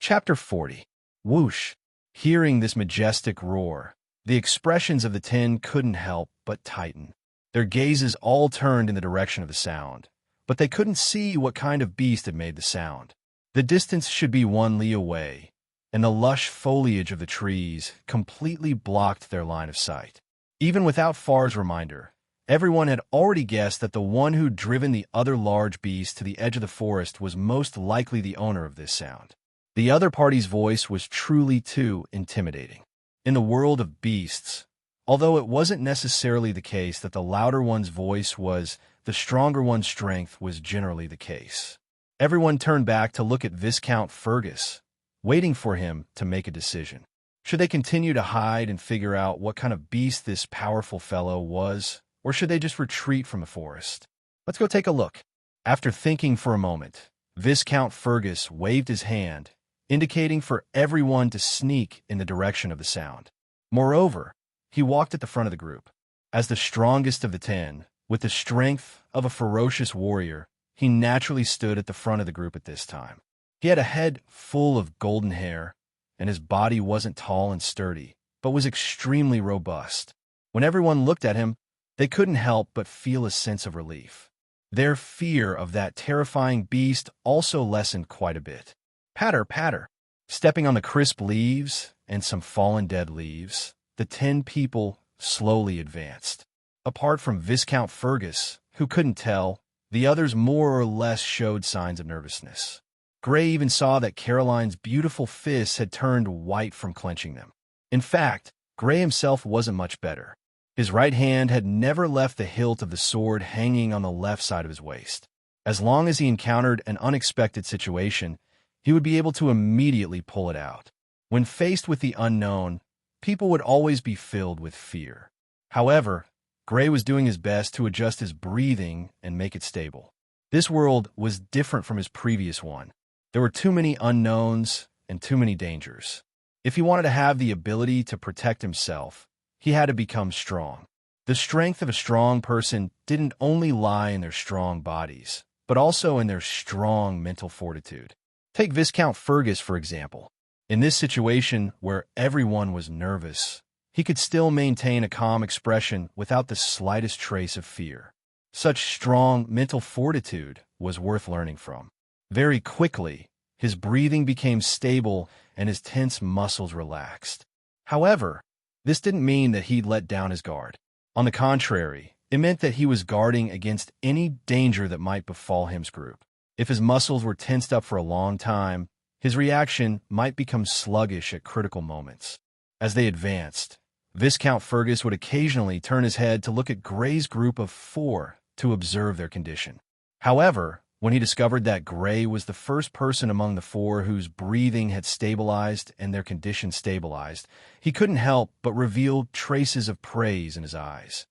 Chapter 40. Whoosh. Hearing this majestic roar, the expressions of the 10 couldn't help but tighten. Their gazes all turned in the direction of the sound, but they couldn't see what kind of beast had made the sound. The distance should be 1 li away, and the lush foliage of the trees completely blocked their line of sight. Even without Far's reminder, everyone had already guessed that the one who'd driven the other large beast to the edge of the forest was most likely the owner of this sound. The other party's voice was truly too intimidating. In the world of beasts, although it wasn't necessarily the case that the louder one's voice was, the stronger one's strength was generally the case. Everyone turned back to look at Viscount Fergus, waiting for him to make a decision. Should they continue to hide and figure out what kind of beast this powerful fellow was, or should they just retreat from the forest? Let's go take a look. After thinking for a moment, Viscount Fergus waved his hand, indicating for everyone to sneak in the direction of the sound. Moreover, he walked at the front of the group. As the strongest of the 10, with the strength of a ferocious warrior, he naturally stood at the front of the group at this time. He had a head full of golden hair, and his body wasn't tall and sturdy, but was extremely robust. When everyone looked at him, they couldn't help but feel a sense of relief. Their fear of that terrifying beast also lessened quite a bit. Patter, patter. Stepping on the crisp leaves and some fallen dead leaves, the 10 people slowly advanced. Apart from Viscount Fergus, who couldn't tell, the others more or less showed signs of nervousness. Gray even saw that Caroline's beautiful fists had turned white from clenching them. In fact, Gray himself wasn't much better. His right hand had never left the hilt of the sword hanging on the left side of his waist. As long as he encountered an unexpected situation, he would be able to immediately pull it out. When faced with the unknown, people would always be filled with fear. However, Gray was doing his best to adjust his breathing and make it stable. This world was different from his previous one. There were too many unknowns and too many dangers. If he wanted to have the ability to protect himself, he had to become strong. The strength of a strong person didn't only lie in their strong bodies, but also in their strong mental fortitude. Take Viscount Fergus, for example. In this situation where everyone was nervous, he could still maintain a calm expression without the slightest trace of fear. Such strong mental fortitude was worth learning from. Very quickly, his breathing became stable and his tense muscles relaxed. However, this didn't mean that he'd let down his guard. On the contrary, it meant that he was guarding against any danger that might befall him's group. If his muscles were tensed up for a long time, his reaction might become sluggish at critical moments. As they advanced, Viscount Fergus would occasionally turn his head to look at Gray's group of 4 to observe their condition. However, when he discovered that Gray was the first person among the 4 whose breathing had stabilized and their condition stabilized, he couldn't help but reveal traces of praise in his eyes.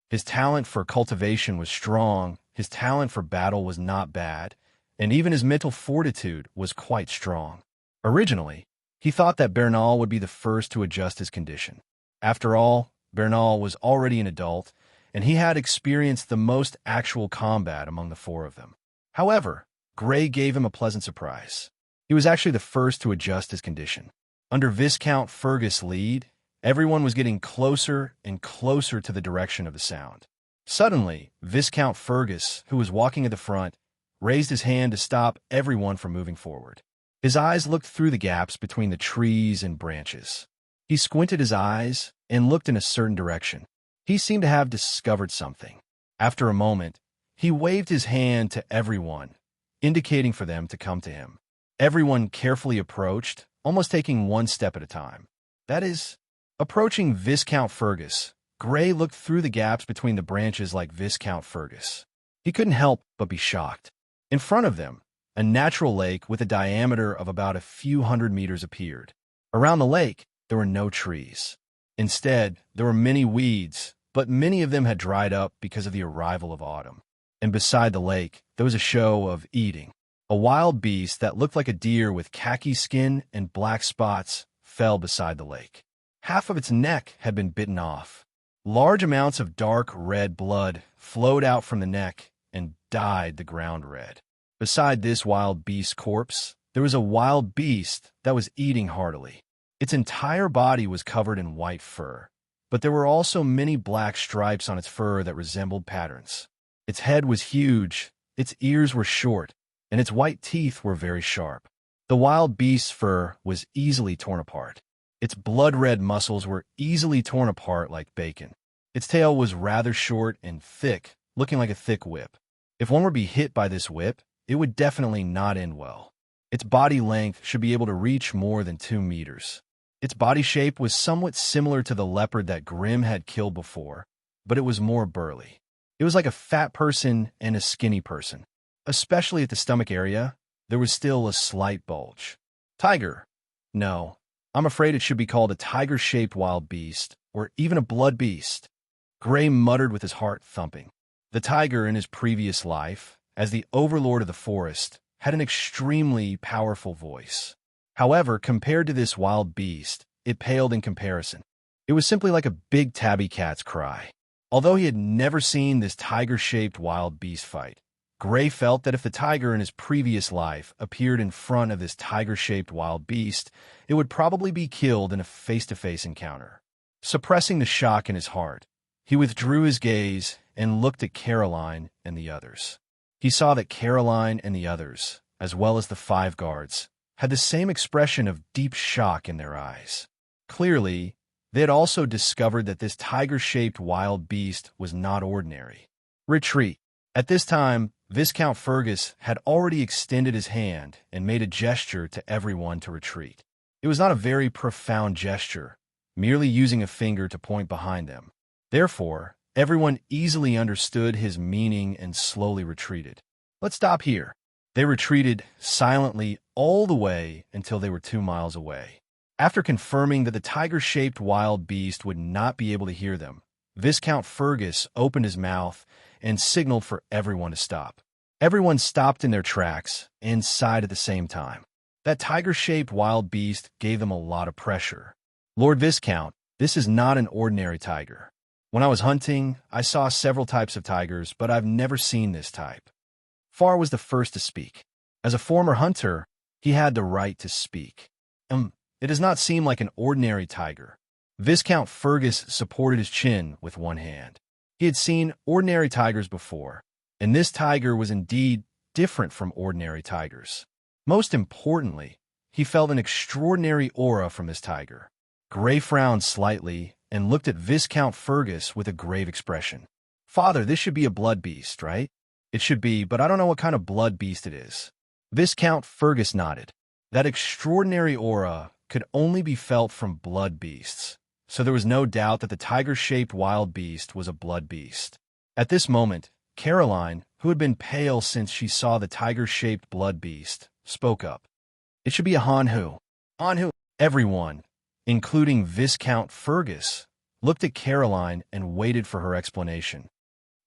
His talent for cultivation was strong, his talent for battle was not bad, and even his mental fortitude was quite strong. Originally, he thought that Bernal would be the first to adjust his condition. After all, Bernal was already an adult, and he had experienced the most actual combat among the 4 of them. However, Gray gave him a pleasant surprise. He was actually the first to adjust his condition. Under Viscount Fergus' lead, everyone was getting closer and closer to the direction of the sound. Suddenly, Viscount Fergus, who was walking at the front, raised his hand to stop everyone from moving forward. His eyes looked through the gaps between the trees and branches. He squinted his eyes and looked in a certain direction. He seemed to have discovered something. After a moment, he waved his hand to everyone, indicating for them to come to him. Everyone carefully approached, almost taking one step at a time. That is, approaching Viscount Fergus, Gray looked through the gaps between the branches like Viscount Fergus. He couldn't help but be shocked. In front of them, a natural lake with a diameter of about a few hundred meters appeared. Around the lake, there were no trees. Instead, there were many weeds, but many of them had dried up because of the arrival of autumn. And beside the lake, there was a show of eating. A wild beast that looked like a deer with khaki skin and black spots fell beside the lake. Half of its neck had been bitten off. Large amounts of dark red blood flowed out from the neck and dyed the ground red. Beside this wild beast's corpse, there was a wild beast that was eating heartily. Its entire body was covered in white fur, but there were also many black stripes on its fur that resembled patterns. Its head was huge, its ears were short, and its white teeth were very sharp. The wild beast's fur was easily torn apart. Its blood-red muscles were easily torn apart like bacon. Its tail was rather short and thick, looking like a thick whip. If one were to be hit by this whip, it would definitely not end well. Its body length should be able to reach more than 2 meters. Its body shape was somewhat similar to the leopard that Grimm had killed before, but it was more burly. It was like a fat person and a skinny person. Especially at the stomach area, there was still a slight bulge. Tiger. No, I'm afraid it should be called a tiger-shaped wild beast, or even a blood beast. Gray muttered with his heart thumping. The tiger in his previous life, as the overlord of the forest, had an extremely powerful voice. However, compared to this wild beast, it paled in comparison. It was simply like a big tabby cat's cry. Although he had never seen this tiger-shaped wild beast fight, Gray felt that if the tiger in his previous life appeared in front of this tiger-shaped wild beast, it would probably be killed in a face-to-face encounter. Suppressing the shock in his heart, he withdrew his gaze and looked at Caroline and the others. He saw that Caroline and the others, as well as the 5 guards, had the same expression of deep shock in their eyes. Clearly, they had also discovered that this tiger-shaped wild beast was not ordinary. Retreat. At this time, Viscount Fergus had already extended his hand and made a gesture to everyone to retreat. It was not a very profound gesture, merely using a finger to point behind them. Therefore, everyone easily understood his meaning and slowly retreated. Let's stop here. They retreated silently all the way until they were 2 miles away. After confirming that the tiger-shaped wild beast would not be able to hear them, Viscount Fergus opened his mouth and signaled for everyone to stop. Everyone stopped in their tracks and sighed at the same time. That tiger-shaped wild beast gave them a lot of pressure. Lord Viscount, this is not an ordinary tiger. When I was hunting, I saw several types of tigers, but I've never seen this type. Far was the first to speak. As a former hunter, he had the right to speak. It does not seem like an ordinary tiger. Viscount Fergus supported his chin with one hand. He had seen ordinary tigers before, and this tiger was indeed different from ordinary tigers. Most importantly, he felt an extraordinary aura from this tiger. Gray frowned slightly and looked at Viscount Fergus with a grave expression. Father, this should be a blood beast, right? It should be, but I don't know what kind of blood beast it is. Viscount Fergus nodded. That extraordinary aura could only be felt from blood beasts, so there was no doubt that the tiger-shaped wild beast was a blood beast. At this moment, Caroline, who had been pale since she saw the tiger-shaped blood beast, spoke up. It should be a Hanhu. Hanhu. Everyone, including Viscount Fergus, looked at Caroline and waited for her explanation.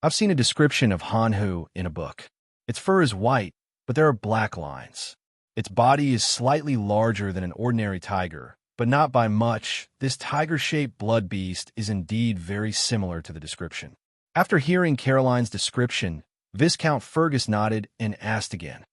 I've seen a description of Hanhu in a book. Its fur is white, but there are black lines. Its body is slightly larger than an ordinary tiger, but not by much. This tiger-shaped blood beast is indeed very similar to the description. After hearing Caroline's description, Viscount Fergus nodded and asked again.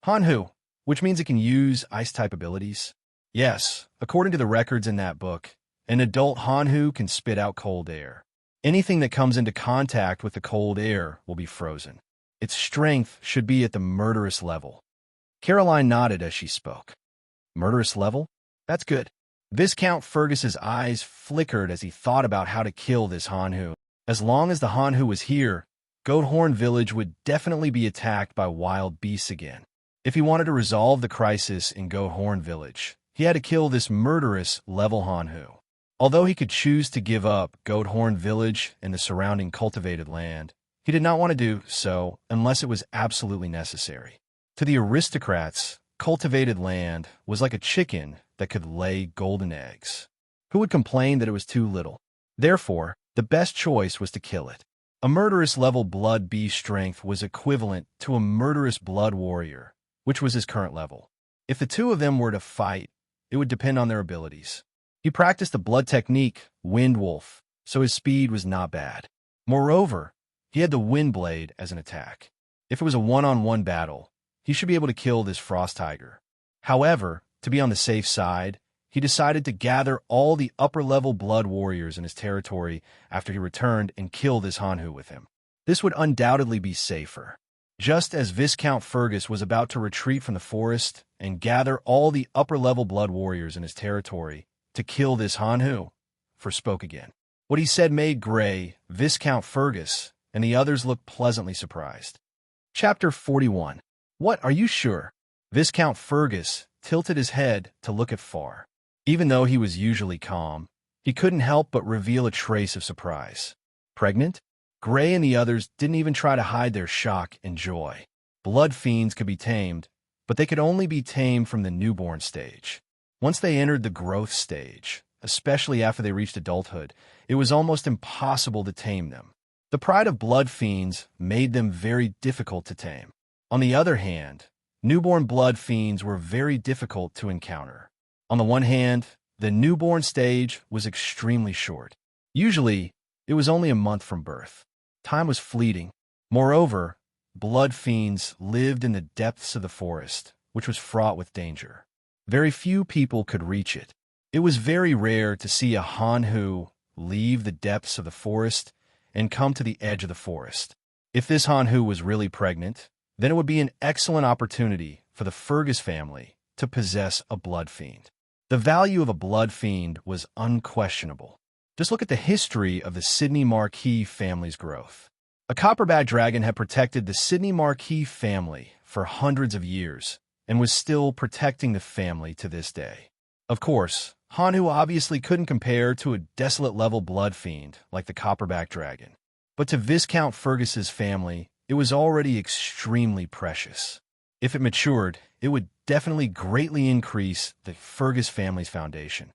Hanhu, which means it can use ice-type abilities? Yes, according to the records in that book, an adult Hanhu can spit out cold air. Anything that comes into contact with the cold air will be frozen. Its strength should be at the murderous level. Caroline nodded as she spoke. Murderous level? That's good. Viscount Fergus's eyes flickered as he thought about how to kill this Hanhu. As long as the Hanhu was here, Goathorn Village would definitely be attacked by wild beasts again. If he wanted to resolve the crisis in Goathorn Village, he had to kill this murderous level Hanhu. Although he could choose to give up Goathorn Village and the surrounding cultivated land, he did not want to do so unless it was absolutely necessary. To the aristocrats, cultivated land was like a chicken that could lay golden eggs. Who would complain that it was too little? Therefore, the best choice was to kill it. A murderous level blood beast strength was equivalent to a murderous blood warrior, which was his current level. If the two of them were to fight, it would depend on their abilities. He practiced the blood technique, Wind Wolf, so his speed was not bad. Moreover, he had the Wind Blade as an attack. If it was a one-on-one battle, he should be able to kill this frost tiger. However, to be on the safe side, he decided to gather all the upper-level blood warriors in his territory after he returned and kill this Hanhu with him. This would undoubtedly be safer. Just as Viscount Fergus was about to retreat from the forest and gather all the upper-level blood warriors in his territory to kill this Hanhu, for spoke again. What he said made Gray, Viscount Fergus, and the others look pleasantly surprised. Chapter 41. What, are you sure? Viscount Fergus tilted his head to look at Far. Even though he was usually calm, he couldn't help but reveal a trace of surprise. Pregnant? Gray and the others didn't even try to hide their shock and joy. Blood fiends could be tamed, but they could only be tamed from the newborn stage. Once they entered the growth stage, especially after they reached adulthood, it was almost impossible to tame them. The pride of blood fiends made them very difficult to tame. On the other hand, newborn blood fiends were very difficult to encounter. On the one hand, the newborn stage was extremely short. Usually, it was only a month from birth. Time was fleeting. Moreover, blood fiends lived in the depths of the forest, which was fraught with danger. Very few people could reach it. It was very rare to see a Hanhu leave the depths of the forest and come to the edge of the forest. If this Hanhu was really pregnant, then it would be an excellent opportunity for the Fergus family to possess a blood fiend. The value of a blood fiend was unquestionable. Just look at the history of the Sydney Marquis family's growth. A copperback dragon had protected the Sydney Marquis family for hundreds of years and was still protecting the family to this day. Of course, Hanhu obviously couldn't compare to a desolate-level blood fiend like the copperback dragon. But to Viscount Fergus's family, it was already extremely precious. If it matured, it would definitely greatly increase the Fergus family's foundation.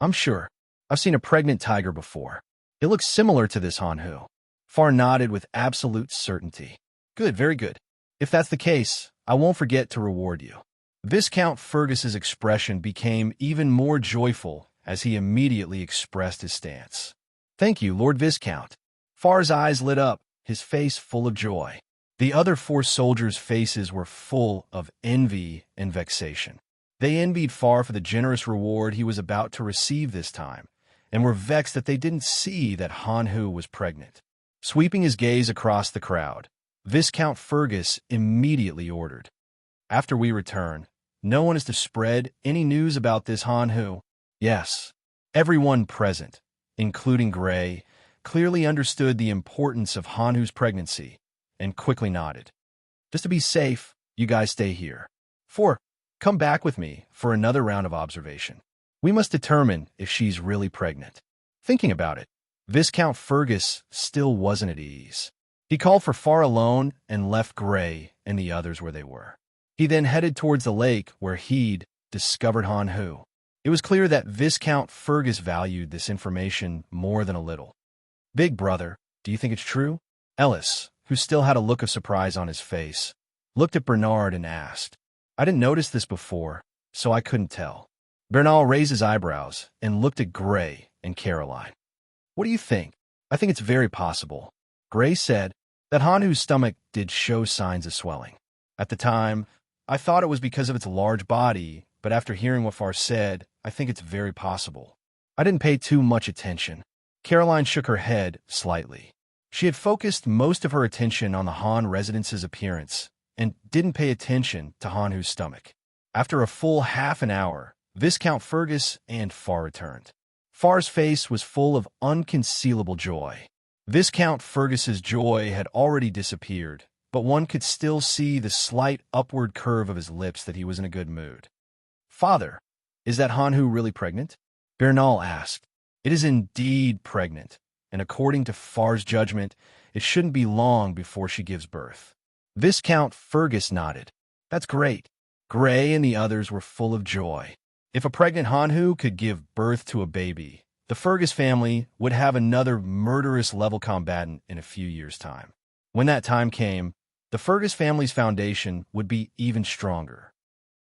I'm sure. I've seen a pregnant tiger before. It looks similar to this Hanhu. Far nodded with absolute certainty. Good, very good. If that's the case, I won't forget to reward you. Viscount Fergus's expression became even more joyful as he immediately expressed his stance. Thank you, Lord Viscount. Far's eyes lit up, his face full of joy. The other 4 soldiers' faces were full of envy and vexation. They envied Far for the generous reward he was about to receive this time, and were vexed that they didn't see that Hanhu was pregnant. Sweeping his gaze across the crowd, Viscount Fergus immediately ordered, "After we return, no one is to spread any news about this Hanhu." Yes, everyone present, including Gray, clearly understood the importance of Hanhu's pregnancy and quickly nodded. "Just to be safe, you guys stay here. For, come back with me for another round of observation. We must determine if she's really pregnant." Thinking about it, Viscount Fergus still wasn't at ease. He called for Far alone and left Gray and the others where they were. He then headed towards the lake where he'd discovered Hanhu. It was clear that Viscount Fergus valued this information more than a little. "Big brother, do you think it's true?" Ellis, who still had a look of surprise on his face, looked at Bernard and asked. "I didn't notice this before, so I couldn't tell." Bernal raised his eyebrows and looked at Gray and Caroline. "What do you think?" "I think it's very possible." Gray said that Hanhu's stomach did show signs of swelling. "At the time, I thought it was because of its large body, but after hearing what Far said, I think it's very possible." I didn't pay too much attention. Caroline shook her head slightly. She had focused most of her attention on the Han residence's appearance and didn't pay attention to Hanhu's stomach. After a full half an hour, Viscount Fergus and Far returned. Far's face was full of unconcealable joy. Viscount Fergus's joy had already disappeared, but one could still see the slight upward curve of his lips that he was in a good mood. "Father, is that Hanhu really pregnant?" Bernal asked. "It is indeed pregnant, and according to Far's judgment, it shouldn't be long before she gives birth." Viscount Fergus nodded. "That's great." Gray and the others were full of joy. If a pregnant Hanhu could give birth to a baby, the Fergus family would have another murderous level combatant in a few years' time. When that time came, the Fergus family's foundation would be even stronger.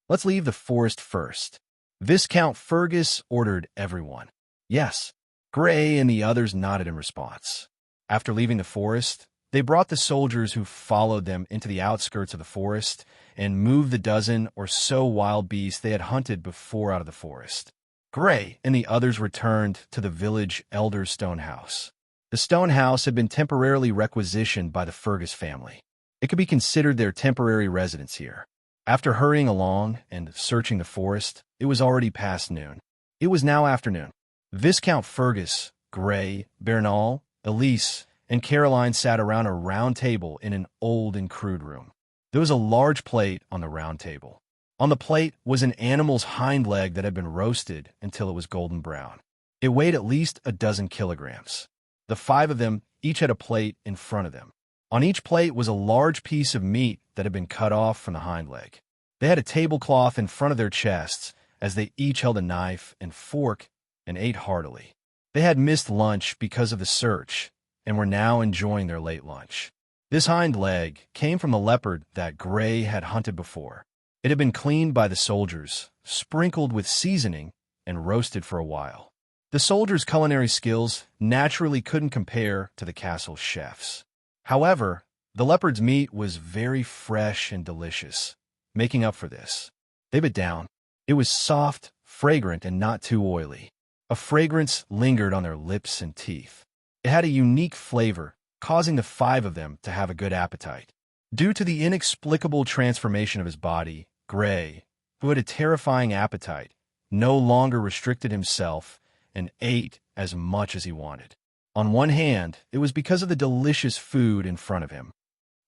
"Let's leave the forest first." Viscount Fergus ordered everyone. Yes, Gray and the others nodded in response. After leaving the forest, they brought the soldiers who followed them into the outskirts of the forest and move the dozen or so wild beasts they had hunted before out of the forest. Gray and the others returned to the village elder's stone house. The stone house had been temporarily requisitioned by the Fergus family. It could be considered their temporary residence here. After hurrying along and searching the forest, it was already past noon. It was now afternoon. Viscount Fergus, Gray, Bernal, Elise, and Caroline sat around a round table in an old and crude room. There was a large plate on the round table. On the plate was an animal's hind leg that had been roasted until it was golden brown. It weighed at least a dozen kilograms. The 5 of them each had a plate in front of them. On each plate was a large piece of meat that had been cut off from the hind leg. They had a tablecloth in front of their chests as they each held a knife and fork and ate heartily. They had missed lunch because of the search and were now enjoying their late lunch. This hind leg came from the leopard that Gray had hunted before. It had been cleaned by the soldiers, sprinkled with seasoning, and roasted for a while. The soldiers' culinary skills naturally couldn't compare to the castle's chefs. However, the leopard's meat was very fresh and delicious, making up for this. They bit down. It was soft, fragrant, and not too oily. A fragrance lingered on their lips and teeth. It had a unique flavor, causing the 5 of them to have a good appetite. Due to the inexplicable transformation of his body, Gray, who had a terrifying appetite, no longer restricted himself and ate as much as he wanted. On one hand, it was because of the delicious food in front of him.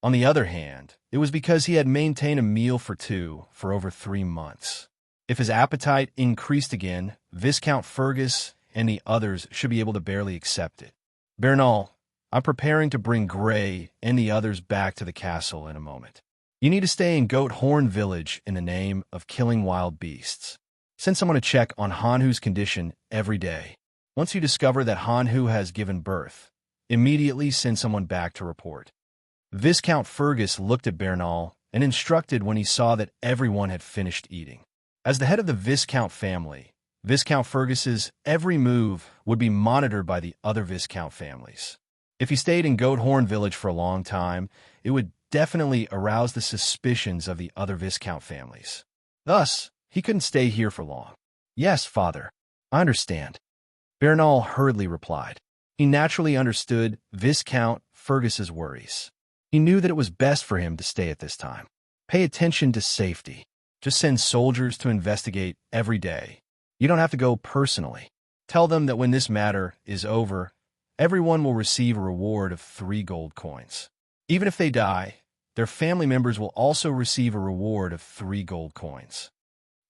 On the other hand, it was because he had maintained a meal for 2 for over 3 months. If his appetite increased again, Viscount Fergus and the others should be able to barely accept it. Bernal, I'm preparing to bring Gray and the others back to the castle in a moment. You need to stay in Goat Horn Village in the name of killing wild beasts. Send someone to check on Hanhu's condition every day. Once you discover that Hanhu has given birth, immediately send someone back to report. Viscount Fergus looked at Bernal and instructed when he saw that everyone had finished eating. As the head of the Viscount family, Viscount Fergus's every move would be monitored by the other Viscount families. If he stayed in Goat Horn Village for a long time, it would definitely arouse the suspicions of the other Viscount families. Thus, he couldn't stay here for long. Yes, father, I understand. Bernal hurriedly replied. He naturally understood Viscount Fergus's worries. He knew that it was best for him to stay at this time. Pay attention to safety. Just send soldiers to investigate every day. You don't have to go personally. Tell them that when this matter is over, everyone will receive a reward of 3 gold coins. Even if they die, their family members will also receive a reward of 3 gold coins.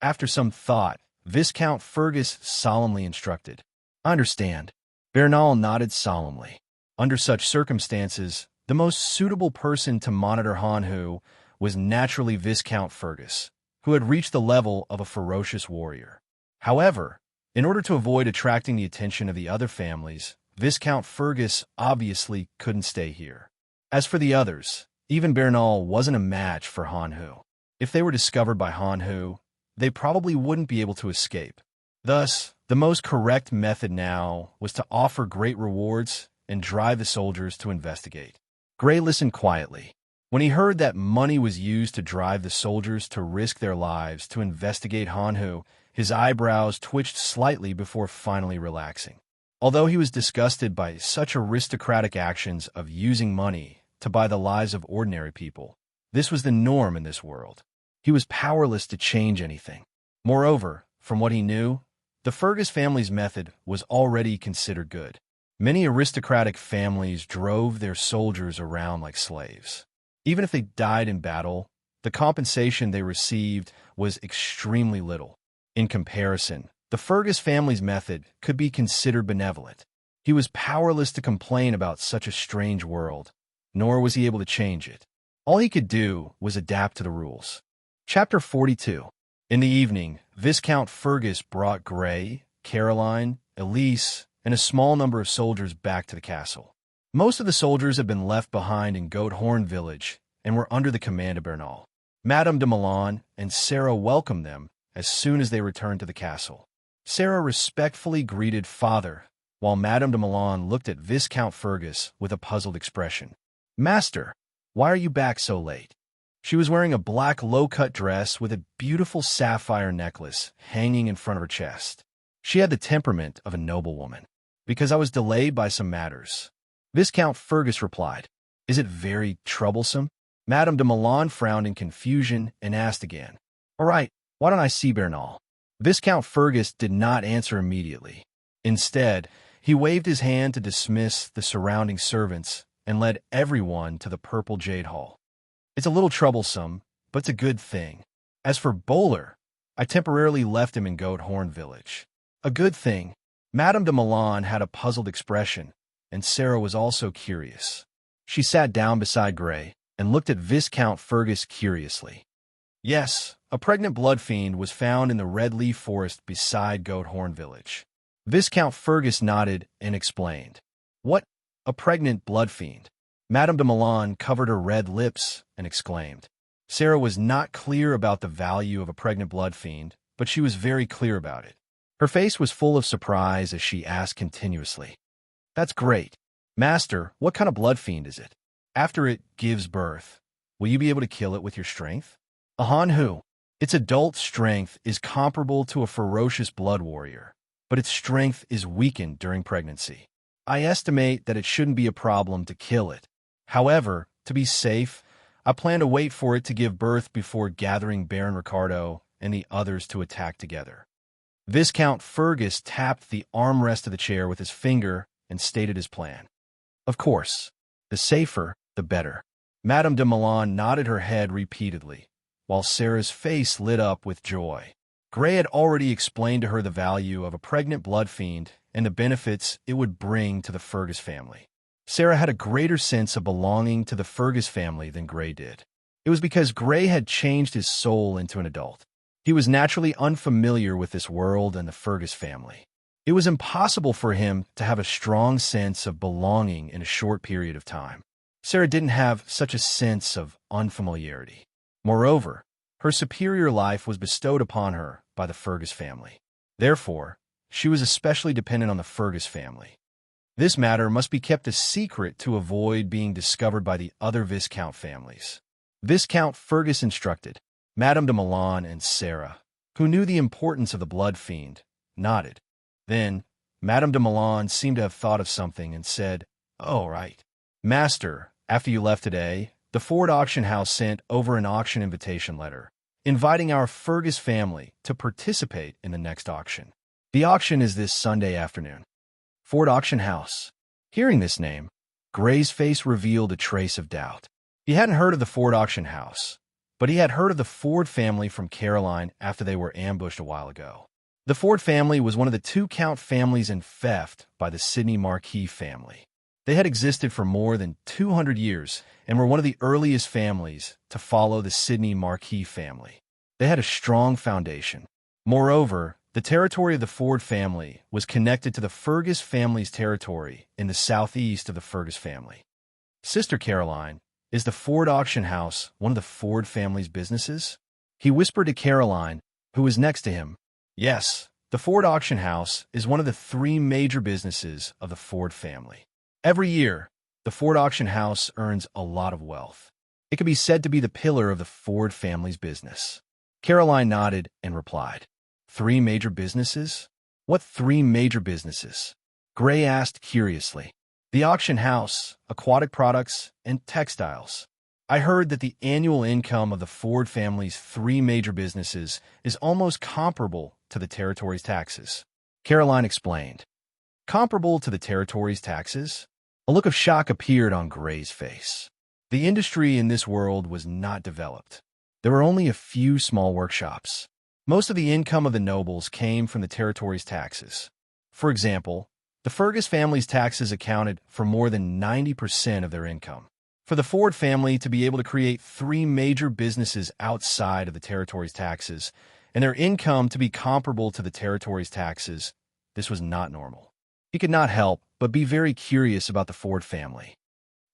After some thought, Viscount Fergus solemnly instructed. I understand. Bernal nodded solemnly. Under such circumstances, the most suitable person to monitor Hanhu was naturally Viscount Fergus, who had reached the level of a ferocious warrior. However, in order to avoid attracting the attention of the other families, Viscount Fergus obviously couldn't stay here. As for the others, even Bernal wasn't a match for Hanhu. If they were discovered by Hanhu, they probably wouldn't be able to escape. Thus, the most correct method now was to offer great rewards and drive the soldiers to investigate. Gray listened quietly. When he heard that money was used to drive the soldiers to risk their lives to investigate Hanhu, his eyebrows twitched slightly before finally relaxing. Although he was disgusted by such aristocratic actions of using money to buy the lives of ordinary people, this was the norm in this world. He was powerless to change anything. Moreover, from what he knew, the Fergus family's method was already considered good. Many aristocratic families drove their soldiers around like slaves. Even if they died in battle, the compensation they received was extremely little. In comparison, the Fergus family's method could be considered benevolent. He was powerless to complain about such a strange world, nor was he able to change it. All he could do was adapt to the rules. Chapter 42. In the evening, Viscount Fergus brought Gray, Caroline, Elise, and a small number of soldiers back to the castle. Most of the soldiers had been left behind in Goat Horn Village and were under the command of Bernal. Madame de Milan and Sarah welcomed them as soon as they returned to the castle. Sarah respectfully greeted Father, while Madame de Milan looked at Viscount Fergus with a puzzled expression. Master, why are you back so late? She was wearing a black low-cut dress with a beautiful sapphire necklace hanging in front of her chest. She had the temperament of a noblewoman. Because I was delayed by some matters. Viscount Fergus replied. Is it very troublesome? Madame de Milan frowned in confusion and asked again. All right, why don't I see Bernal? Viscount Fergus did not answer immediately. Instead, he waved his hand to dismiss the surrounding servants and led everyone to the Purple Jade Hall. It's a little troublesome, but it's a good thing. As for Bowler, I temporarily left him in Goat Horn Village. A good thing. Madame de Milan had a puzzled expression, and Sarah was also curious. She sat down beside Gray and looked at Viscount Fergus curiously. Yes, a pregnant blood fiend was found in the Red Leaf Forest beside Goat Horn Village. Viscount Fergus nodded and explained. What? A pregnant blood fiend? Madame de Milan covered her red lips and exclaimed. Sarah was not clear about the value of a pregnant blood fiend, but she was very clear about it. Her face was full of surprise as she asked continuously. That's great. Master, what kind of blood fiend is it? After it gives birth, will you be able to kill it with your strength? Ahanhu. Its adult strength is comparable to a ferocious blood warrior, but its strength is weakened during pregnancy. I estimate that it shouldn't be a problem to kill it. However, to be safe, I plan to wait for it to give birth before gathering Baron Ricardo and the others to attack together. Viscount Fergus tapped the armrest of the chair with his finger and stated his plan. Of course, the safer, the better. Madame de Milan nodded her head repeatedly, while Sarah's face lit up with joy. Gray had already explained to her the value of a pregnant blood fiend and the benefits it would bring to the Fergus family. Sarah had a greater sense of belonging to the Fergus family than Gray did. It was because Gray had changed his soul into an adult. He was naturally unfamiliar with this world and the Fergus family. It was impossible for him to have a strong sense of belonging in a short period of time. Sarah didn't have such a sense of unfamiliarity. Moreover, her superior life was bestowed upon her by the Fergus family. Therefore, she was especially dependent on the Fergus family. This matter must be kept a secret to avoid being discovered by the other Viscount families. Viscount Fergus instructed. Madame de Milan and Sarah, who knew the importance of the blood fiend, nodded. Then, Madame de Milan seemed to have thought of something and said, Oh, right. Master, after you left today, the Ford Auction House sent over an auction invitation letter, inviting our Fergus family to participate in the next auction. The auction is this Sunday afternoon. Ford Auction House. Hearing this name, Gray's face revealed a trace of doubt. He hadn't heard of the Ford Auction House, but he had heard of the Ford family from Caroline after they were ambushed a while ago. The Ford family was one of the two Count families in theft by the Sidney Marquis family. They had existed for more than 200 years and were one of the earliest families to follow the Sidney Marquis family. They had a strong foundation. Moreover, the territory of the Ford family was connected to the Fergus family's territory in the southeast of the Fergus family. Sister Caroline, is the Ford Auction House one of the Ford family's businesses? He whispered to Caroline, who was next to him. Yes, the Ford Auction House is one of the three major businesses of the Ford family. Every year, the Ford Auction House earns a lot of wealth. It can be said to be the pillar of the Ford family's business. Caroline nodded and replied. 3 major businesses? What 3 major businesses? Gray asked curiously. The auction house, aquatic products, and textiles. I heard that the annual income of the Ford family's 3 major businesses is almost comparable to the territory's taxes. Caroline explained. Comparable to the territory's taxes? A look of shock appeared on Gray's face. The industry in this world was not developed. There were only a few small workshops. Most of the income of the nobles came from the territory's taxes. For example, the Fergus family's taxes accounted for more than 90% of their income. For the Ford family to be able to create 3 major businesses outside of the territory's taxes, and their income to be comparable to the territory's taxes, this was not normal. He could not help but be very curious about the Ford family.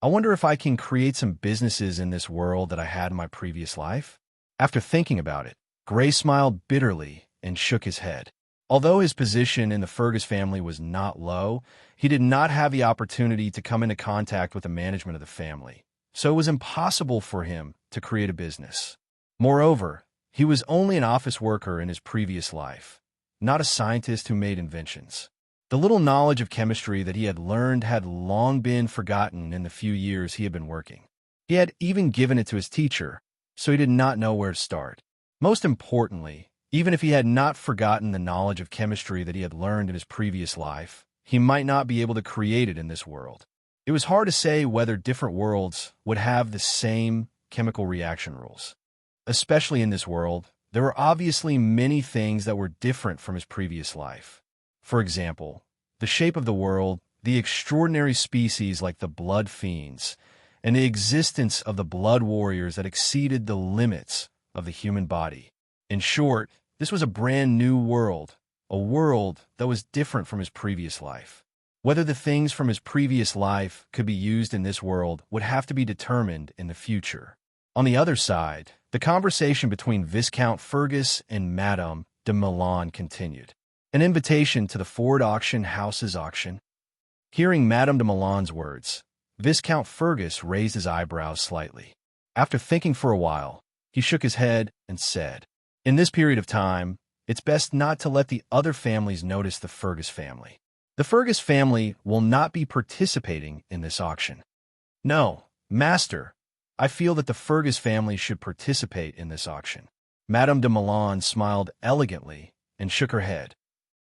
I wonder if I can create some businesses in this world that I had in my previous life? After thinking about it, Gray smiled bitterly and shook his head. Although his position in the Fergus family was not low, he did not have the opportunity to come into contact with the management of the family, so it was impossible for him to create a business. Moreover, he was only an office worker in his previous life, not a scientist who made inventions. The little knowledge of chemistry that he had learned had long been forgotten in the few years he had been working. He had even given it to his teacher, so he did not know where to start. Most importantly, even if he had not forgotten the knowledge of chemistry that he had learned in his previous life, he might not be able to create it in this world. It was hard to say whether different worlds would have the same chemical reaction rules. Especially in this world, there were obviously many things that were different from his previous life. For example, the shape of the world, the extraordinary species like the blood fiends, and the existence of the blood warriors that exceeded the limits of the human body. In short, this was a brand new world, a world that was different from his previous life. Whether the things from his previous life could be used in this world would have to be determined in the future. On the other side, the conversation between Viscount Fergus and Madame de Milan continued. An invitation to the Ford auction house's auction. Hearing Madame de Milan's words, Viscount Fergus raised his eyebrows slightly. After thinking for a while, he shook his head and said, "In this period of time, it's best not to let the other families notice the Fergus family. The Fergus family will not be participating in this auction." "No, master, I feel that the Fergus family should participate in this auction." Madame de Milan smiled elegantly and shook her head.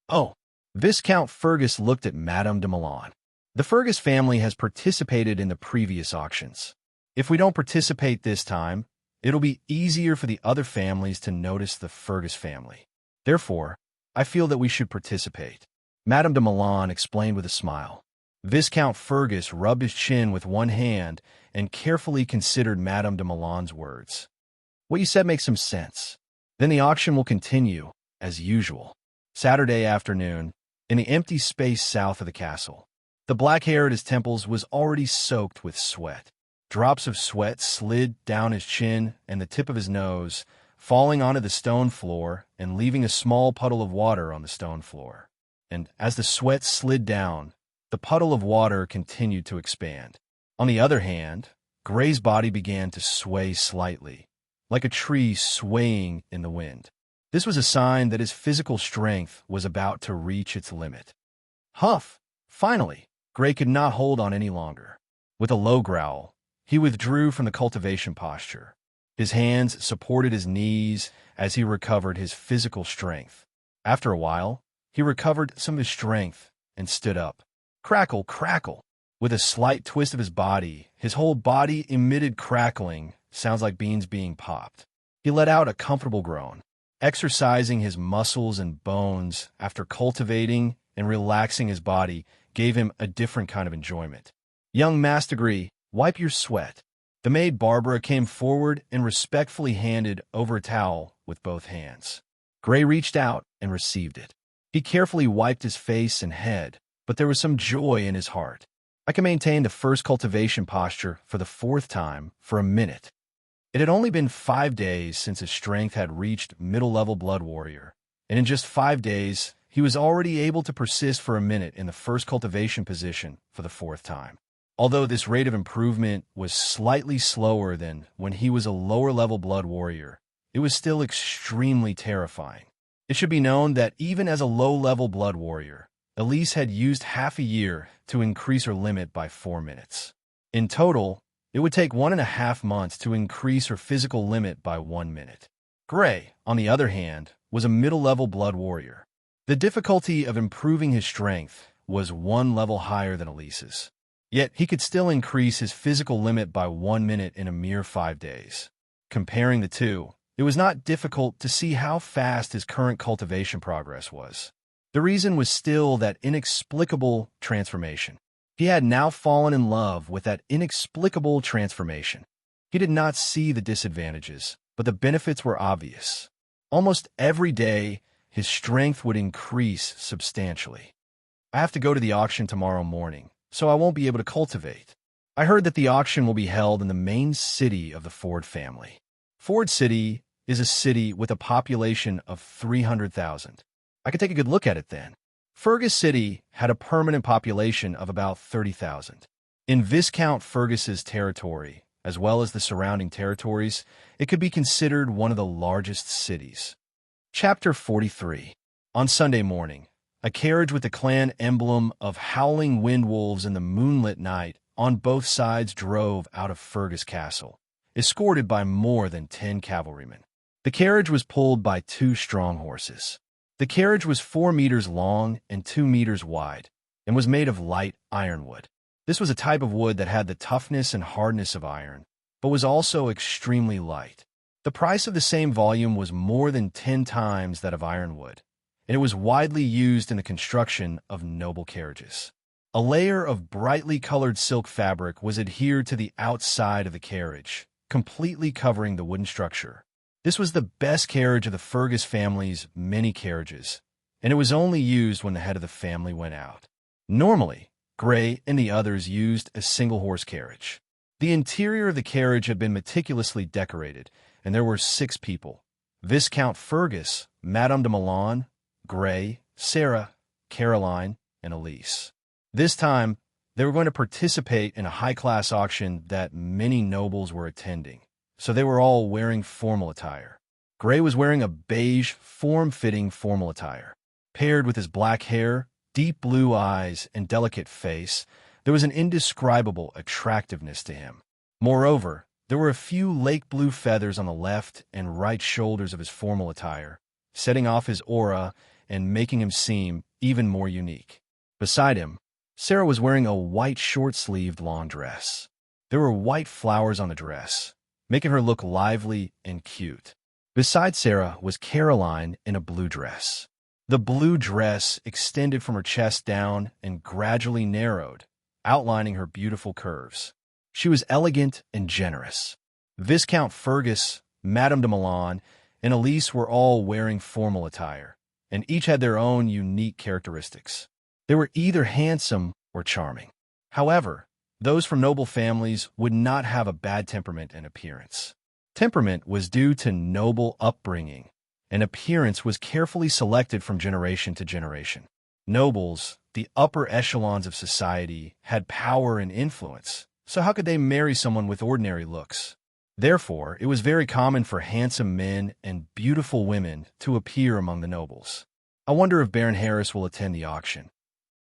"Oh." Viscount Fergus looked at Madame de Milan. "The Fergus family has participated in the previous auctions. If we don't participate this time, it'll be easier for the other families to notice the Fergus family. Therefore, I feel that we should participate." Madame de Milan explained with a smile. Viscount Fergus rubbed his chin with one hand and carefully considered Madame de Milan's words. "What you said makes some sense. Then the auction will continue, as usual." Saturday afternoon, in the empty space south of the castle. The black hair at his temples was already soaked with sweat. Drops of sweat slid down his chin and the tip of his nose, falling onto the stone floor and leaving a small puddle of water on the stone floor. And as the sweat slid down, the puddle of water continued to expand. On the other hand, Gray's body began to sway slightly, like a tree swaying in the wind. This was a sign that his physical strength was about to reach its limit. Huff! Finally, Gray could not hold on any longer. With a low growl, he withdrew from the cultivation posture. His hands supported his knees as he recovered his physical strength. After a while, he recovered some of his strength and stood up. Crackle, crackle! With a slight twist of his whole body emitted crackling, sounds like beans being popped. He let out a comfortable groan. Exercising his muscles and bones after cultivating and relaxing his body gave him a different kind of enjoyment. "Young Master Gray, wipe your sweat." The maid Barbara came forward and respectfully handed over a towel with both hands. Gray reached out and received it. He carefully wiped his face and head, but there was some joy in his heart. "I can maintain the first cultivation posture for the fourth time for a minute." It had only been 5 days since his strength had reached middle-level blood warrior, and in just 5 days, he was already able to persist for a minute in the first cultivation position for the fourth time. Although this rate of improvement was slightly slower than when he was a lower-level blood warrior, it was still extremely terrifying. It should be known that even as a low-level blood warrior, Elise had used half a year to increase her limit by 4 minutes. In total, it would take 1.5 months to increase her physical limit by 1 minute. Gray, on the other hand, was a middle-level blood warrior. The difficulty of improving his strength was 1 level higher than Elise's. Yet he could still increase his physical limit by 1 minute in a mere 5 days. Comparing the two, it was not difficult to see how fast his current cultivation progress was. The reason was still that inexplicable transformation. He had now fallen in love with that inexplicable transformation. He did not see the disadvantages, but the benefits were obvious. Almost every day, his strength would increase substantially. "I have to go to the auction tomorrow morning, so I won't be able to cultivate. I heard that the auction will be held in the main city of the Ford family." Ford City is a city with a population of 300,000. I could take a good look at it then. Fergus City had a permanent population of about 30,000. In Viscount Fergus's territory, as well as the surrounding territories, it could be considered one of the largest cities. Chapter 43. On Sunday morning, a carriage with the clan emblem of howling wind wolves in the moonlit night on both sides drove out of Fergus Castle, escorted by more than 10 cavalrymen. The carriage was pulled by 2 strong horses. The carriage was 4 meters long and 2 meters wide, and was made of light ironwood. This was a type of wood that had the toughness and hardness of iron, but was also extremely light. The price of the same volume was more than 10 times that of ironwood, and it was widely used in the construction of noble carriages. A layer of brightly colored silk fabric was adhered to the outside of the carriage, completely covering the wooden structure. This was the best carriage of the Fergus family's many carriages, and it was only used when the head of the family went out. Normally, Gray and the others used a single-horse carriage. The interior of the carriage had been meticulously decorated, and there were 6 people: Viscount Fergus, Madame de Milan, Gray, Sarah, Caroline, and Elise. This time, they were going to participate in a high-class auction that many nobles were attending, so they were all wearing formal attire. Gray was wearing a beige, form-fitting formal attire. Paired with his black hair, deep blue eyes, and delicate face, there was an indescribable attractiveness to him. Moreover, there were a few lake blue feathers on the left and right shoulders of his formal attire, setting off his aura and making him seem even more unique. Beside him, Sarah was wearing a white short-sleeved long dress. There were white flowers on the dress, making her look lively and cute. Beside Sarah was Caroline in a blue dress. The blue dress extended from her chest down and gradually narrowed, outlining her beautiful curves. She was elegant and generous. Viscount Fergus, Madame de Milan, and Elise were all wearing formal attire, and each had their own unique characteristics. They were either handsome or charming. However, those from noble families would not have a bad temperament and appearance. Temperament was due to noble upbringing, and appearance was carefully selected from generation to generation. Nobles, the upper echelons of society, had power and influence, so how could they marry someone with ordinary looks? Therefore, it was very common for handsome men and beautiful women to appear among the nobles. I wonder if Baron Harris will attend the auction.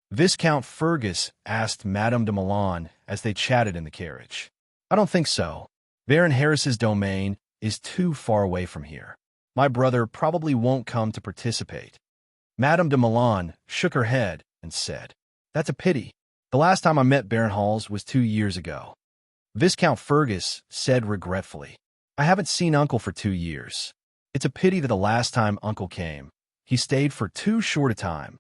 Viscount Fergus asked Madame de Milan as they chatted in the carriage. I don't think so. Baron Harris's domain is too far away from here. My brother probably won't come to participate. Madame de Milan shook her head and said, That's a pity. The last time I met Baron Halls was 2 years ago. Viscount Fergus said regretfully, I haven't seen Uncle for 2 years. It's a pity that the last time Uncle came, he stayed for too short a time.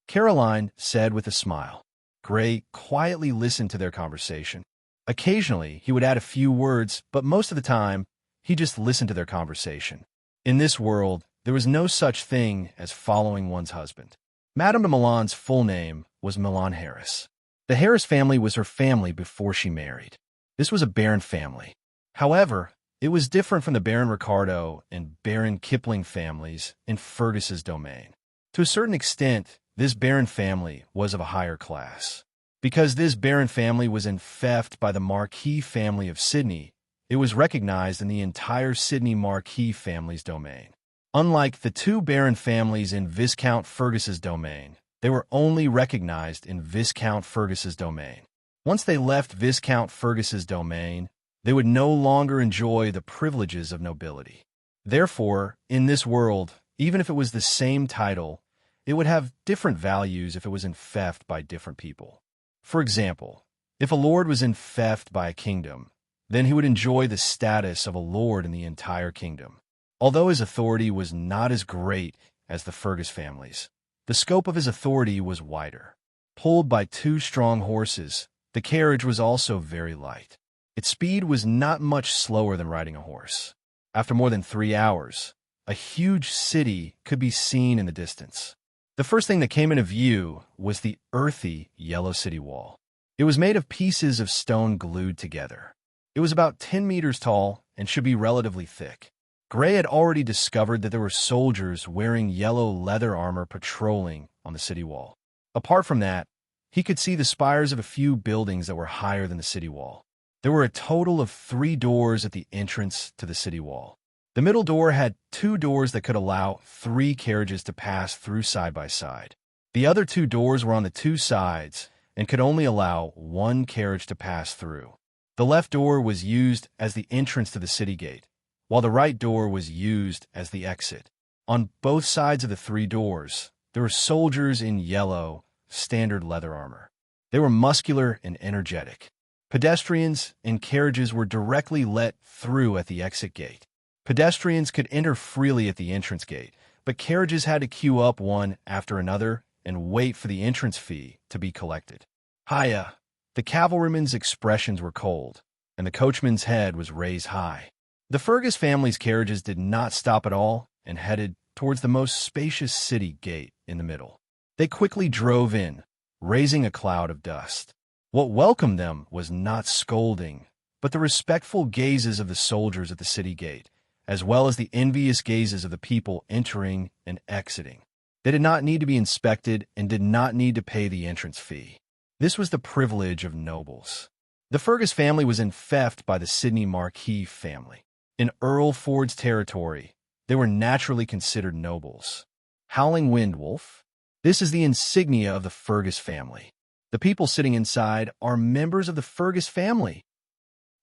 Caroline said with a smile. Gray quietly listened to their conversation. Occasionally, he would add a few words, but most of the time, he just listened to their conversation. In this world, there was no such thing as following one's husband. Madame de Milan's full name was Milan Harris. The Harris family was her family before she married. This was a Baron family. However, it was different from the Baron Ricardo and Baron Kipling families in Fergus's domain. To a certain extent, this Baron family was of a higher class. Because this Baron family was enfeoffed by the Marquis family of Sydney, it was recognized in the entire Sydney Marquis family's domain. Unlike the 2 Baron families in Viscount Fergus's domain, they were only recognized in Viscount Fergus's domain. Once they left Viscount Fergus's domain, they would no longer enjoy the privileges of nobility. Therefore, in this world, even if it was the same title, it would have different values if it was enfeoffed by different people. For example, if a lord was enfeoffed by a kingdom, then he would enjoy the status of a lord in the entire kingdom. Although his authority was not as great as the Fergus families, the scope of his authority was wider. Pulled by 2 strong horses, the carriage was also very light. Its speed was not much slower than riding a horse. After more than 3 hours, a huge city could be seen in the distance. The first thing that came into view was the earthy yellow city wall. It was made of pieces of stone glued together. It was about 10 meters tall and should be relatively thick. Gray had already discovered that there were soldiers wearing yellow leather armor patrolling on the city wall. Apart from that, he could see the spires of a few buildings that were higher than the city wall. There were a total of 3 doors at the entrance to the city wall. The middle door had 2 doors that could allow 3 carriages to pass through side by side. The other 2 doors were on the 2 sides and could only allow 1 carriage to pass through. The left door was used as the entrance to the city gate, while the right door was used as the exit. On both sides of the 3 doors, there were soldiers in yellow, standard leather armor. They were muscular and energetic. Pedestrians and carriages were directly let through at the exit gate. Pedestrians could enter freely at the entrance gate, but carriages had to queue up one after another and wait for the entrance fee to be collected. Hiya! The cavalryman's expressions were cold, and the coachman's head was raised high. The Fergus family's carriages did not stop at all and headed towards the most spacious city gate in the middle. They quickly drove in, raising a cloud of dust. What welcomed them was not scolding, but the respectful gazes of the soldiers at the city gate, as well as the envious gazes of the people entering and exiting. They did not need to be inspected and did not need to pay the entrance fee. This was the privilege of nobles. The Fergus family was infested by the Sydney Marquis family. In Earl Ford's territory, they were naturally considered nobles. Howling Wind Wolf. This is the insignia of the Fergus family. The people sitting inside are members of the Fergus family.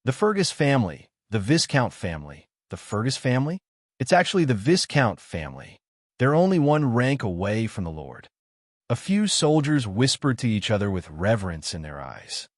The Fergus family, the Viscount family, the Fergus family? It's actually the Viscount family. They're only 1 rank away from the Lord. A few soldiers whispered to each other with reverence in their eyes.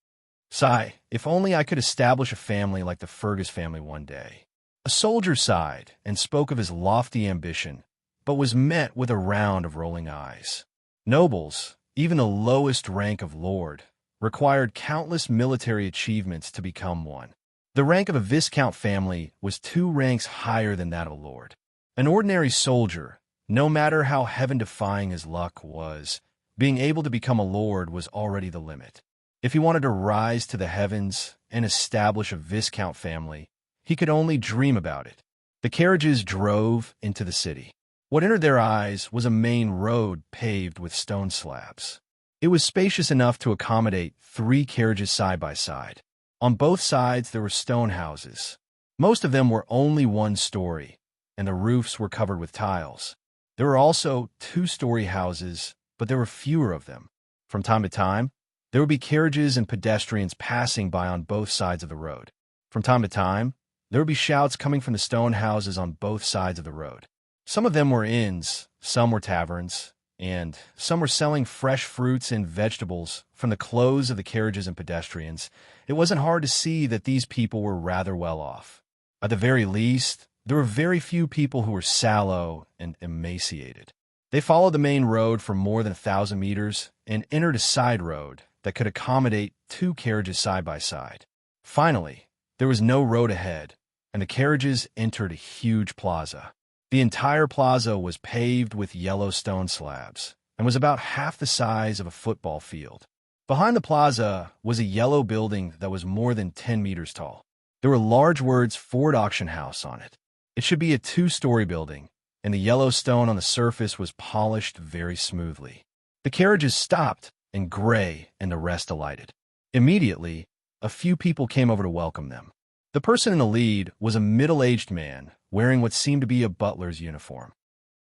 Sigh, if only I could establish a family like the Fergus family one day. A soldier sighed and spoke of his lofty ambition, but was met with a round of rolling eyes. Nobles, even the lowest rank of lord, required countless military achievements to become one. The rank of a Viscount family was 2 ranks higher than that of a lord. An ordinary soldier, no matter how heaven-defying his luck was, being able to become a lord was already the limit. If he wanted to rise to the heavens and establish a Viscount family, he could only dream about it. The carriages drove into the city. What entered their eyes was a main road paved with stone slabs. It was spacious enough to accommodate 3 carriages side by side. On both sides there were stone houses. Most of them were only 1 story, and the roofs were covered with tiles. There were also 2-story houses, but there were fewer of them. From time to time, there would be carriages and pedestrians passing by on both sides of the road. From time to time, there would be shouts coming from the stone houses on both sides of the road. Some of them were inns, some were taverns, and some were selling fresh fruits and vegetables from the clothes of the carriages and pedestrians. It wasn't hard to see that these people were rather well off. At the very least, there were very few people who were sallow and emaciated. They followed the main road for more than 1,000 meters and entered a side road that could accommodate 2 carriages side by side. Finally, there was no road ahead, and the carriages entered a huge plaza. The entire plaza was paved with yellow stone slabs and was about half the size of a football field. Behind the plaza was a yellow building that was more than 10 meters tall. There were large words Ford Auction House on it. It should be a 2-story building, and the yellow stone on the surface was polished very smoothly. The carriages stopped, and Gray and the rest alighted. Immediately, a few people came over to welcome them. The person in the lead was a middle-aged man wearing what seemed to be a butler's uniform.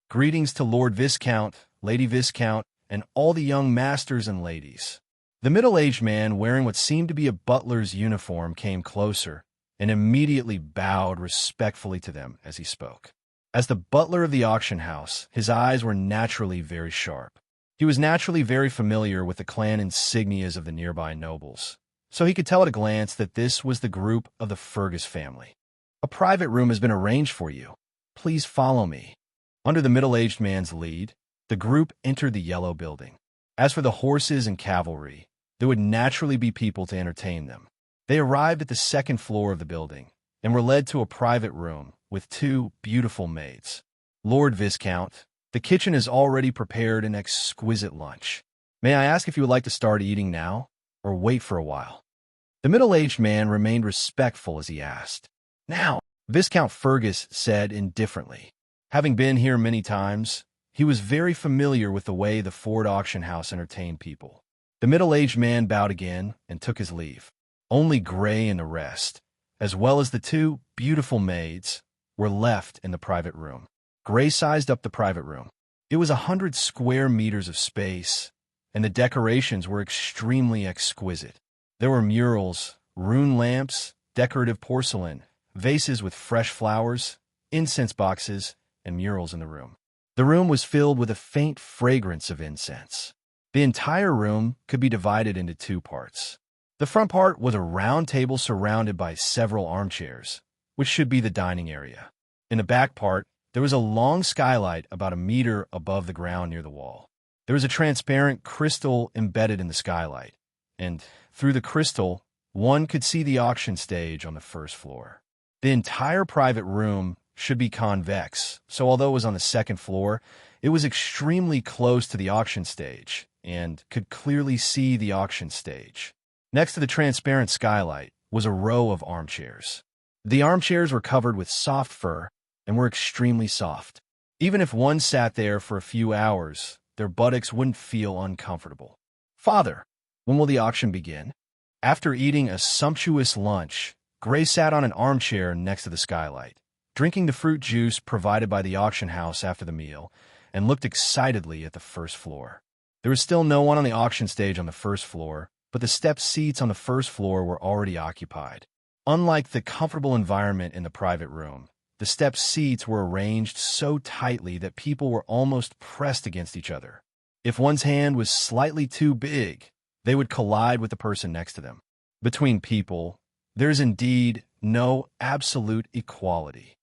Greetings to Lord Viscount, Lady Viscount, and all the young masters and ladies. The middle-aged man wearing what seemed to be a butler's uniform came closer and immediately bowed respectfully to them as he spoke. As the butler of the auction house, his eyes were naturally very sharp. He was naturally very familiar with the clan insignias of the nearby nobles, so he could tell at a glance that this was the group of the Fergus family. A private room has been arranged for you. Please follow me. Under the middle-aged man's lead, the group entered the yellow building. As for the horses and cavalry, there would naturally be people to entertain them. They arrived at the 2nd floor of the building and were led to a private room with 2 beautiful maids. Lord Viscount, the kitchen has already prepared an exquisite lunch. May I ask if you would like to start eating now or wait for a while? The middle-aged man remained respectful as he asked. Now, Viscount Fergus said indifferently. Having been here many times, he was very familiar with the way the Ford Auction House entertained people. The middle-aged man bowed again and took his leave. Only Gray and the rest, as well as the two beautiful maids, were left in the private room. Gray sized up the private room. It was 100 square meters of space, and the decorations were extremely exquisite. There were murals, rune lamps, decorative porcelain, vases with fresh flowers, incense boxes, and murals in the room. The room was filled with a faint fragrance of incense. The entire room could be divided into two parts. The front part was a round table surrounded by several armchairs, which should be the dining area. In the back part, there was a long skylight about a meter above the ground near the wall. There was a transparent crystal embedded in the skylight, and through the crystal, one could see the auction stage on the first floor. The entire private room should be convex, so although it was on the second floor, it was extremely close to the auction stage and could clearly see the auction stage. Next to the transparent skylight was a row of armchairs. The armchairs were covered with soft fur and were extremely soft. Even if one sat there for a few hours, their buttocks wouldn't feel uncomfortable. "Father, when will the auction begin?" After eating a sumptuous lunch, Gray sat on an armchair next to the skylight, drinking the fruit juice provided by the auction house after the meal, and looked excitedly at the first floor. There was still no one on the auction stage on the first floor, but the stepped seats on the first floor were already occupied. Unlike the comfortable environment in the private room, the stepped seats were arranged so tightly that people were almost pressed against each other. If one's hand was slightly too big, they would collide with the person next to them. Between people, there is indeed no absolute equality.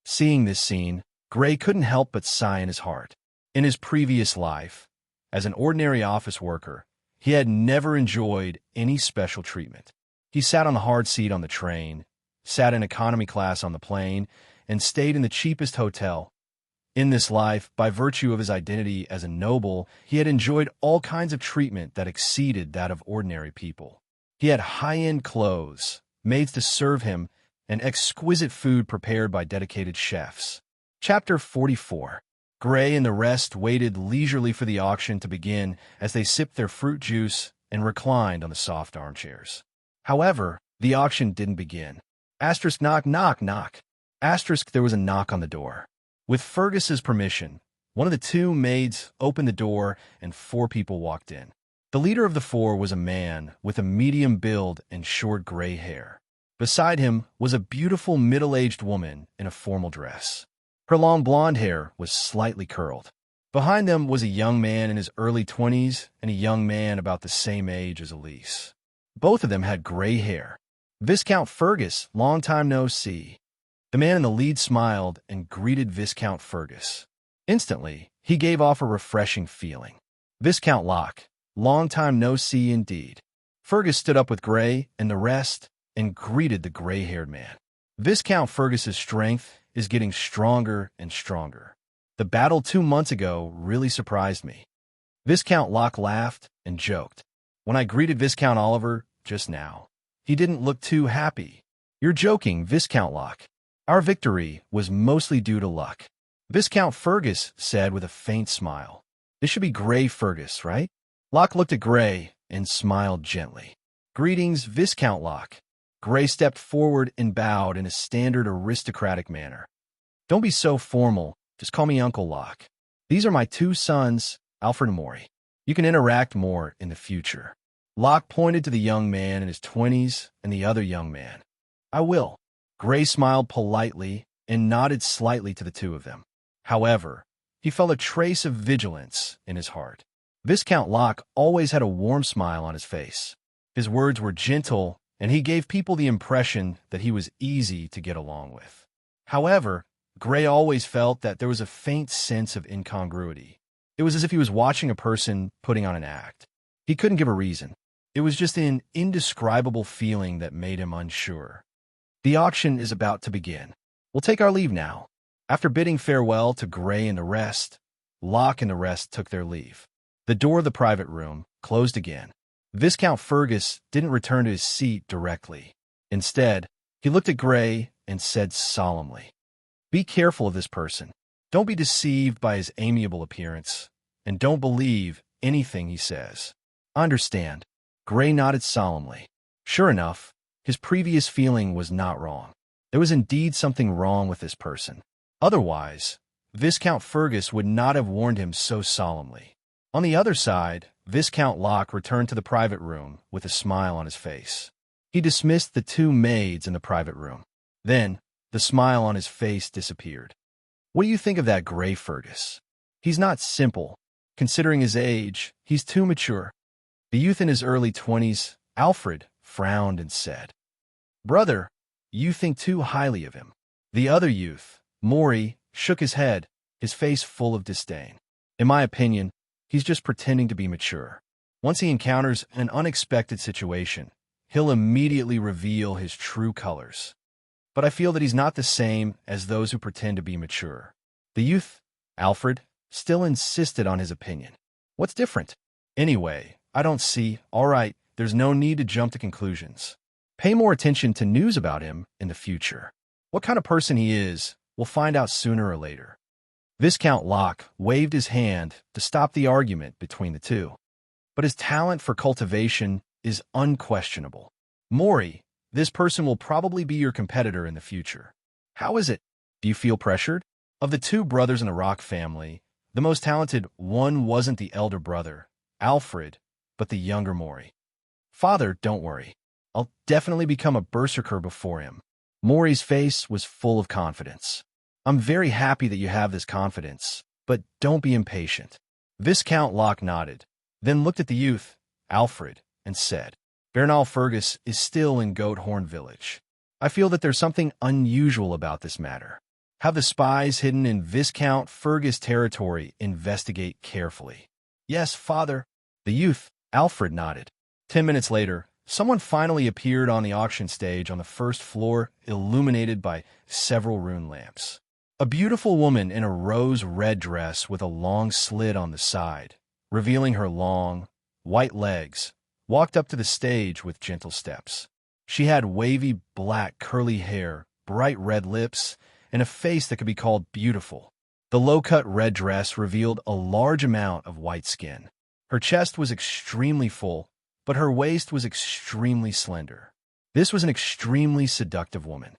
Seeing this scene, Gray couldn't help but sigh in his heart. In his previous life, as an ordinary office worker, he had never enjoyed any special treatment. He sat on the hard seat on the train, sat in economy class on the plane, and stayed in the cheapest hotel. In this life, by virtue of his identity as a noble, he had enjoyed all kinds of treatment that exceeded that of ordinary people. He had high-end clothes, maids to serve him, and exquisite food prepared by dedicated chefs. Chapter 44. Gray and the rest waited leisurely for the auction to begin as they sipped their fruit juice and reclined on the soft armchairs. However, the auction didn't begin. Asterisk knock, knock, knock. Asterisk there was a knock on the door. With Fergus's permission, one of the two maids opened the door and 4 people walked in. The leader of the 4 was a man with a medium build and short gray hair. Beside him was a beautiful middle-aged woman in a formal dress. Her long blonde hair was slightly curled. Behind them was a young man in his early 20s and a young man about the same age as Elise. Both of them had gray hair. "Viscount Fergus, long time no see." The man in the lead smiled and greeted Viscount Fergus. Instantly, he gave off a refreshing feeling. "Viscount Locke, long time no see indeed." Fergus stood up with Gray and the rest and greeted the gray-haired man. "Viscount Fergus's strength is getting stronger and stronger. The battle 2 months ago really surprised me." Viscount Locke laughed and joked. "When I greeted Viscount Oliver just now, he didn't look too happy." "You're joking, Viscount Locke. Our victory was mostly due to luck," Viscount Fergus said with a faint smile. "This should be Gray Fergus, right?" Locke looked at Gray and smiled gently. "Greetings, Viscount Locke." Gray stepped forward and bowed in a standard aristocratic manner. "Don't be so formal. Just call me Uncle Locke. These are my 2 sons, Alfred and Maury. You can interact more in the future." Locke pointed to the young man in his 20s and the other young man. "I will." Gray smiled politely and nodded slightly to the 2 of them. However, he felt a trace of vigilance in his heart. Viscount Locke always had a warm smile on his face. His words were gentle, and he gave people the impression that he was easy to get along with. However, Gray always felt that there was a faint sense of incongruity. It was as if he was watching a person putting on an act. He couldn't give a reason. It was just an indescribable feeling that made him unsure. "The auction is about to begin. We'll take our leave now." After bidding farewell to Gray and the rest, Locke and the rest took their leave. The door of the private room closed again. Viscount Fergus didn't return to his seat directly. Instead, he looked at Gray and said solemnly, "Be careful of this person. Don't be deceived by his amiable appearance, and don't believe anything he says." "I understand." Gray nodded solemnly. Sure enough, his previous feeling was not wrong. There was indeed something wrong with this person. Otherwise, Viscount Fergus would not have warned him so solemnly. On the other side, Viscount Locke returned to the private room with a smile on his face. He dismissed the two maids in the private room. Then, the smile on his face disappeared. What do you think of that gray Fergus? He's not simple. Considering his age, he's too mature. The youth in his early 20s, Alfred, frowned and said, "Brother, you think too highly of him." The other youth, Maury, shook his head, his face full of disdain. "In my opinion, he's just pretending to be mature. Once he encounters an unexpected situation, he'll immediately reveal his true colors. But I feel that he's not the same as those who pretend to be mature." The youth, Alfred, still insisted on his opinion. "What's different? Anyway, I don't see. All right, there's no need to jump to conclusions. Pay more attention to news about him in the future. What kind of person he is, we'll find out sooner or later." Viscount Locke waved his hand to stop the argument between the two. "But his talent for cultivation is unquestionable. Maury, this person will probably be your competitor in the future. How is it? Do you feel pressured?" Of the two brothers in the Rock family, the most talented one wasn't the elder brother, Alfred, but the younger Maury. "Father, don't worry. I'll definitely become a berserker before him." Maury's face was full of confidence. "I'm very happy that you have this confidence, but don't be impatient." Viscount Locke nodded, then looked at the youth, Alfred, and said, "Bernal Fergus is still in Goathorn Village. I feel that there's something unusual about this matter. Have the spies hidden in Viscount Fergus territory investigate carefully." "Yes, father." The youth, Alfred, nodded. 10 minutes later, someone finally appeared on the auction stage on the first floor, illuminated by several rune lamps. A beautiful woman in a rose-red dress with a long slit on the side, revealing her long, white legs, walked up to the stage with gentle steps. She had wavy, black, curly hair, bright red lips, and a face that could be called beautiful. The low-cut red dress revealed a large amount of white skin. Her chest was extremely full, but her waist was extremely slender. This was an extremely seductive woman.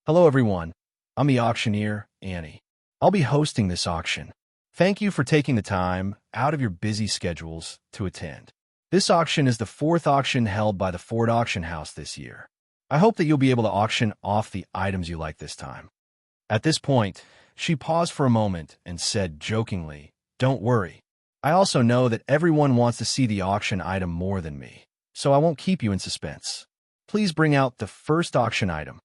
"Hello, everyone. I'm the auctioneer, Annie. I'll be hosting this auction. Thank you for taking the time out of your busy schedules to attend. This auction is the 4th auction held by the Ford Auction House this year. I hope that you'll be able to auction off the items you like this time." At this point, she paused for a moment and said jokingly, "Don't worry. I also know that everyone wants to see the auction item more than me, so I won't keep you in suspense. Please bring out the first auction item."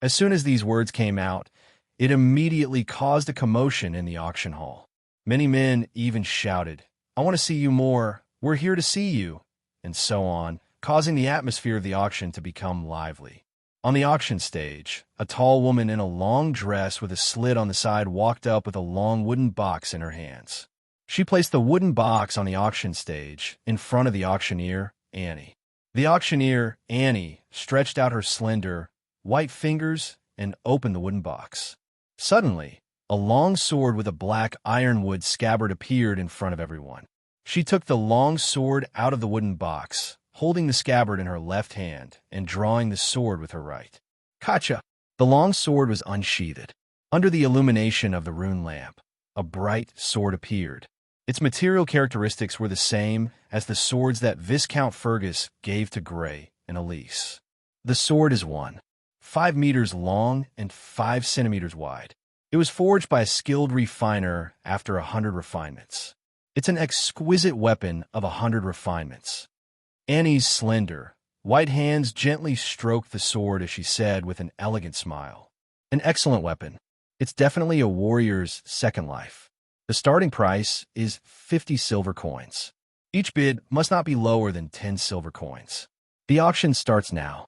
As soon as these words came out, it immediately caused a commotion in the auction hall. Many men even shouted, "I want to see you more. We're here to see you," and so on, causing the atmosphere of the auction to become lively. On the auction stage, a tall woman in a long dress with a slit on the side walked up with a long wooden box in her hands. She placed the wooden box on the auction stage in front of the auctioneer, Annie. The auctioneer, Annie, stretched out her slender, white fingers and opened the wooden box. Suddenly, a long sword with a black ironwood scabbard appeared in front of everyone. She took the long sword out of the wooden box, holding the scabbard in her left hand and drawing the sword with her right. "Gotcha!" The long sword was unsheathed. Under the illumination of the rune lamp, a bright sword appeared. Its material characteristics were the same as the swords that Viscount Fergus gave to Gray and Elise. The sword is 5 meters long and 5 centimeters wide. It was forged by a skilled refiner after 100 refinements. It's an exquisite weapon of 100 refinements. Annie's slender, white hands gently stroked the sword as she said with an elegant smile, "An excellent weapon. It's definitely a warrior's second life. The starting price is 50 silver coins. Each bid must not be lower than 10 silver coins. The auction starts now."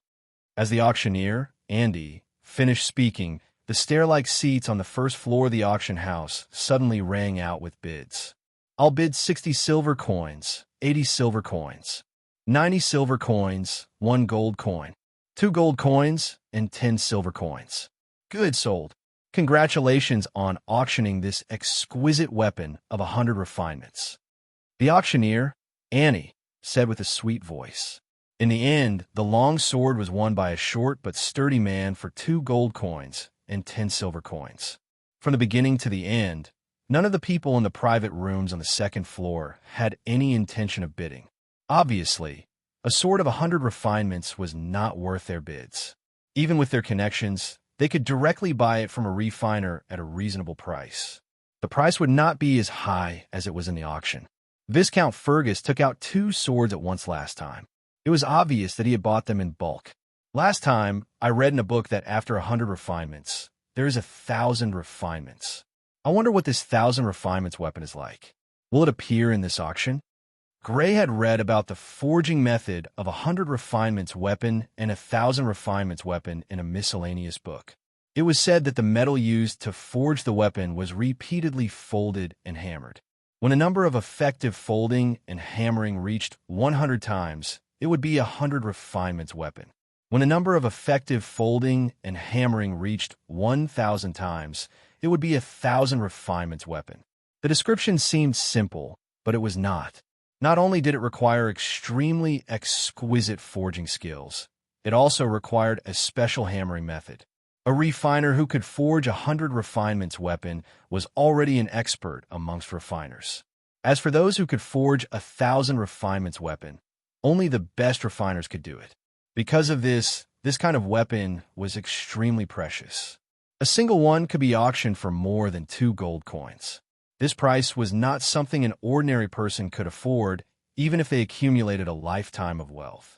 As the auctioneer, Andy, finished speaking, the stair-like seats on the first floor of the auction house suddenly rang out with bids. "I'll bid 60 silver coins, 80 silver coins, 90 silver coins, 1 gold coin, 2 gold coins, and 10 silver coins." "Good, sold. Congratulations on auctioning this exquisite weapon of 100 refinements." The auctioneer, Annie, said with a sweet voice. In the end, the long sword was won by a short but sturdy man for 2 gold coins and 10 silver coins. From the beginning to the end, none of the people in the private rooms on the second floor had any intention of bidding. Obviously, a sword of 100 refinements was not worth their bids. Even with their connections, they could directly buy it from a refiner at a reasonable price. The price would not be as high as it was in the auction. Viscount Fergus took out 2 swords at once last time. It was obvious that he had bought them in bulk. Last time, I read in a book that after 100 refinements, there is 1,000 refinements. I wonder what this 1,000 refinements weapon is like. Will it appear in this auction? Gray had read about the forging method of 100 refinements weapon and 1,000 refinements weapon in a miscellaneous book. It was said that the metal used to forge the weapon was repeatedly folded and hammered. When a number of effective folding and hammering reached 100 times, it would be 100 refinements weapon. When a number of effective folding and hammering reached 1,000 times, it would be 1,000 refinements weapon. The description seemed simple, but it was not. Not only did it require extremely exquisite forging skills, it also required a special hammering method. A refiner who could forge 100 refinements weapon was already an expert amongst refiners. As for those who could forge 1,000 refinements weapon, only the best refiners could do it. Because of this kind of weapon was extremely precious. A single one could be auctioned for more than 2 gold coins. This price was not something an ordinary person could afford, even if they accumulated a lifetime of wealth.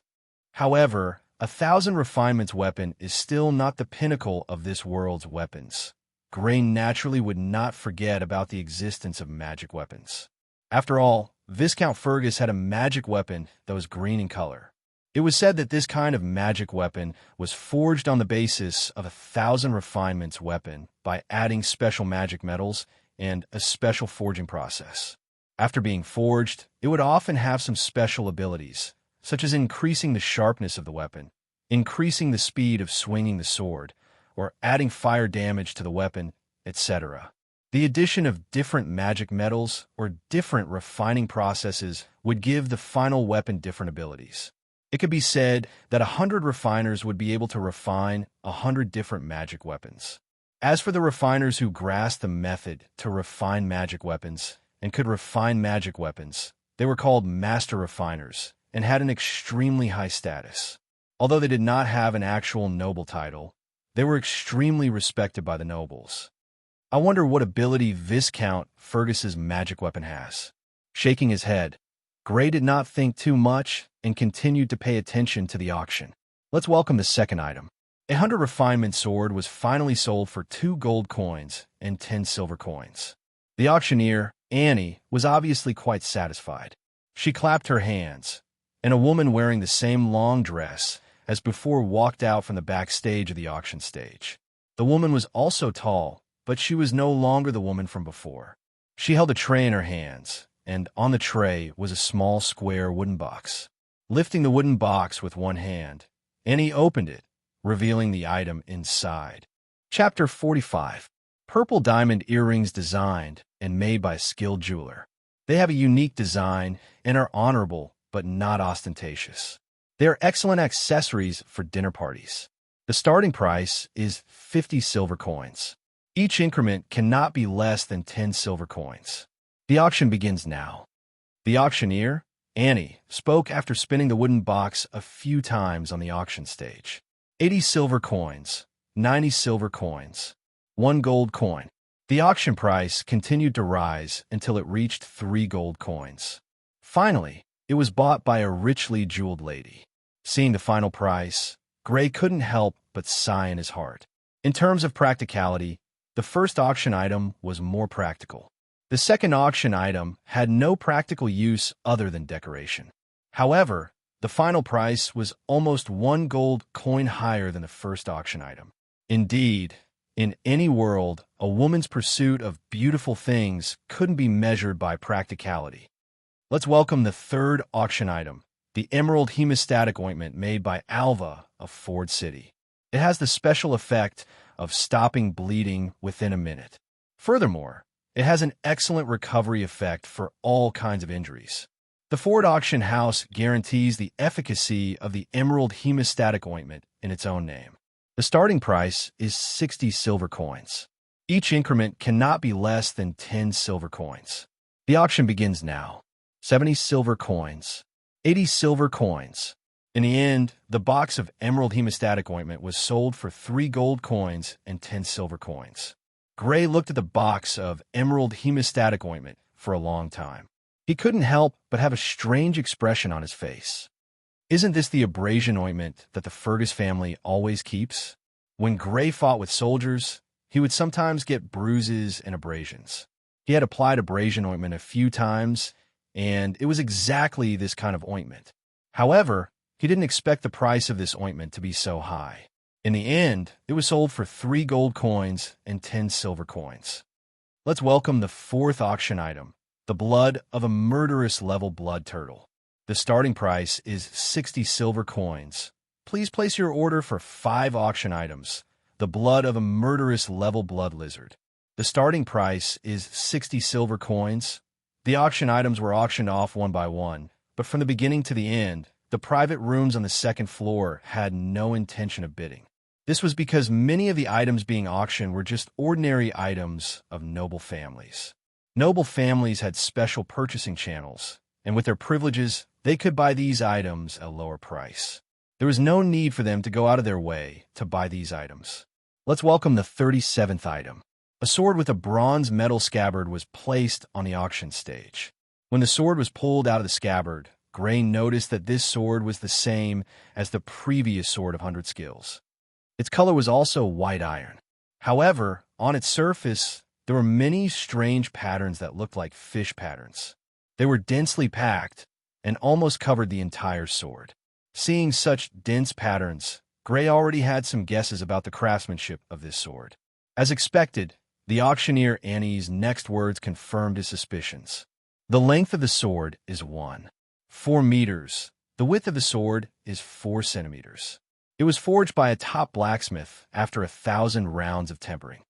However, 1,000 refinements weapon is still not the pinnacle of this world's weapons. Gray naturally would not forget about the existence of magic weapons. After all, Viscount Fergus had a magic weapon that was green in color. It was said that this kind of magic weapon was forged on the basis of 1,000 refinements weapon by adding special magic metals and a special forging process. After being forged, it would often have some special abilities, such as increasing the sharpness of the weapon, increasing the speed of swinging the sword, or adding fire damage to the weapon, etc. The addition of different magic metals or different refining processes would give the final weapon different abilities. It could be said that 100 refiners would be able to refine 100 different magic weapons. As for the refiners who grasped the method to refine magic weapons and could refine magic weapons, they were called master refiners and had an extremely high status. Although they did not have an actual noble title, they were extremely respected by the nobles. I wonder what ability Viscount Fergus's magic weapon has. Shaking his head, Gray did not think too much and continued to pay attention to the auction. Let's welcome the second item. A 100 refinement sword was finally sold for 2 gold coins and 10 silver coins. The auctioneer, Annie, was obviously quite satisfied. She clapped her hands, and a woman wearing the same long dress as before walked out from the backstage of the auction stage. The woman was also tall, but she was no longer the woman from before. She held a tray in her hands, and on the tray was a small square wooden box. Lifting the wooden box with one hand, Annie opened it, revealing the item inside. Chapter 45. Purple diamond earrings designed and made by a skilled jeweler. They have a unique design and are honorable but not ostentatious. They are excellent accessories for dinner parties. The starting price is 50 silver coins. Each increment cannot be less than 10 silver coins. The auction begins now. The auctioneer, Annie, spoke after spinning the wooden box a few times on the auction stage. 80 silver coins, 90 silver coins, 1 gold coin. The auction price continued to rise until it reached 3 gold coins. Finally, it was bought by a richly jeweled lady. Seeing the final price, Gray couldn't help but sigh in his heart. In terms of practicality, the first auction item was more practical. The second auction item had no practical use other than decoration. However, the final price was almost 1 gold coin higher than the first auction item. Indeed, in any world, a woman's pursuit of beautiful things couldn't be measured by practicality. Let's welcome the third auction item, the emerald hemostatic ointment made by Alva of Ford City. It has the special effect of stopping bleeding within a minute. Furthermore, it has an excellent recovery effect for all kinds of injuries. The Ford auction house guarantees the efficacy of the emerald hemostatic ointment in its own name. The starting price is 60 silver coins. Each increment cannot be less than 10 silver coins. The auction begins now. 70 silver coins. 80 silver coins. In the end, the box of emerald hemostatic ointment was sold for 3 gold coins and 10 silver coins. Gray looked at the box of emerald hemostatic ointment for a long time. He couldn't help but have a strange expression on his face. Isn't this the abrasion ointment that the Fergus family always keeps? When Gray fought with soldiers, he would sometimes get bruises and abrasions. He had applied abrasion ointment a few times, and it was exactly this kind of ointment. However, he didn't expect the price of this ointment to be so high. In the end, it was sold for 3 gold coins and 10 silver coins. Let's welcome the 4th auction item, the blood of a murderous level blood turtle. The starting price is 60 silver coins. Please place your order for 5 auction items, the blood of a murderous level blood lizard. The starting price is 60 silver coins. The auction items were auctioned off one by one, but from the beginning to the end, the private rooms on the 2nd floor had no intention of bidding. This was because many of the items being auctioned were just ordinary items of noble families. Noble families had special purchasing channels, and with their privileges, they could buy these items at a lower price. There was no need for them to go out of their way to buy these items. Let's welcome the 37th item. A sword with a bronze metal scabbard was placed on the auction stage. When the sword was pulled out of the scabbard, Gray noticed that this sword was the same as the previous sword of 100 skills. Its color was also white iron. However, on its surface, there were many strange patterns that looked like fish patterns. They were densely packed and almost covered the entire sword. Seeing such dense patterns, Gray already had some guesses about the craftsmanship of this sword. As expected, the auctioneer Annie's next words confirmed his suspicions. The length of the sword is 4 meters. The width of the sword is 4 centimeters. It was forged by a top blacksmith after 1,000 rounds of tempering.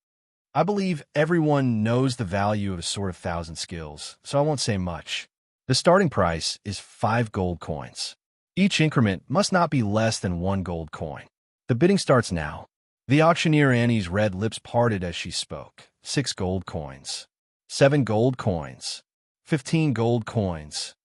I believe everyone knows the value of a sword of 1,000 skills, so I won't say much. The starting price is 5 gold coins. Each increment must not be less than 1 gold coin. The bidding starts now. The auctioneer Annie's red lips parted as she spoke. 6 gold coins. 7 gold coins. 15 gold coins.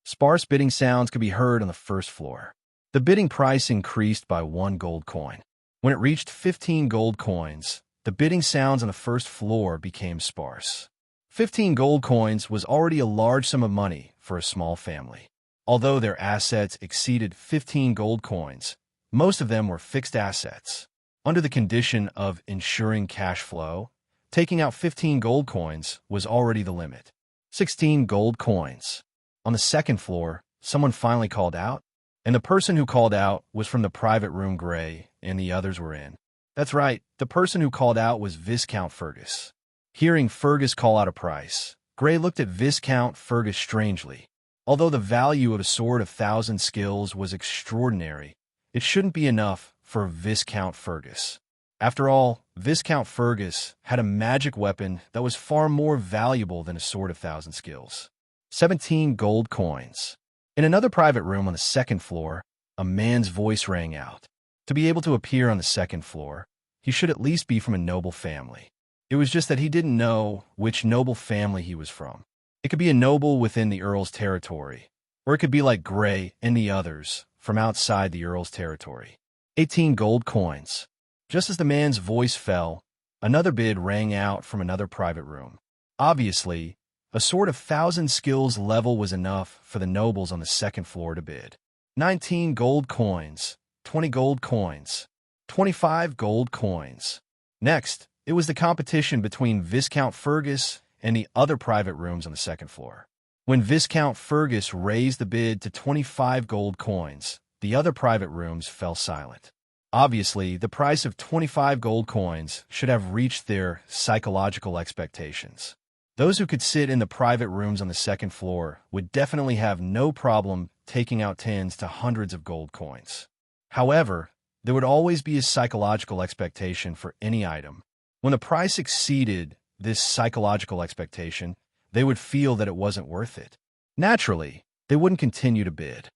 Sparse bidding sounds could be heard on the 1st floor. The bidding price increased by 1 gold coin. When it reached 15 gold coins, the bidding sounds on the 1st floor became sparse. 15 gold coins was already a large sum of money for a small family. Although their assets exceeded 15 gold coins, most of them were fixed assets. Under the condition of ensuring cash flow, taking out 15 gold coins was already the limit. 16 gold coins. On the 2nd floor, someone finally called out, and the person who called out was from the private room Gray and the others were in. That's right, the person who called out was Viscount Fergus. Hearing Fergus call out a price, Gray looked at Viscount Fergus strangely. Although the value of a sword of 1,000 skills was extraordinary, it shouldn't be enough for Viscount Fergus. After all, Viscount Fergus had a magic weapon that was far more valuable than a sword of 1,000 skills. 17 gold coins. In another private room on the 2nd floor, a man's voice rang out. To be able to appear on the 2nd floor, he should at least be from a noble family. It was just that he didn't know which noble family he was from. It could be a noble within the Earl's territory, or it could be like Gray and the others from outside the Earl's territory. 18 gold coins. Just as the man's voice fell, another bid rang out from another private room. Obviously, a sword of 1,000 skills level was enough for the nobles on the 2nd floor to bid. 19 gold coins, 20 gold coins, 25 gold coins. Next, it was the competition between Viscount Fergus and the other private rooms on the 2nd floor. When Viscount Fergus raised the bid to 25 gold coins, the other private rooms fell silent. Obviously, the price of 25 gold coins should have reached their psychological expectations. Those who could sit in the private rooms on the 2nd floor would definitely have no problem taking out tens to hundreds of gold coins. However, there would always be a psychological expectation for any item. When the price exceeded this psychological expectation, they would feel that it wasn't worth it. Naturally, they wouldn't continue to bid.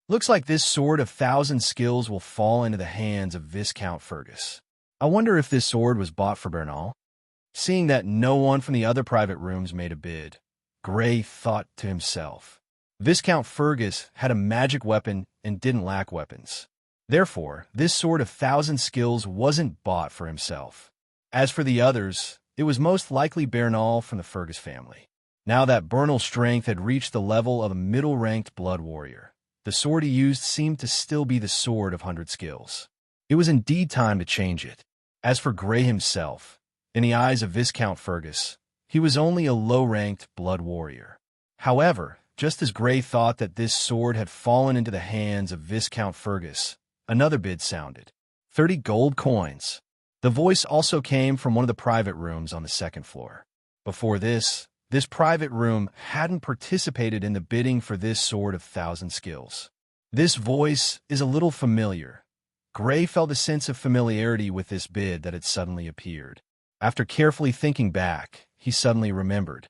Looks like this sword of 1,000 skills will fall into the hands of Viscount Fergus. I wonder if this sword was bought for Bernal? Seeing that no one from the other private rooms made a bid, Gray thought to himself. Viscount Fergus had a magic weapon and didn't lack weapons. Therefore, this sword of 1,000 skills wasn't bought for himself. As for the others, it was most likely Bernal from the Fergus family. Now that Bernal's strength had reached the level of a middle-ranked blood warrior, the sword he used seemed to still be the sword of 100 skills. It was indeed time to change it. As for Gray himself, in the eyes of Viscount Fergus, he was only a low-ranked blood warrior. However, just as Gray thought that this sword had fallen into the hands of Viscount Fergus, another bid sounded. 30 gold coins. The voice also came from one of the private rooms on the second floor. Before this private room hadn't participated in the bidding for this sword of 1,000 skills. This voice is a little familiar. Gray felt a sense of familiarity with this bid that had suddenly appeared. After carefully thinking back, he suddenly remembered.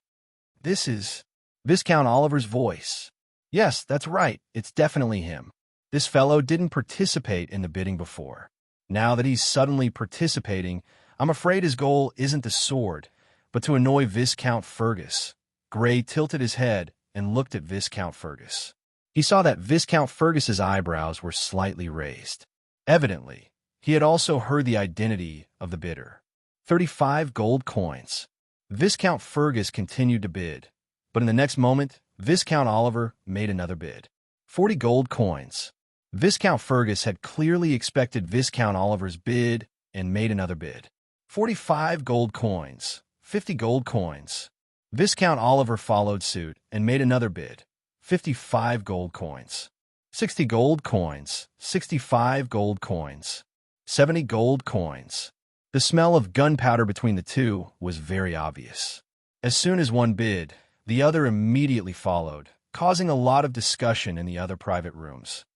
This is Viscount Oliver's voice. Yes, that's right, it's definitely him. This fellow didn't participate in the bidding before. Now that he's suddenly participating, I'm afraid his goal isn't the sword, but to annoy Viscount Fergus. Gray tilted his head and looked at Viscount Fergus. He saw that Viscount Fergus's eyebrows were slightly raised. Evidently, he had also heard the identity of the bidder. 35 gold coins. Viscount Fergus continued to bid, but in the next moment, Viscount Oliver made another bid. 40 gold coins. Viscount Fergus had clearly expected Viscount Oliver's bid and made another bid. 45 gold coins. 50 gold coins. Viscount Oliver followed suit and made another bid. 55 gold coins. 60 gold coins. 65 gold coins. 70 gold coins. The smell of gunpowder between the two was very obvious. As soon as one bid, the other immediately followed, causing a lot of discussion in the other private rooms.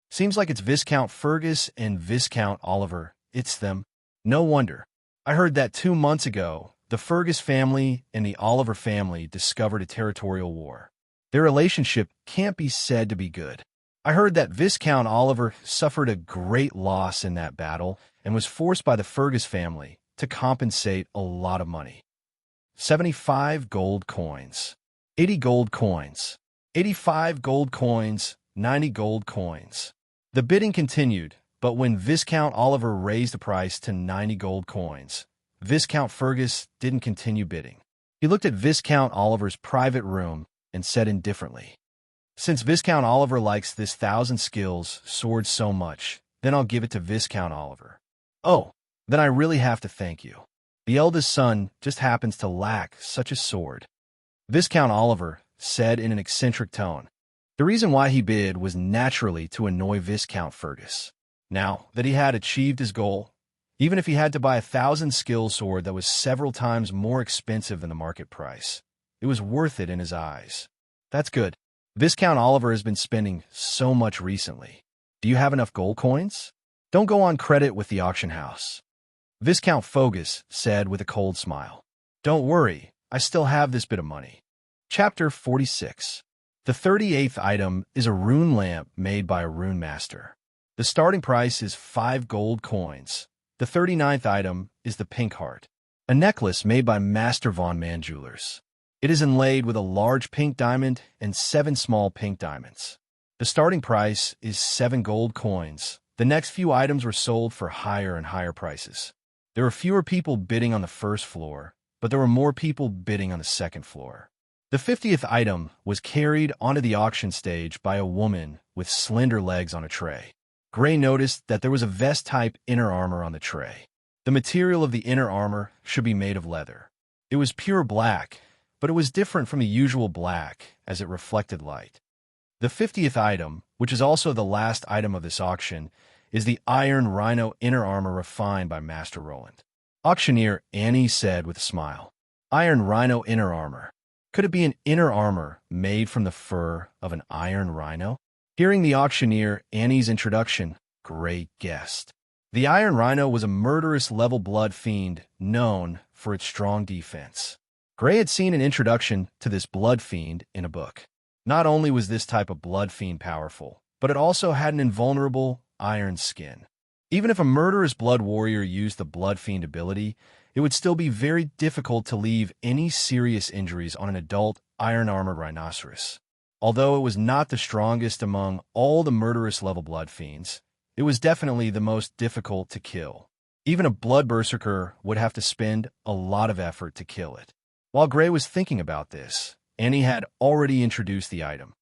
Seems like it's Viscount Fergus and Viscount Oliver. It's them. No wonder. I heard that 2 months ago, the Fergus family and the Oliver family discovered a territorial war. Their relationship can't be said to be good. I heard that Viscount Oliver suffered a great loss in that battle and was forced by the Fergus family to compensate a lot of money. 75 gold coins. 80 gold coins. 85 gold coins. 90 gold coins. The bidding continued, but when Viscount Oliver raised the price to 90 gold coins, Viscount Fergus didn't continue bidding. He looked at Viscount Oliver's private room and said indifferently, "Since Viscount Oliver likes this 1,000 skills sword so much, then I'll give it to Viscount Oliver. Oh, then I really have to thank you. The eldest son just happens to lack such a sword," Viscount Oliver said in an eccentric tone. The reason why he bid was naturally to annoy Viscount Fergus. Now that he had achieved his goal, even if he had to buy a 1,000 skill sword that was several times more expensive than the market price, it was worth it in his eyes. That's good. Viscount Oliver has been spending so much recently. Do you have enough gold coins? Don't go on credit with the auction house, Viscount Fergus said with a cold smile. Don't worry, I still have this bit of money. Chapter 46. The 38th item is a rune lamp made by a rune master. The starting price is 5 gold coins. The 39th item is the pink heart, a necklace made by Master Von Man Jewelers. It is inlaid with a large pink diamond and 7 small pink diamonds. The starting price is 7 gold coins. The next few items were sold for higher and higher prices. There were fewer people bidding on the first floor, but there were more people bidding on the second floor. The 50th item was carried onto the auction stage by a woman with slender legs on a tray. Gray noticed that there was a vest-type inner armor on the tray. The material of the inner armor should be made of leather. It was pure black, but it was different from the usual black as it reflected light. The 50th item, which is also the last item of this auction, is the Iron Rhino inner armor refined by Master Roland. Auctioneer Annie said with a smile. Iron Rhino inner armor. Could it be an inner armor made from the fur of an iron rhino? Hearing the auctioneer Annie's introduction, Gray guessed. The Iron Rhino was a murderous level blood fiend known for its strong defense. Gray had seen an introduction to this blood fiend in a book. Not only was this type of blood fiend powerful, but it also had an invulnerable iron skin. Even if a murderous blood warrior used the blood fiend ability, it would still be very difficult to leave any serious injuries on an adult iron-armored rhinoceros. Although it was not the strongest among all the murderous level blood fiends, it was definitely the most difficult to kill. Even a blood berserker would have to spend a lot of effort to kill it. While Gray was thinking about this, Annie had already introduced the item.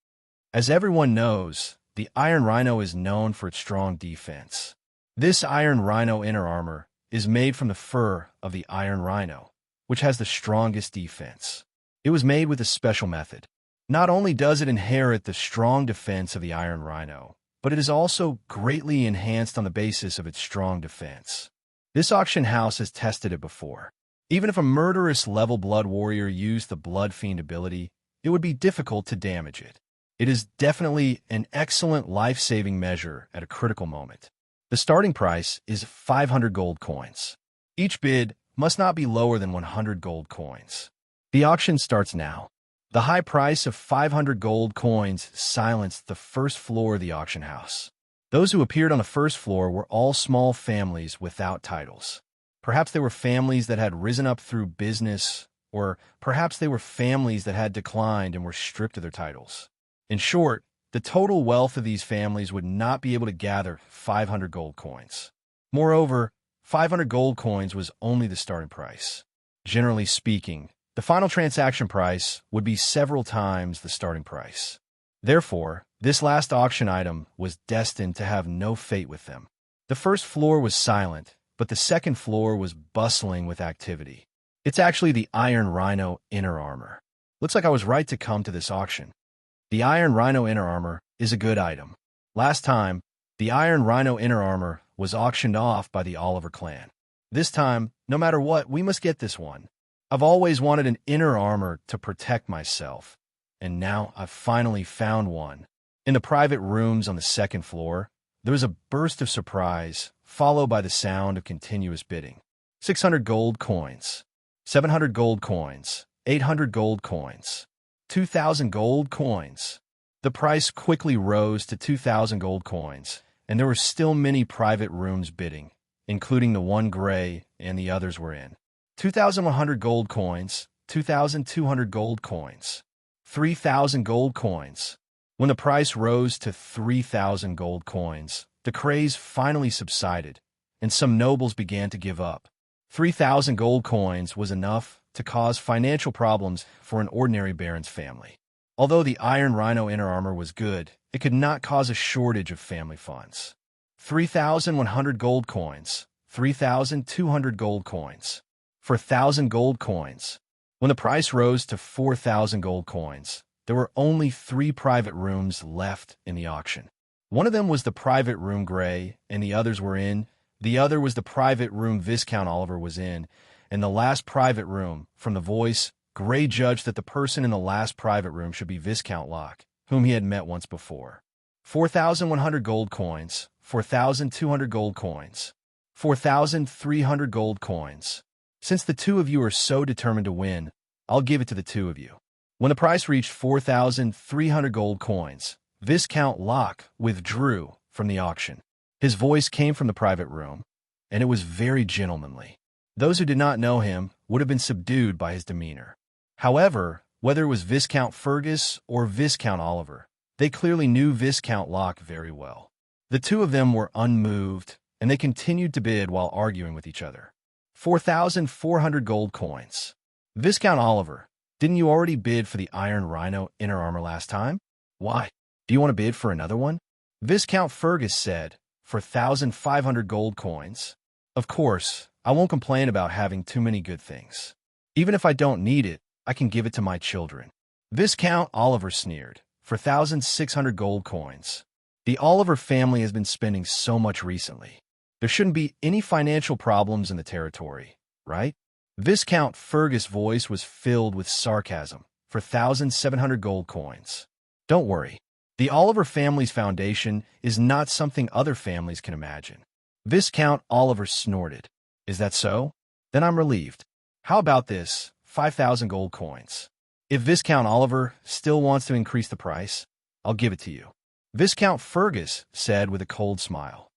As everyone knows, the Iron Rhino is known for its strong defense. This Iron Rhino inner armor is made from the fur of the Iron Rhino, which has the strongest defense. It was made with a special method. Not only does it inherit the strong defense of the Iron Rhino, but it is also greatly enhanced on the basis of its strong defense. This auction house has tested it before. Even if a murderous level blood warrior used the blood fiend ability, it would be difficult to damage it. It is definitely an excellent life-saving measure at a critical moment. The starting price is 500 gold coins. Each bid must not be lower than 100 gold coins. The auction starts now. The high price of 500 gold coins silenced the first floor of the auction house. Those who appeared on the first floor were all small families without titles. Perhaps they were families that had risen up through business, or perhaps they were families that had declined and were stripped of their titles. In short, the total wealth of these families would not be able to gather 500 gold coins. Moreover, 500 gold coins was only the starting price. Generally speaking, the final transaction price would be several times the starting price. Therefore, this last auction item was destined to have no fate with them. The first floor was silent, but the second floor was bustling with activity. It's actually the Iron Rhino inner armor. Looks like I was right to come to this auction. The Iron Rhino inner armor is a good item. Last time, the Iron Rhino inner armor was auctioned off by the Oliver clan. This time, no matter what, we must get this one. I've always wanted an inner armor to protect myself, and now I've finally found one. In the private rooms on the second floor, there was a burst of surprise, followed by the sound of continuous bidding. 600 gold coins, 700 gold coins, 800 gold coins, 2,000 gold coins. The price quickly rose to 2,000 gold coins, and there were still many private rooms bidding, including the one Gray and the others were in. 2,100 gold coins, 2,200 gold coins, 3,000 gold coins. When the price rose to 3,000 gold coins, the craze finally subsided, and some nobles began to give up. 3,000 gold coins was enough to cause financial problems for an ordinary baron's family. Although the Iron Rhino inner armor was good, it could not cause a shortage of family funds. 3,100 gold coins, 3,200 gold coins. For 1,000 gold coins. When the price rose to 4,000 gold coins, there were only 3 private rooms left in the auction. One of them was the private room Gray, and the others were in. The other was the private room Viscount Oliver was in, and the last private room, from the voice, Gray judged that the person in the last private room should be Viscount Locke, whom he had met once before. 4,100 gold coins, 4,200 gold coins, 4,300 gold coins. Since the two of you are so determined to win, I'll give it to the two of you. When the price reached 4,300 gold coins, Viscount Locke withdrew from the auction. His voice came from the private room, and it was very gentlemanly. Those who did not know him would have been subdued by his demeanor. However, whether it was Viscount Fergus or Viscount Oliver, they clearly knew Viscount Locke very well. The two of them were unmoved, and they continued to bid while arguing with each other. 4,400 gold coins. Viscount Oliver, didn't you already bid for the Iron Rhino inner armor last time? Why? Do you want to bid for another one? Viscount Fergus said, for 1,500 gold coins. Of course, I won't complain about having too many good things. Even if I don't need it, I can give it to my children. Viscount Oliver sneered, for 1,600 gold coins. The Oliver family has been spending so much recently. There shouldn't be any financial problems in the territory, right? Viscount Fergus' voice was filled with sarcasm, for 1,700 gold coins. Don't worry. The Oliver family's foundation is not something other families can imagine. Viscount Oliver snorted. Is that so? Then I'm relieved. How about this, 5,000 gold coins? If Viscount Oliver still wants to increase the price, I'll give it to you," Viscount Fergus said with a cold smile.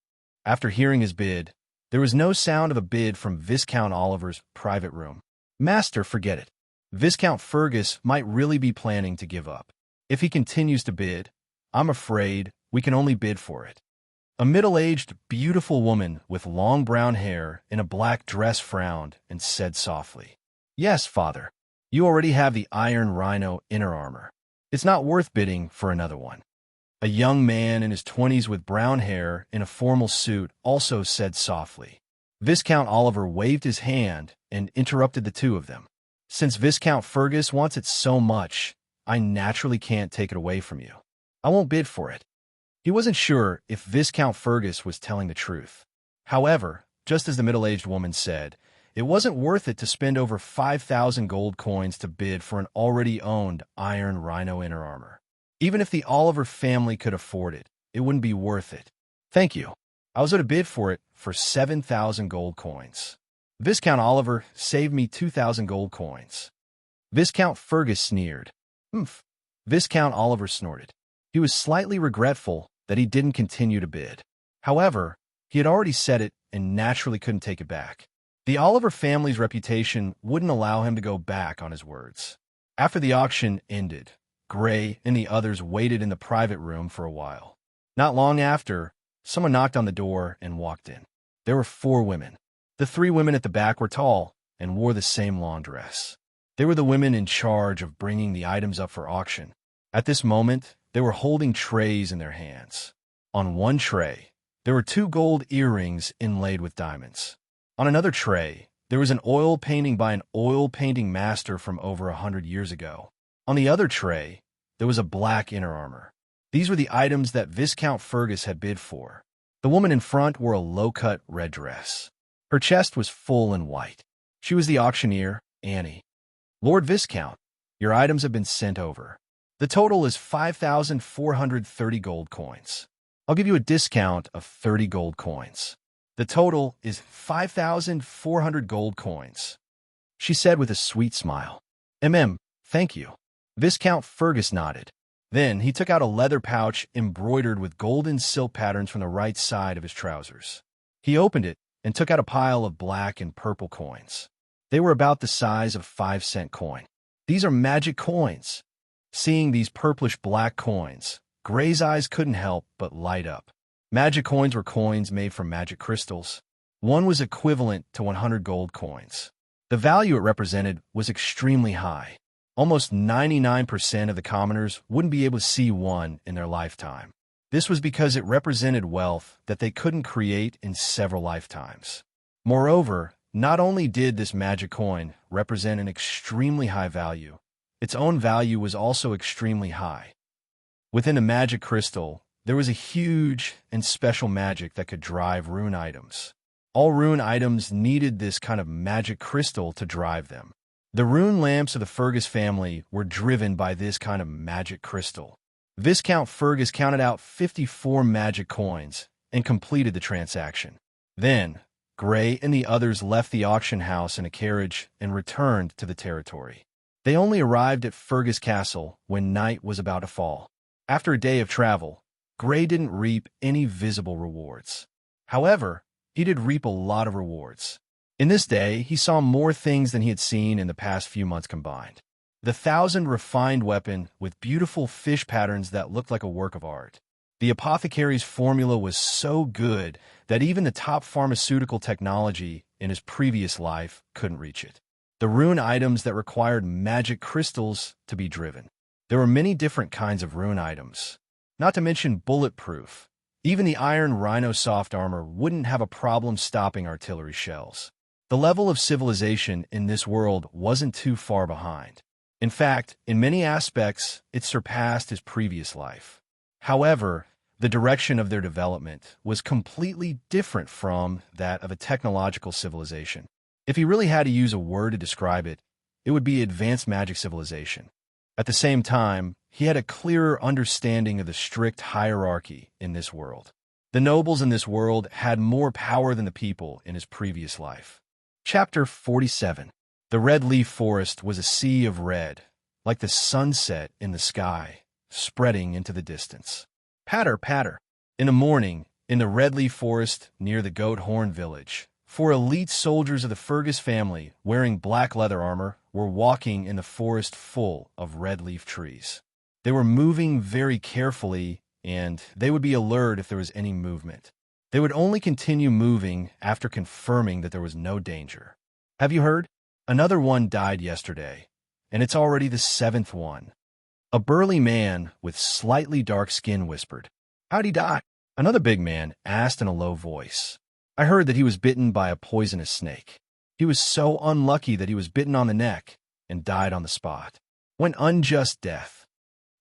After hearing his bid, there was no sound of a bid from Viscount Oliver's private room. "Master, forget it. Viscount Fergus might really be planning to give up. If he continues to bid, I'm afraid we can only bid for it." A middle-aged, beautiful woman with long brown hair in a black dress frowned and said softly, "Yes, father. You already have the Iron Rhino inner armor. It's not worth bidding for another one." A young man in his 20s with brown hair in a formal suit also said softly. Viscount Oliver waved his hand and interrupted the two of them. "Since Viscount Fergus wants it so much, I naturally can't take it away from you. I won't bid for it." He wasn't sure if Viscount Fergus was telling the truth. However, just as the middle-aged woman said, it wasn't worth it to spend over 5,000 gold coins to bid for an already owned Iron Rhino inner armor. Even if the Oliver family could afford it, it wouldn't be worth it. "Thank you. I was going to bid for it for 7,000 gold coins. Viscount Oliver saved me 2,000 gold coins." Viscount Fergus sneered. "Humph." Viscount Oliver snorted. He was slightly regretful that he didn't continue to bid. However, he had already said it and naturally couldn't take it back. The Oliver family's reputation wouldn't allow him to go back on his words. After the auction ended, Gray and the others waited in the private room for a while. Not long after, someone knocked on the door and walked in. There were 4 women. The 3 women at the back were tall and wore the same long dress. They were the women in charge of bringing the items up for auction. At this moment, they were holding trays in their hands. On one tray, there were 2 gold earrings inlaid with diamonds. On another tray, there was an oil painting by an oil painting master from over 100 years ago. On the other tray, there was a black inner armor. These were the items that Viscount Fergus had bid for. The woman in front wore a low-cut red dress. Her chest was full and white. She was the auctioneer, Annie. "Lord Viscount, your items have been sent over. The total is 5,430 gold coins. I'll give you a discount of 30 gold coins. The total is 5,400 gold coins," she said with a sweet smile. Thank you." Viscount Fergus nodded. Then he took out a leather pouch embroidered with golden silk patterns from the right side of his trousers. He opened it and took out a pile of black and purple coins. They were about the size of 5-cent coin. "These are magic coins." Seeing these purplish-black coins, Gray's eyes couldn't help but light up. Magic coins were coins made from magic crystals. One was equivalent to 100 gold coins. The value it represented was extremely high. Almost 99% of the commoners wouldn't be able to see one in their lifetime. This was because it represented wealth that they couldn't create in several lifetimes. Moreover, not only did this magic coin represent an extremely high value, its own value was also extremely high. Within the magic crystal, there was a huge and special magic that could drive rune items. All rune items needed this kind of magic crystal to drive them. The rune lamps of the Fergus family were driven by this kind of magic crystal. Viscount Fergus counted out 54 magic coins and completed the transaction. Then, Gray and the others left the auction house in a carriage and returned to the territory. They only arrived at Fergus Castle when night was about to fall. After a day of travel, Gray didn't reap any visible rewards. However, he did reap a lot of rewards. In this day, he saw more things than he had seen in the past few months combined. The 1,000 refined weapon with beautiful fish patterns that looked like a work of art. The apothecary's formula was so good that even the top pharmaceutical technology in his previous life couldn't reach it. The rune items that required magic crystals to be driven. There were many different kinds of rune items, not to mention bulletproof. Even the Iron Rhino soft armor wouldn't have a problem stopping artillery shells. The level of civilization in this world wasn't too far behind. In fact, in many aspects, it surpassed his previous life. However, the direction of their development was completely different from that of a technological civilization. If he really had to use a word to describe it, it would be advanced magic civilization. At the same time, he had a clearer understanding of the strict hierarchy in this world. The nobles in this world had more power than the people in his previous life. Chapter 47. The Red Leaf Forest was a sea of red, like the sunset in the sky, spreading into the distance. Patter, patter. In the morning, in the redleaf forest near the Goat Horn village, four elite soldiers of the Fergus family, wearing black leather armor, were walking in the forest full of redleaf trees. They were moving very carefully, and they would be alert if there was any movement. They would only continue moving after confirming that there was no danger. Have you heard? Another one died yesterday, and it's already the seventh one. A burly man with slightly dark skin whispered. How'd he die? Another big man asked in a low voice. I heard that he was bitten by a poisonous snake. He was so unlucky that he was bitten on the neck and died on the spot. When unjust death.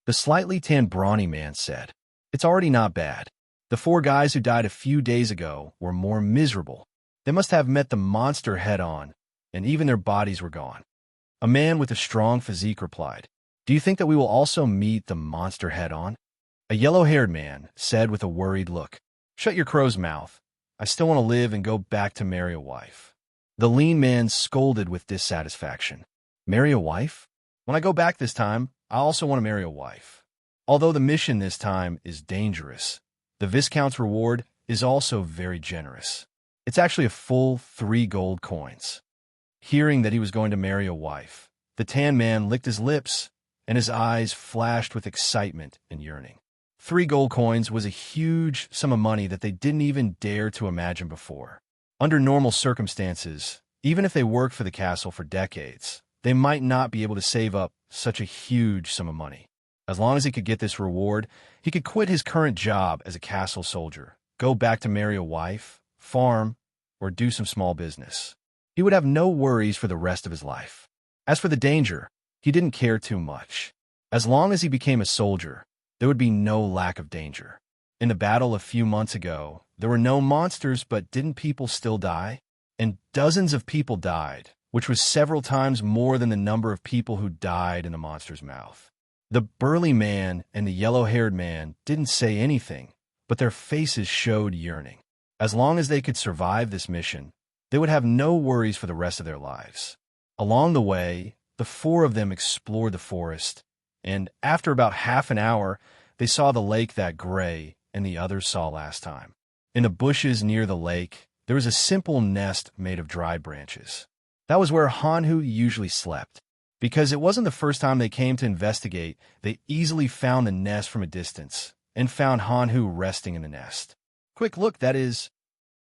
The slightly tanned brawny man said. It's already not bad. The four guys who died a few days ago were more miserable. They must have met the monster head-on, and even their bodies were gone. A man with a strong physique replied, Do you think that we will also meet the monster head-on? A yellow-haired man said with a worried look, Shut your crow's mouth. I still want to live and go back to marry a wife. The lean man scolded with dissatisfaction. Marry a wife? When I go back this time, I also want to marry a wife. Although the mission this time is dangerous, the Viscount's reward is also very generous. It's actually a full 3 gold coins. Hearing that he was going to marry a wife, the tan man licked his lips, and his eyes flashed with excitement and yearning. 3 gold coins was a huge sum of money that they didn't even dare to imagine before. Under normal circumstances, even if they worked for the castle for decades, they might not be able to save up such a huge sum of money. As long as he could get this reward, he could quit his current job as a castle soldier, go back to marry a wife, farm, or do some small business. He would have no worries for the rest of his life. As for the danger, he didn't care too much. As long as he became a soldier, there would be no lack of danger. In the battle a few months ago, there were no monsters, but didn't people still die? And dozens of people died, which was several times more than the number of people who died in the monster's mouth. The burly man and the yellow-haired man didn't say anything, but their faces showed yearning. As long as they could survive this mission, they would have no worries for the rest of their lives. Along the way, the 4 of them explored the forest, and after about half an hour, they saw the lake that Gray and the others saw last time. In the bushes near the lake, there was a simple nest made of dried branches. That was where Hanhu usually slept. Because it wasn't the first time they came to investigate, they easily found the nest from a distance and found Hanhu resting in the nest. Quick look, that is.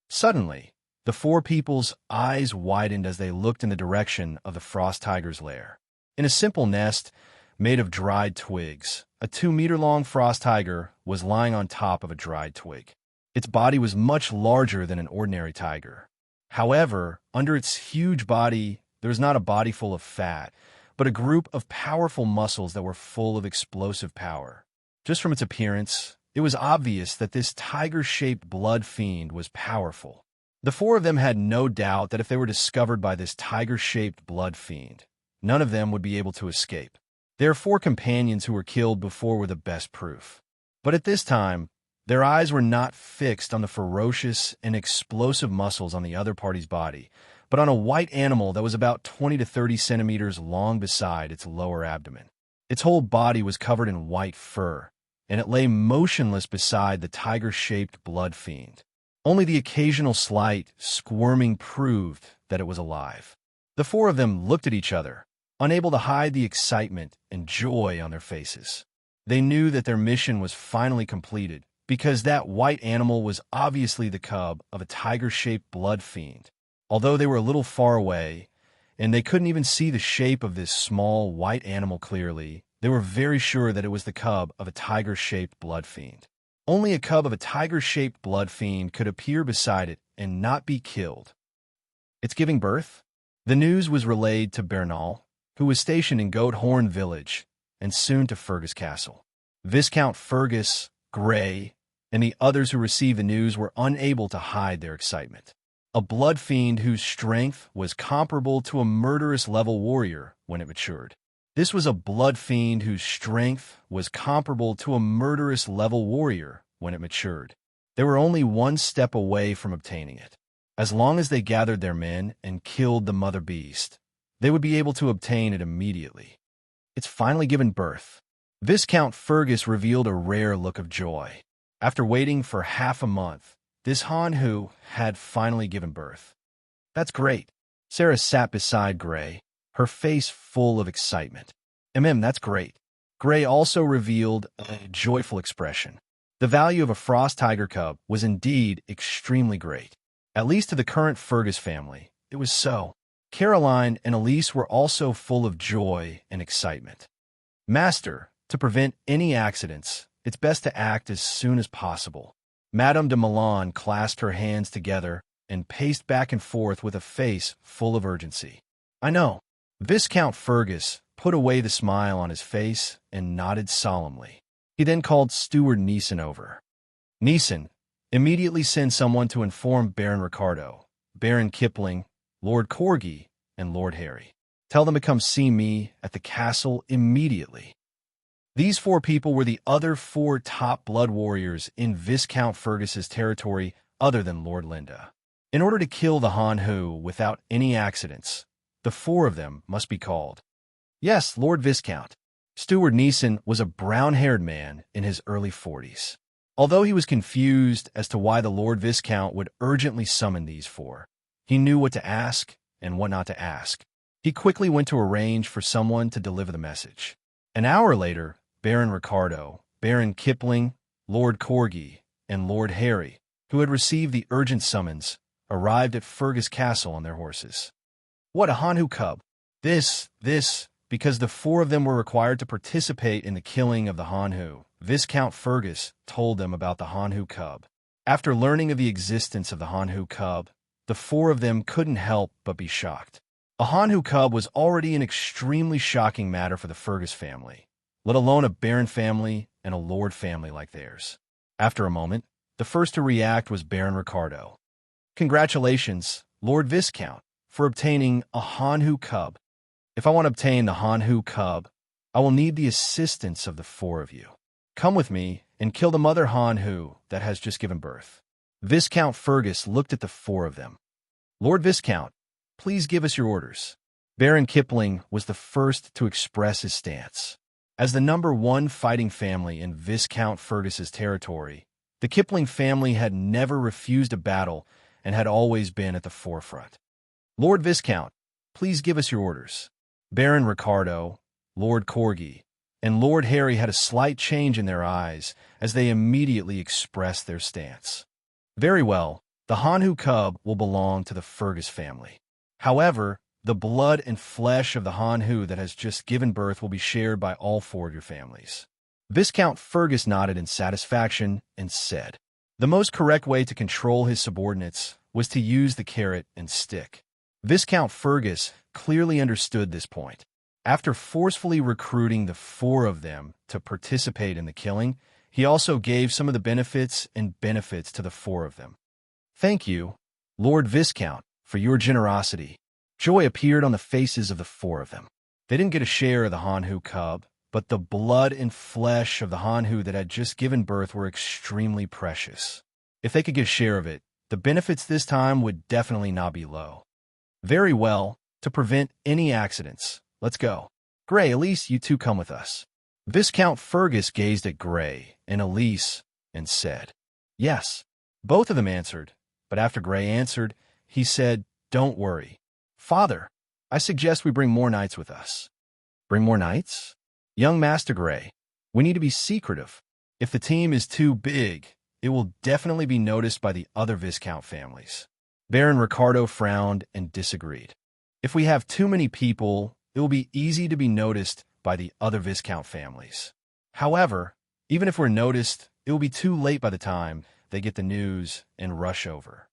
Suddenly, the 4 people's eyes widened as they looked in the direction of the frost tiger's lair. In a simple nest made of dried twigs, a 2-meter-long frost tiger was lying on top of a dried twig. Its body was much larger than an ordinary tiger. However, under its huge body, there was not a body full of fat, but a group of powerful muscles that were full of explosive power. Just from its appearance, it was obvious that this tiger-shaped blood fiend was powerful. The 4 of them had no doubt that if they were discovered by this tiger-shaped blood fiend, none of them would be able to escape. Their 4 companions who were killed before were the best proof. But at this time, their eyes were not fixed on the ferocious and explosive muscles on the other party's body, but on a white animal that was about 20 to 30 centimeters long beside its lower abdomen. Its whole body was covered in white fur, and it lay motionless beside the tiger-shaped blood fiend. Only the occasional slight squirming proved that it was alive. The 4 of them looked at each other, unable to hide the excitement and joy on their faces. They knew that their mission was finally completed, because that white animal was obviously the cub of a tiger-shaped blood fiend. Although they were a little far away, and they couldn't even see the shape of this small white animal clearly, they were very sure that it was the cub of a tiger-shaped blood fiend. Only a cub of a tiger-shaped blood fiend could appear beside it and not be killed. It's giving birth? The news was relayed to Bernal, who was stationed in Goat Horn village, and soon to Fergus Castle. Viscount Fergus, Gray, and the others who received the news were unable to hide their excitement. A blood fiend whose strength was comparable to a murderous level warrior when it matured. This was a blood fiend whose strength was comparable to a murderous level warrior when it matured. They were only one step away from obtaining it. As long as they gathered their men and killed the mother beast, they would be able to obtain it immediately. It's finally given birth. Viscount Fergus revealed a rare look of joy. After waiting for half a month, this Han-Hu had finally given birth. That's great. Sarah sat beside Gray, her face full of excitement. That's great. Gray also revealed a joyful expression. The value of a frost tiger cub was indeed extremely great. At least to the current Fergus family, it was so. Caroline and Elise were also full of joy and excitement. Master, to prevent any accidents, it's best to act as soon as possible. Madame de Milan clasped her hands together and paced back and forth with a face full of urgency. I know. Viscount Fergus put away the smile on his face and nodded solemnly. He then called Steward Neeson over. Neeson, immediately send someone to inform Baron Ricardo, Baron Kipling, Lord Corgi, and Lord Harry. Tell them to come see me at the castle immediately. These 4 people were the other 4 top blood warriors in Viscount Fergus's territory other than Lord Linda. In order to kill the Han-Hu without any accidents, the 4 of them must be called. Yes, Lord Viscount. Steward Neeson was a brown-haired man in his early 40s. Although he was confused as to why the Lord Viscount would urgently summon these 4, he knew what to ask and what not to ask. He quickly went to arrange for someone to deliver the message. An hour later, Baron Ricardo, Baron Kipling, Lord Corgi, and Lord Harry, who had received the urgent summons, arrived at Fergus Castle on their horses. What a Han-Hu cub! Because the 4 of them were required to participate in the killing of the Han-Hu. Viscount Fergus told them about the Han-Hu cub. After learning of the existence of the Han-Hu cub, the 4 of them couldn't help but be shocked. A Han-Hu cub was already an extremely shocking matter for the Fergus family, let alone a Baron family and a Lord family like theirs. After a moment, the first to react was Baron Ricardo. Congratulations, Lord Viscount, for obtaining a Han-Hu cub. If I want to obtain the Han-Hu cub, I will need the assistance of the 4 of you. Come with me and kill the mother Han-Hu that has just given birth. Viscount Fergus looked at the 4 of them. Lord Viscount, please give us your orders. Baron Kipling was the first to express his stance. As the number 1 fighting family in Viscount Fergus's territory, the Kipling family had never refused a battle and had always been at the forefront. Lord Viscount, please give us your orders. Baron Ricardo, Lord Corgi, and Lord Harry had a slight change in their eyes as they immediately expressed their stance. Very well, the Han-Hu cub will belong to the Fergus family. However, the blood and flesh of the Han-Hu that has just given birth will be shared by all 4 of your families. Viscount Fergus nodded in satisfaction and said, the most correct way to control his subordinates was to use the carrot and stick. Viscount Fergus clearly understood this point. After forcefully recruiting the 4 of them to participate in the killing, he also gave some of the benefits to the 4 of them. Thank you, Lord Viscount, for your generosity. Joy appeared on the faces of the 4 of them. They didn't get a share of the Han-Hu cub, but the blood and flesh of the Han-Hu that had just given birth were extremely precious. If they could get a share of it, the benefits this time would definitely not be low. Very well, to prevent any accidents, let's go. Gray, Elise, you 2 come with us. Viscount Fergus gazed at Gray and Elise and said, yes. Both of them answered, but after Gray answered, he said, don't worry. Father, I suggest we bring more knights with us. Bring more knights? Young Master Gray, we need to be secretive. If the team is too big, it will definitely be noticed by the other Viscount families. Baron Ricardo frowned and disagreed. If we have too many people, it will be easy to be noticed by the other Viscount families. However, even if we're noticed, it will be too late by the time they get the news and rush over.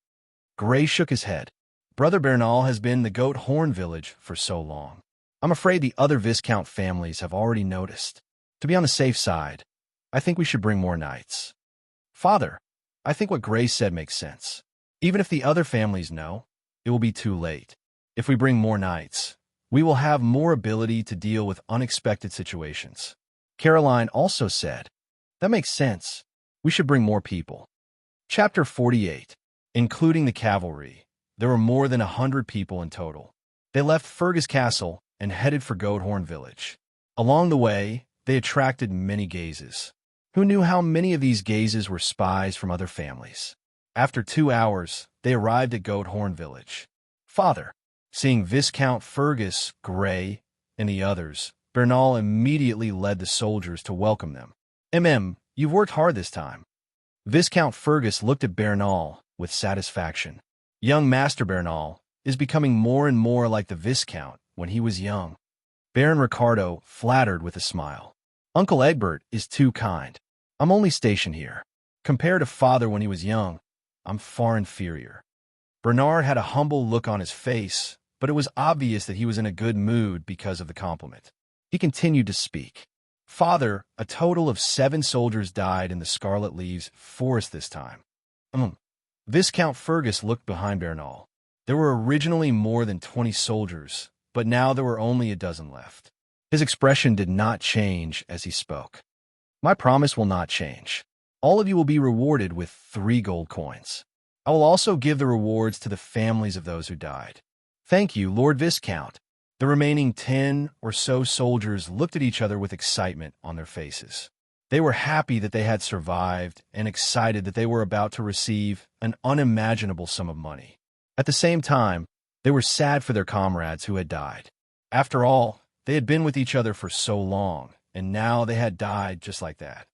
Gray shook his head. Brother Bernal has been in the Goat Horn village for so long. I'm afraid the other Viscount families have already noticed. To be on the safe side, I think we should bring more knights. Father, I think what Gray said makes sense. Even if the other families know, it will be too late. If we bring more knights, we will have more ability to deal with unexpected situations. Caroline also said, that makes sense. We should bring more people. Chapter 48. Including the cavalry, there were more than 100 people in total. They left Fergus Castle and headed for Goathorn Village. Along the way, they attracted many gazes. Who knew how many of these gazes were spies from other families? After 2 hours, they arrived at Goat Horn Village. Father, seeing Viscount Fergus, Grey, and the others, Bernal immediately led the soldiers to welcome them. You've worked hard this time. Viscount Fergus looked at Bernal with satisfaction. Young Master Bernal is becoming more and more like the Viscount when he was young. Baron Ricardo flattered with a smile. Uncle Egbert is too kind. I'm only stationed here. Compared to Father when he was young, I'm far inferior. Bernard had a humble look on his face, but it was obvious that he was in a good mood because of the compliment. He continued to speak. Father, a total of 7 soldiers died in the Scarlet Leaves forest this time. Viscount Fergus looked behind Bernal. There were originally more than 20 soldiers, but now there were only a dozen left. His expression did not change as he spoke. My promise will not change. All of you will be rewarded with 3 gold coins. I will also give the rewards to the families of those who died. Thank you, Lord Viscount. The remaining 10 or so soldiers looked at each other with excitement on their faces. They were happy that they had survived and excited that they were about to receive an unimaginable sum of money. At the same time, they were sad for their comrades who had died. After all, they had been with each other for so long, and now they had died just like that.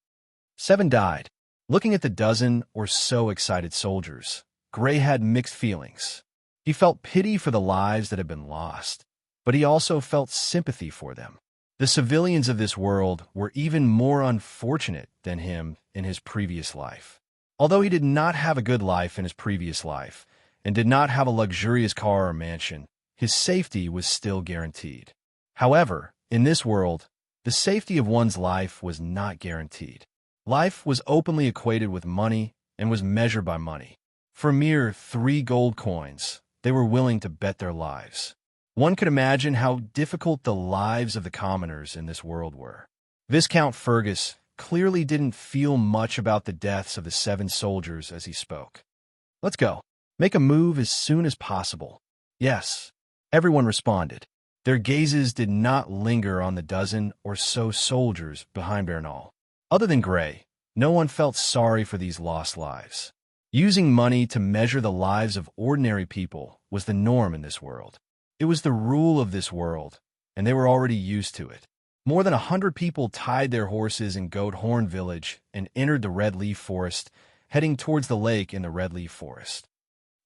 7 died. Looking at the dozen or so excited soldiers, Grey had mixed feelings. He felt pity for the lives that had been lost, but he also felt sympathy for them. The civilians of this world were even more unfortunate than him in his previous life. Although he did not have a good life in his previous life, and did not have a luxurious car or mansion, his safety was still guaranteed. However, in this world, the safety of one's life was not guaranteed. Life was openly equated with money and was measured by money. For mere 3 gold coins, they were willing to bet their lives. One could imagine how difficult the lives of the commoners in this world were. Viscount Fergus clearly didn't feel much about the deaths of the 7 soldiers as he spoke. Let's go. Make a move as soon as possible. Yes, everyone responded. Their gazes did not linger on the dozen or so soldiers behind Bernal. Other than Grey, no one felt sorry for these lost lives. Using money to measure the lives of ordinary people was the norm in this world. It was the rule of this world, and they were already used to it. More than 100 people tied their horses in Goat Horn Village and entered the Red Leaf Forest, heading towards the lake in the Red Leaf Forest.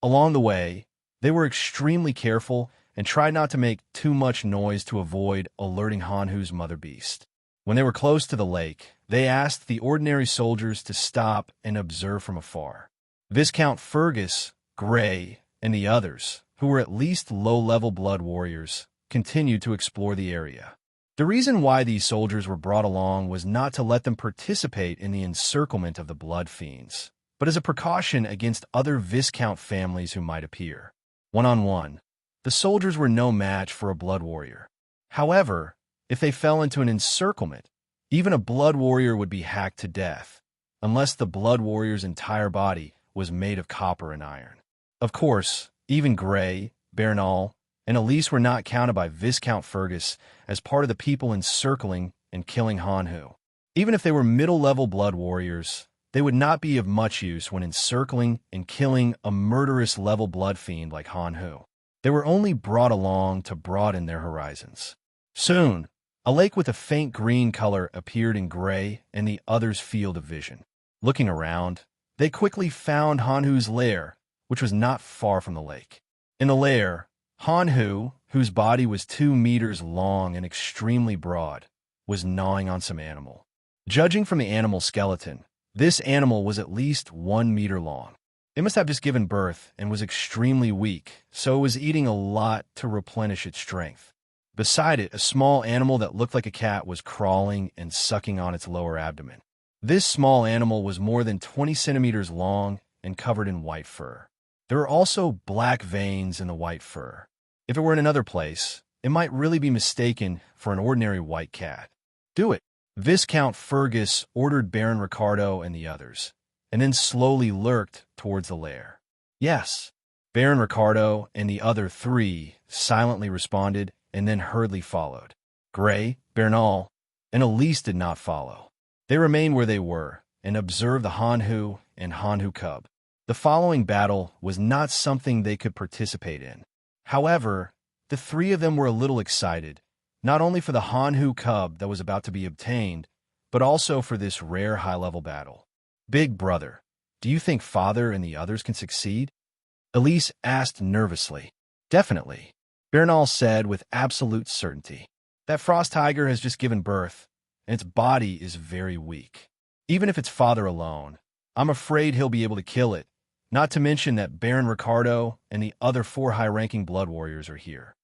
Along the way, they were extremely careful and tried not to make too much noise to avoid alerting Hanhu's mother beast. When they were close to the lake, they asked the ordinary soldiers to stop and observe from afar. Viscount Fergus, Grey, and the others, who were at least low-level blood warriors, continued to explore the area. The reason why these soldiers were brought along was not to let them participate in the encirclement of the blood fiends, but as a precaution against other Viscount families who might appear. One-on-one, the soldiers were no match for a blood warrior. However, if they fell into an encirclement, even a blood warrior would be hacked to death, unless the blood warrior's entire body was made of copper and iron. Of course, even Grey, Bernal, and Elise were not counted by Viscount Fergus as part of the people encircling and killing Hanhu. Even if they were middle-level blood warriors, they would not be of much use when encircling and killing a murderous level blood fiend like Hanhu. They were only brought along to broaden their horizons. Soon, a lake with a faint green color appeared in Grey and the others' field of vision. Looking around, they quickly found Hanhu's lair, which was not far from the lake. In the lair, Hanhu, whose body was 2 meters long and extremely broad, was gnawing on some animal. Judging from the animal's skeleton, this animal was at least 1 meter long. It must have just given birth and was extremely weak, so it was eating a lot to replenish its strength. Beside it, a small animal that looked like a cat was crawling and sucking on its lower abdomen. This small animal was more than 20 centimeters long and covered in white fur. There were also black veins in the white fur. If it were in another place, it might really be mistaken for an ordinary white cat. Do it, Viscount Fergus ordered Baron Ricardo and the others, and then slowly lurked towards the lair. Yes, Baron Ricardo and the other 3 silently responded and then hurriedly followed. Gray, Bernal, and Elise did not follow. They remained where they were and observed the Hanhu and Hanhu cub. The following battle was not something they could participate in. However, the three of them were a little excited, not only for the Hanhu cub that was about to be obtained, but also for this rare high-level battle. Big brother, do you think father and the others can succeed? Elise asked nervously. Definitely, Bernal said with absolute certainty. That frost tiger has just given birth, and its body is very weak. Even if it's father alone, I'm afraid he'll be able to kill it, not to mention that Baron Ricardo and the other 4 high-ranking blood warriors are here.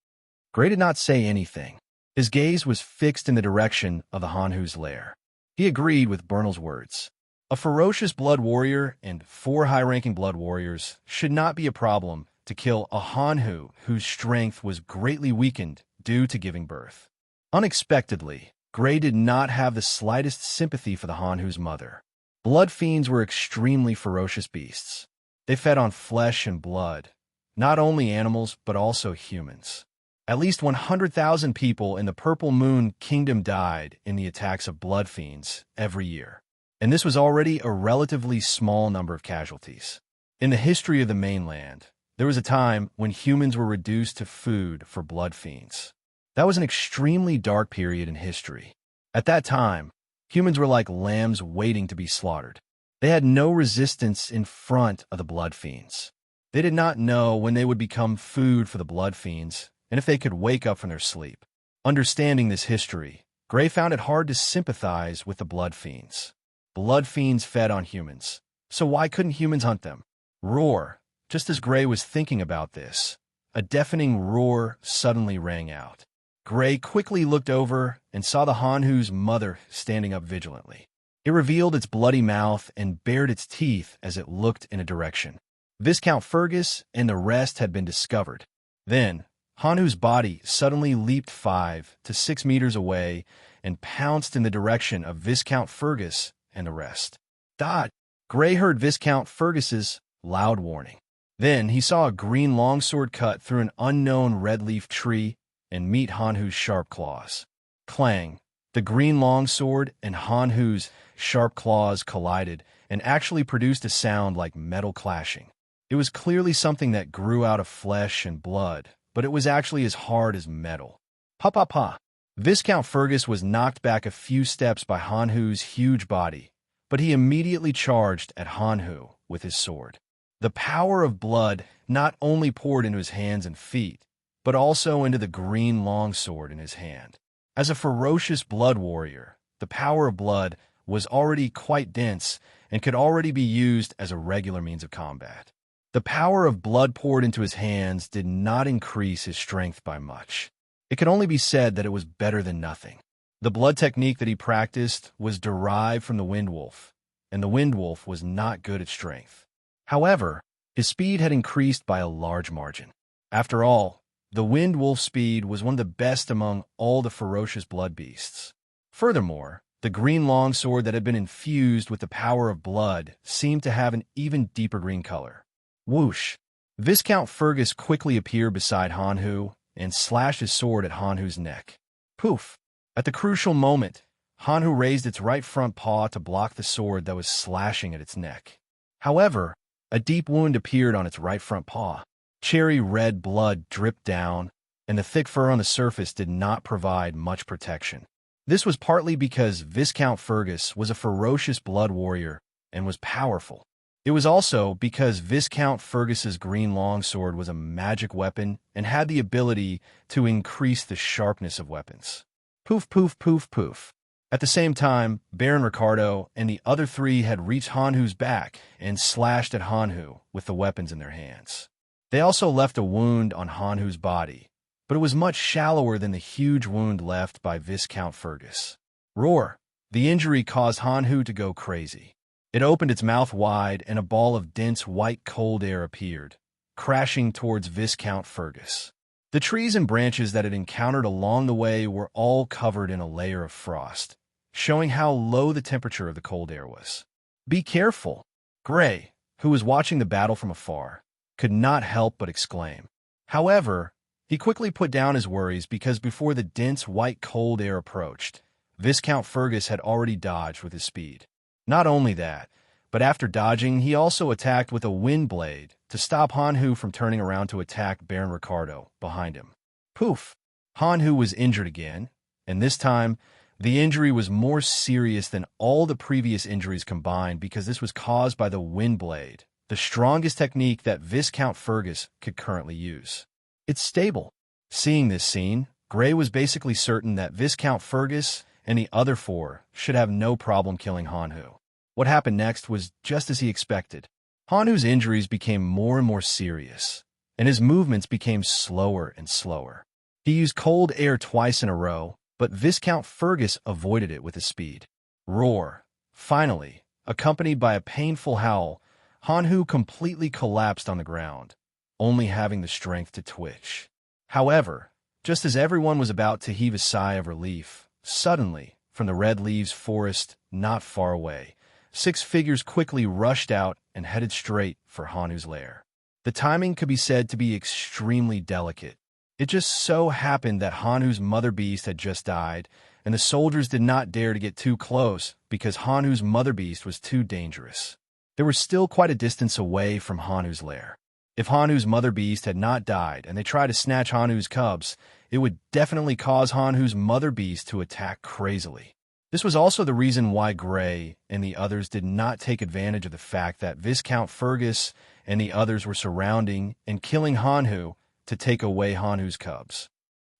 Gray did not say anything. His gaze was fixed in the direction of the Hanhu's lair. He agreed with Bernal's words. A ferocious blood warrior and 4 high-ranking blood warriors should not be a problem to kill a Hanhu whose strength was greatly weakened due to giving birth. Unexpectedly, Gray did not have the slightest sympathy for the Hanhu's mother. Blood fiends were extremely ferocious beasts. They fed on flesh and blood, not only animals but also humans. At least 100,000 people in the Purple Moon Kingdom died in the attacks of blood fiends every year, and this was already a relatively small number of casualties. In the history of the mainland, there was a time when humans were reduced to food for blood fiends. That was an extremely dark period in history. At that time, humans were like lambs waiting to be slaughtered. They had no resistance in front of the blood fiends. They did not know when they would become food for the blood fiends and if they could wake up from their sleep. Understanding this history, Gray found it hard to sympathize with the blood fiends. Blood fiends fed on humans, so why couldn't humans hunt them? Roar! Just as Gray was thinking about this, a deafening roar suddenly rang out. Gray quickly looked over and saw the Hanhu's mother standing up vigilantly. It revealed its bloody mouth and bared its teeth as it looked in a direction. Viscount Fergus and the rest had been discovered. Then, Hanhu's body suddenly leaped 5 to 6 meters away and pounced in the direction of Viscount Fergus and the rest. Dot! Gray heard Viscount Fergus's loud warning. Then he saw a green longsword cut through an unknown red-leaf tree and meet Hanhu's sharp claws. Clang! The green longsword and Hanhu's sharp claws collided and actually produced a sound like metal clashing. It was clearly something that grew out of flesh and blood, but it was actually as hard as metal. Pa-pa-pa! Viscount Fergus was knocked back a few steps by Hanhu's huge body, but he immediately charged at Hanhu with his sword. The power of blood not only poured into his hands and feet, but also into the green longsword in his hand. As a ferocious blood warrior, the power of blood was already quite dense and could already be used as a regular means of combat. The power of blood poured into his hands did not increase his strength by much. It could only be said that it was better than nothing. The blood technique that he practiced was derived from the Wind Wolf, and the Wind Wolf was not good at strength. However, his speed had increased by a large margin. After all, the Wind Wolf's speed was one of the best among all the ferocious blood beasts. Furthermore, the green longsword that had been infused with the power of blood seemed to have an even deeper green color. Whoosh! Viscount Fergus quickly appeared beside Hanhu and slashed his sword at Hanhu's neck. Poof! At the crucial moment, Hanhu raised its right front paw to block the sword that was slashing at its neck. However, a deep wound appeared on its right front paw. Cherry red blood dripped down, and the thick fur on the surface did not provide much protection. This was partly because Viscount Fergus was a ferocious blood warrior and was powerful. It was also because Viscount Fergus's green longsword was a magic weapon and had the ability to increase the sharpness of weapons. Poof, poof, poof, poof. At the same time, Baron Ricardo and the other 3 had reached Hanhu's back and slashed at Hanhu with the weapons in their hands. They also left a wound on Hanhu's body, but it was much shallower than the huge wound left by Viscount Fergus. Roar! The injury caused Hanhu to go crazy. It opened its mouth wide and a ball of dense white cold air appeared, crashing towards Viscount Fergus. The trees and branches that it encountered along the way were all covered in a layer of frost, showing how low the temperature of the cold air was. Be careful! Gray, who was watching the battle from afar, could not help but exclaim. However, He quickly put down his worries because before the dense white cold air approached, Viscount Fergus had already dodged with his speed. Not only that, but after dodging, he also attacked with a wind blade to stop Hanhu from turning around to attack Baron Ricardo behind him. Poof! Hanhu was injured again, and this time, the injury was more serious than all the previous injuries combined because this was caused by the wind blade, the strongest technique that Viscount Fergus could currently use. It's stable. Seeing this scene, Gray was basically certain that Viscount Fergus and the other four should have no problem killing Hanhu. What happened next was just as he expected. Hanhu's injuries became more and more serious, and his movements became slower and slower. He used cold air twice in a row, but Viscount Fergus avoided it with his speed. Roar! Finally, accompanied by a painful howl, Hanhu completely collapsed on the ground, only having the strength to twitch. However, just as everyone was about to heave a sigh of relief, suddenly, from the red leaves forest not far away, 6 figures quickly rushed out and headed straight for Hanhu's lair. The timing could be said to be extremely delicate. It just so happened that Hanhu's mother beast had just died, and the soldiers did not dare to get too close because Hanhu's mother beast was too dangerous. They were still quite a distance away from Hanhu's lair. If Hanhu's mother beast had not died and they tried to snatch Hanhu's cubs, it would definitely cause Hanhu's mother beast to attack crazily. This was also the reason why Gray and the others did not take advantage of the fact that Viscount Fergus and the others were surrounding and killing Hanhu to take away Hanhu's cubs.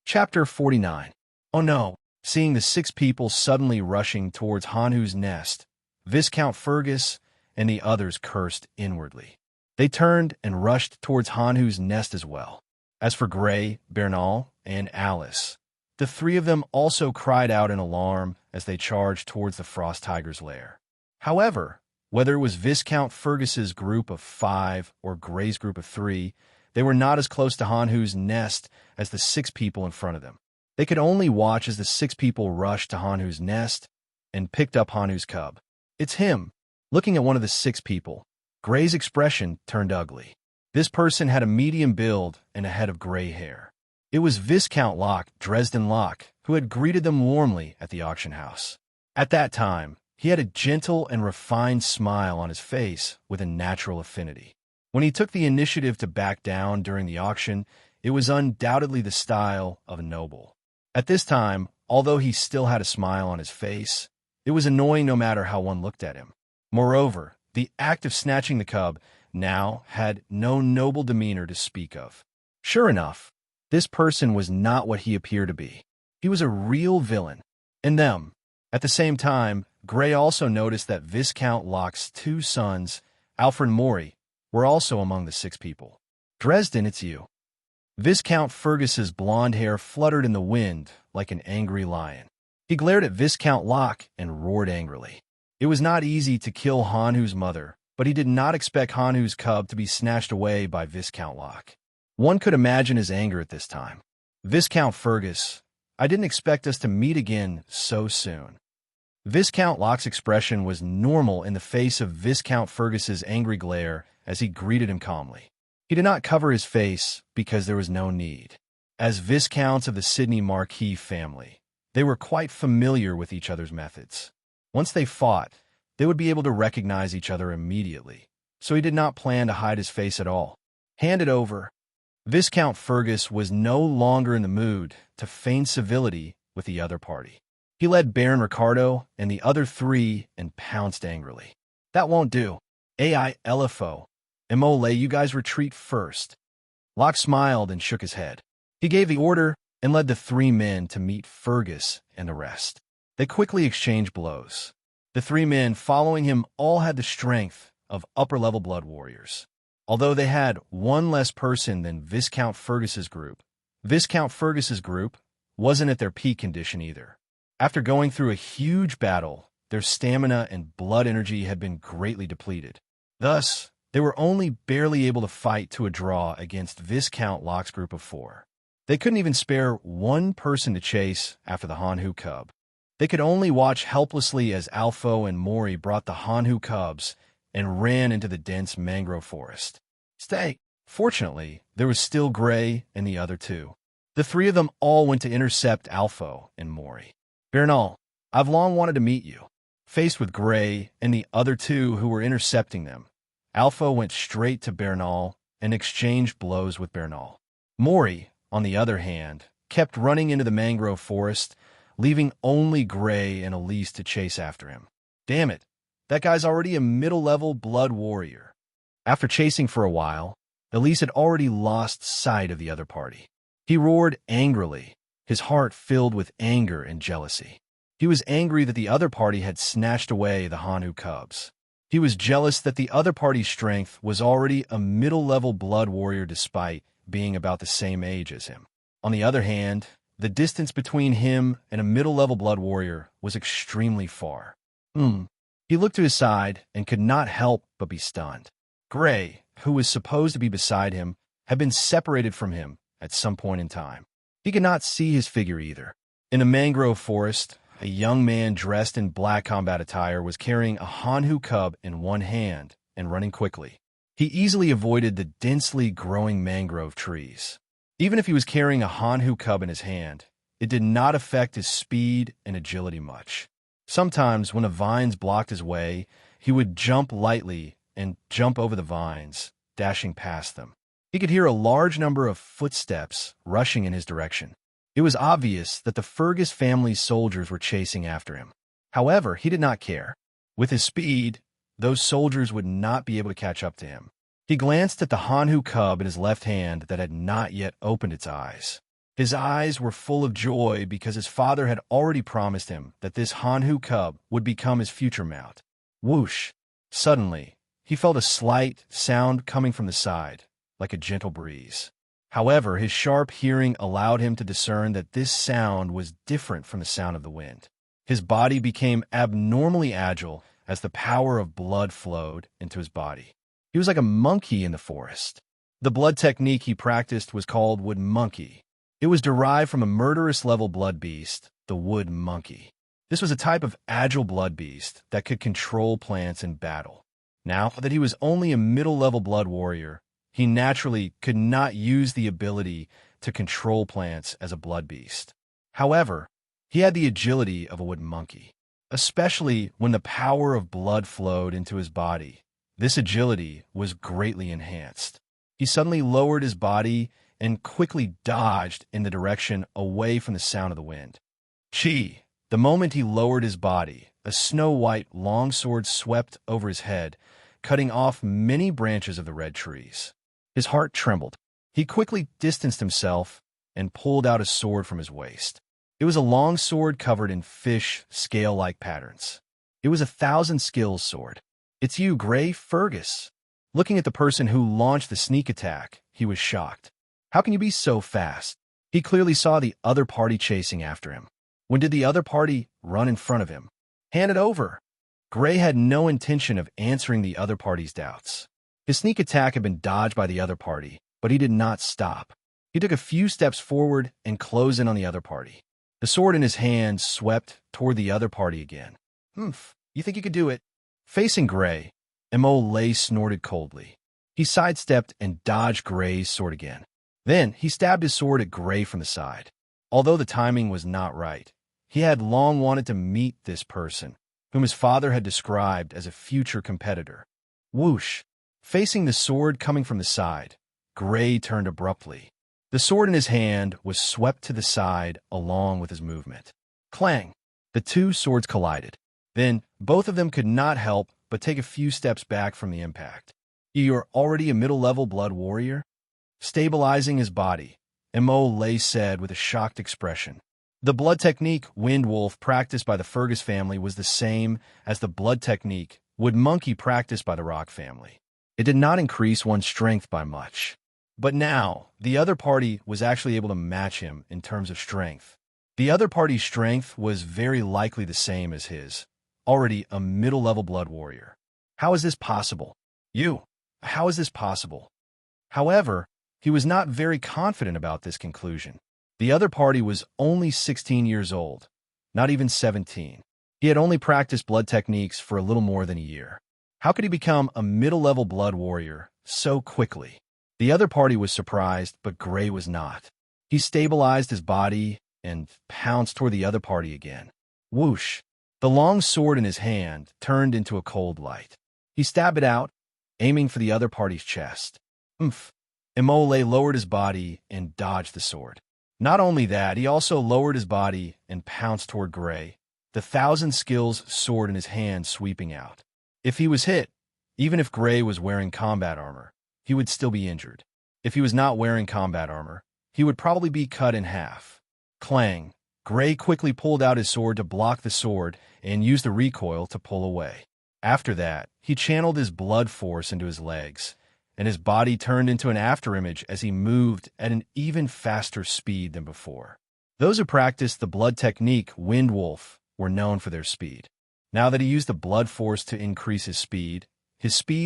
Chapter 49. Oh no! Seeing the 6 people suddenly rushing towards Hanhu's nest, Viscount Fergus and the others cursed inwardly. They turned and rushed towards Hanhu's nest as well. As for Gray, Bernal, and Alice, the 3 of them also cried out in alarm as they charged towards the Frost Tiger's lair. However, whether it was Viscount Fergus's group of 5 or Gray's group of 3, they were not as close to Hanhu's nest as the 6 people in front of them. They could only watch as the 6 people rushed to Hanhu's nest and picked up Hanhu's cub. It's him. Looking at one of the 6 people, Gray's expression turned ugly. This person had a medium build and a head of gray hair. It was Viscount Dresden Locke, who had greeted them warmly at the auction house. At that time, he had a gentle and refined smile on his face with a natural affinity. When he took the initiative to back down during the auction, it was undoubtedly the style of a noble. At this time, although he still had a smile on his face, it was annoying no matter how one looked at him. Moreover, the act of snatching the cub now had no noble demeanor to speak of. Sure enough, this person was not what he appeared to be. He was a real villain. And them. At the same time, Gray also noticed that Viscount Locke's 2 sons, Alfred and Maury, were also among the 6 people. Dresden, it's you. Viscount Fergus's blonde hair fluttered in the wind like an angry lion. He glared at Viscount Locke and roared angrily. It was not easy to kill Hanhu's mother, but he did not expect Hanhu's cub to be snatched away by Viscount Locke. One could imagine his anger at this time. Viscount Fergus, I didn't expect us to meet again so soon. Viscount Locke's expression was normal in the face of Viscount Fergus's angry glare as he greeted him calmly. He did not cover his face because there was no need. As Viscounts of the Sydney Marquis family, they were quite familiar with each other's methods. Once they fought, they would be able to recognize each other immediately, so he did not plan to hide his face at all. Hand it over. Viscount Fergus was no longer in the mood to feign civility with the other party. He led Baron Ricardo and the other 3 and pounced angrily. That won't do. AI LFO. Emole, you guys retreat first. Locke smiled and shook his head. He gave the order and led the 3 men to meet Fergus and the rest. They quickly exchanged blows. The 3 men following him all had the strength of upper-level blood warriors. Although they had 1 less person than Viscount Fergus's group, Viscount Fergus's group wasn't at their peak condition either. After going through a huge battle, their stamina and blood energy had been greatly depleted. Thus, they were only barely able to fight to a draw against Viscount Locke's group of 4. They couldn't even spare 1 person to chase after the Hanhu cub. They could only watch helplessly as Alpho and Maury brought the Hanhu cubs and ran into the dense mangrove forest. Stay! Fortunately, there was still Gray and the other two. The three of them all went to intercept Alpho and Mori. Bernal, I've long wanted to meet you. Faced with Gray and the other two who were intercepting them, Alpha went straight to Bernal and exchanged blows with Bernal. Mori, on the other hand, kept running into the mangrove forest, leaving only Gray and Elise to chase after him. Damn it, that guy's already a middle-level blood warrior. After chasing for a while, Elise had already lost sight of the other party. He roared angrily, his heart filled with anger and jealousy. He was angry that the other party had snatched away the Hanu cubs. He was jealous that the other party's strength was already a middle-level blood warrior despite being about the same age as him. On the other hand, the distance between him and a middle-level blood warrior was extremely far. He looked to his side and could not help but be stunned. Gray, who was supposed to be beside him, had been separated from him at some point in time. He could not see his figure either. In a mangrove forest, a young man dressed in black combat attire was carrying a Hanu cub in one hand and running quickly. He easily avoided the densely growing mangrove trees. Even if he was carrying a Hanu cub in his hand, it did not affect his speed and agility much. Sometimes, when the vines blocked his way, he would jump lightly and jump over the vines, dashing past them. He could hear a large number of footsteps rushing in his direction. It was obvious that the Fergus family's soldiers were chasing after him. However, he did not care. With his speed, those soldiers would not be able to catch up to him. He glanced at the Hanu cub in his left hand that had not yet opened its eyes. His eyes were full of joy because his father had already promised him that this Hanu cub would become his future mount. Whoosh! Suddenly, he felt a slight sound coming from the side, like a gentle breeze. However, his sharp hearing allowed him to discern that this sound was different from the sound of the wind. His body became abnormally agile as the power of blood flowed into his body. He was like a monkey in the forest. The blood technique he practiced was called wood monkey. It was derived from a murderous-level blood beast, the wood monkey. This was a type of agile blood beast that could control plants in battle. Now that he was only a middle-level blood warrior, he naturally could not use the ability to control plants as a blood beast. However, he had the agility of a wood monkey. Especially when the power of blood flowed into his body, this agility was greatly enhanced. He suddenly lowered his body and quickly dodged in the direction away from the sound of the wind. Chi! The moment he lowered his body, a snow-white longsword swept over his head, cutting off many branches of the red trees. His heart trembled. He quickly distanced himself and pulled out a sword from his waist. It was a long sword covered in fish, scale-like patterns. It was a 1,000-skills sword. It's you, Gray Fergus. Looking at the person who launched the sneak attack, he was shocked. How can you be so fast? He clearly saw the other party chasing after him. When did the other party run in front of him? Hand it over. Gray had no intention of answering the other party's doubts. His sneak attack had been dodged by the other party, but he did not stop. He took a few steps forward and closed in on the other party. The sword in his hand swept toward the other party again. You think you could do it? Facing Gray, Emole snorted coldly. He sidestepped and dodged Gray's sword again. Then he stabbed his sword at Gray from the side. Although the timing was not right, he had long wanted to meet this person, whom his father had described as a future competitor. Whoosh! Facing the sword coming from the side, Gray turned abruptly. The sword in his hand was swept to the side along with his movement. Clang! The two swords collided. Then, both of them could not help but take a few steps back from the impact. You're already a middle-level blood warrior? Stabilizing his body, Emole said with a shocked expression. The blood technique Wind Wolf practiced by the Fergus family was the same as the blood technique Wood Monkey practiced by the Rock family. It did not increase one's strength by much. But now, the other party was actually able to match him in terms of strength. The other party's strength was very likely the same as his, already a middle-level blood warrior. How is this possible? How is this possible? However, he was not very confident about this conclusion. The other party was only 16 years old, not even 17. He had only practiced blood techniques for a little more than a year. How could he become a middle-level blood warrior so quickly? The other party was surprised, but Gray was not. He stabilized his body and pounced toward the other party again. Whoosh! The long sword in his hand turned into a cold light. He stabbed it out, aiming for the other party's chest. Oomph! Imole lowered his body and dodged the sword. Not only that, he also lowered his body and pounced toward Gray, the thousand skills sword in his hand sweeping out. If he was hit, even if Gray was wearing combat armor, he would still be injured. If he was not wearing combat armor, he would probably be cut in half. Clang! Gray quickly pulled out his sword to block the sword and used the recoil to pull away. After that, he channeled his blood force into his legs, and his body turned into an afterimage as he moved at an even faster speed than before. Those who practiced the blood technique, Wind Wolf, were known for their speed. Now that he used the blood force to increase his speed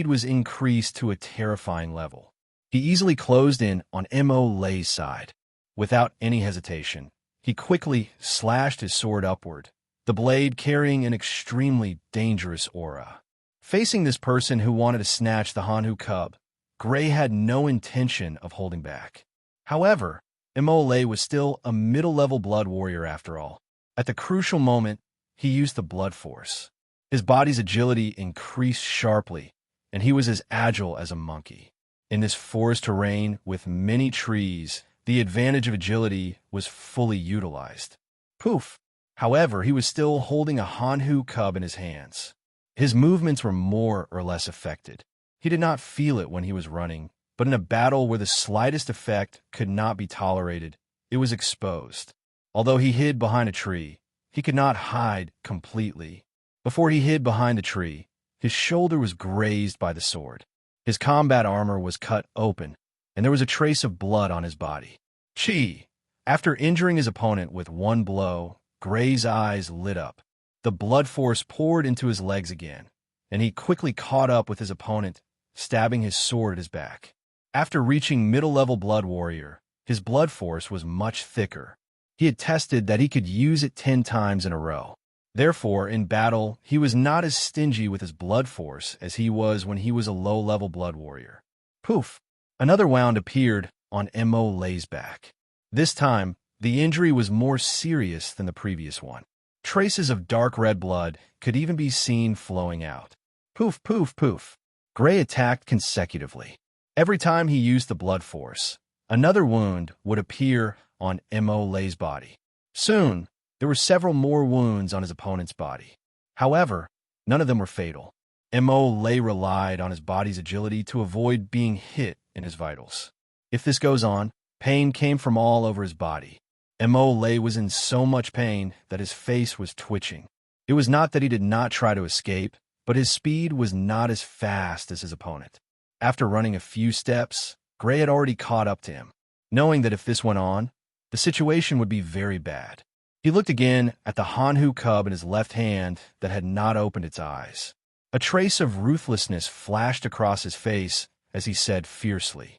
was increased to a terrifying level. He easily closed in on Mole's side. Without any hesitation, he quickly slashed his sword upward, the blade carrying an extremely dangerous aura. Facing this person who wanted to snatch the Hanhu cub, Gray had no intention of holding back. However, Mole was still a middle-level blood warrior after all. At the crucial moment, he used the blood force. His body's agility increased sharply, and he was as agile as a monkey. In this forest terrain with many trees, the advantage of agility was fully utilized. Poof! However, he was still holding a Hanhu cub in his hands. His movements were more or less affected. He did not feel it when he was running, but in a battle where the slightest effect could not be tolerated, it was exposed. Although he hid behind a tree, he could not hide completely. Before he hid behind the tree, his shoulder was grazed by the sword. His combat armor was cut open, and there was a trace of blood on his body. Chi! After injuring his opponent with one blow, Gray's eyes lit up. The blood force poured into his legs again, and he quickly caught up with his opponent, stabbing his sword at his back. After reaching middle-level blood warrior, his blood force was much thicker. He had tested that he could use it 10 times in a row. Therefore, in battle, he was not as stingy with his blood force as he was when he was a low-level blood warrior. Poof! Another wound appeared on Mole's back. This time, the injury was more serious than the previous one. Traces of dark red blood could even be seen flowing out. Poof, poof, poof. Gray attacked consecutively. Every time he used the blood force, another wound would appear on Mole's body. Soon, there were several more wounds on his opponent's body. However, none of them were fatal. Mole relied on his body's agility to avoid being hit in his vitals. If this goes on, pain came from all over his body. Mole was in so much pain that his face was twitching. It was not that he did not try to escape, but his speed was not as fast as his opponent. After running a few steps, Gray had already caught up to him, knowing that if this went on, the situation would be very bad. He looked again at the Hanhu cub in his left hand that had not opened its eyes. A trace of ruthlessness flashed across his face as he said fiercely,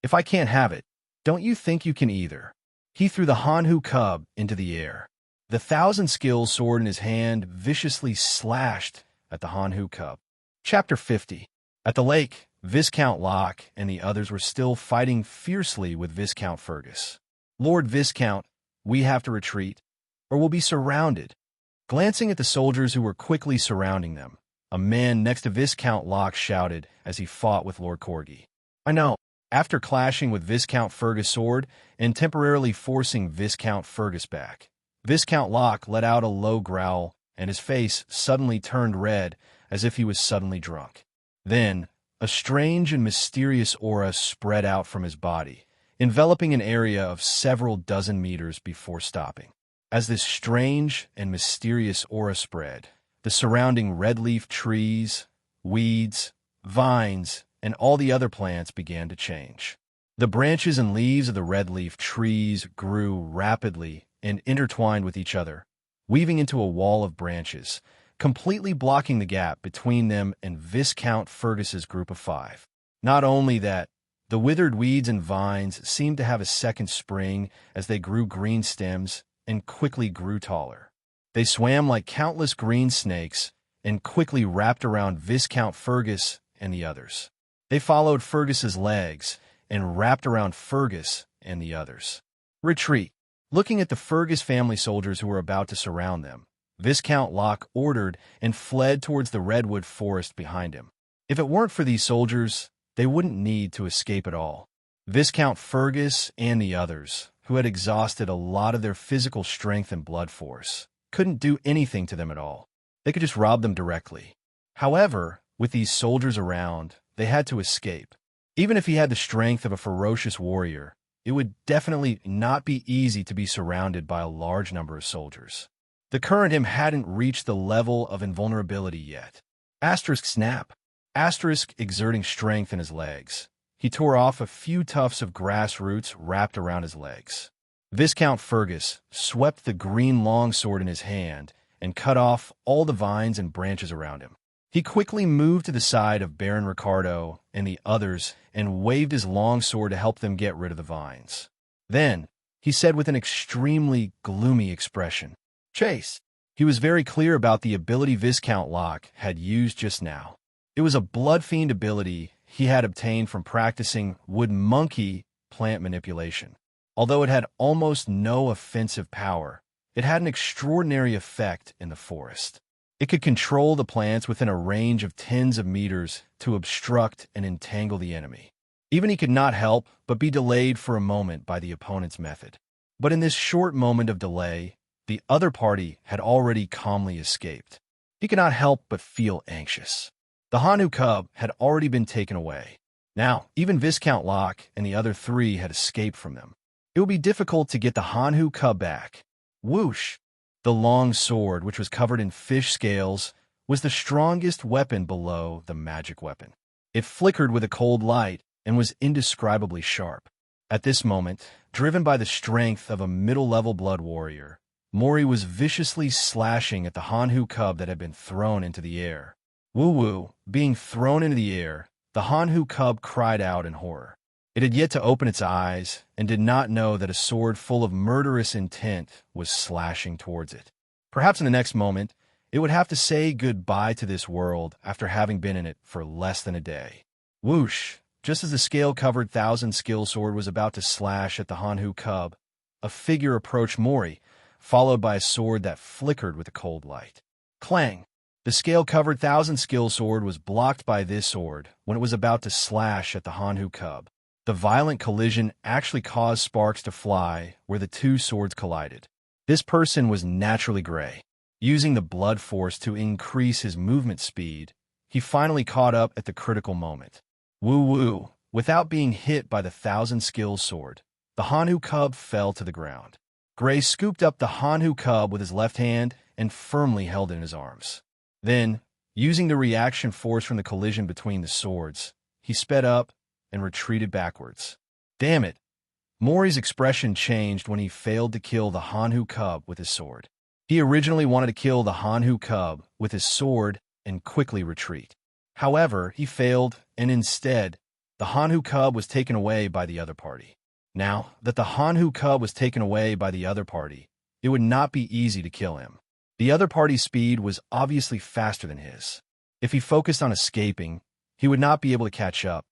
"If I can't have it, don't you think you can either?" He threw the Hanhu cub into the air. The 1,000-skill sword in his hand viciously slashed at the Hanhu cub. Chapter 50. At the lake, Viscount Locke and the others were still fighting fiercely with Viscount Fergus. "Lord Viscount, we have to retreat, or we'll be surrounded." Glancing at the soldiers who were quickly surrounding them, a man next to Viscount Locke shouted as he fought with Lord Corgi. "I know." After clashing with Viscount Fergus' sword and temporarily forcing Viscount Fergus back, Viscount Locke let out a low growl, and his face suddenly turned red as if he was suddenly drunk. Then, a strange and mysterious aura spread out from his body, enveloping an area of several dozen meters before stopping. As this strange and mysterious aura spread, the surrounding red-leaf trees, weeds, vines, and all the other plants began to change. The branches and leaves of the red-leaf trees grew rapidly and intertwined with each other, weaving into a wall of branches, completely blocking the gap between them and Viscount Fergus's group of 5. Not only that, the withered weeds and vines seemed to have a second spring as they grew green stems and quickly grew taller. They swam like countless green snakes and quickly wrapped around Viscount Fergus and the others. They followed Fergus's legs and wrapped around Fergus and the others. Retreat. Looking at the Fergus family soldiers who were about to surround them, Viscount Locke ordered and fled towards the redwood forest behind him. If it weren't for these soldiers, they wouldn't need to escape at all. Viscount Fergus and the others, who had exhausted a lot of their physical strength and blood force, couldn't do anything to them at all. They could just rob them directly. However, with these soldiers around, they had to escape. Even if he had the strength of a ferocious warrior, it would definitely not be easy to be surrounded by a large number of soldiers. The current him hadn't reached the level of invulnerability yet. Asterisk snap. Asterisk exerting strength in his legs. He tore off a few tufts of grass roots wrapped around his legs. Viscount Fergus swept the green longsword in his hand and cut off all the vines and branches around him. He quickly moved to the side of Baron Ricardo and the others and waved his longsword to help them get rid of the vines. Then, he said with an extremely gloomy expression, "Chase." He was very clear about the ability Viscount Locke had used just now. It was a blood fiend ability he had obtained from practicing wood monkey plant manipulation. Although it had almost no offensive power, it had an extraordinary effect in the forest. It could control the plants within a range of tens of meters to obstruct and entangle the enemy. Even he could not help but be delayed for a moment by the opponent's method. But in this short moment of delay, the other party had already calmly escaped. He could not help but feel anxious. The Hanu cub had already been taken away. Now, even Viscount Locke and the other three had escaped from them. It would be difficult to get the Hanu cub back. Whoosh! The long sword, which was covered in fish scales, was the strongest weapon below the magic weapon. It flickered with a cold light and was indescribably sharp. At this moment, driven by the strength of a middle-level blood warrior, Mori was viciously slashing at the Hanhu cub that had been thrown into the air. Woo-woo, being thrown into the air, the Hanhu cub cried out in horror. It had yet to open its eyes and did not know that a sword full of murderous intent was slashing towards it. Perhaps in the next moment, it would have to say goodbye to this world after having been in it for less than a day. Whoosh! Just as the scale-covered thousand-skill sword was about to slash at the Hanhu cub, a figure approached Mori, followed by a sword that flickered with a cold light. Clang! The scale-covered thousand-skill sword was blocked by this sword when it was about to slash at the Hanhu cub. The violent collision actually caused sparks to fly where the two swords collided. This person was naturally gray. Using the blood force to increase his movement speed, he finally caught up at the critical moment. Woo-woo! Without being hit by the thousand-skill sword, the Hanhu cub fell to the ground. Gray scooped up the Hanhu cub with his left hand and firmly held it in his arms. Then, using the reaction force from the collision between the swords, he sped up and retreated backwards. Damn it! Mori's expression changed when he failed to kill the Hanhu cub with his sword. He originally wanted to kill the Hanhu cub with his sword and quickly retreat. However, he failed, and instead, the Hanhu cub was taken away by the other party. Now that the Hanhu cub was taken away by the other party, it would not be easy to kill him. The other party's speed was obviously faster than his. If he focused on escaping, he would not be able to catch up.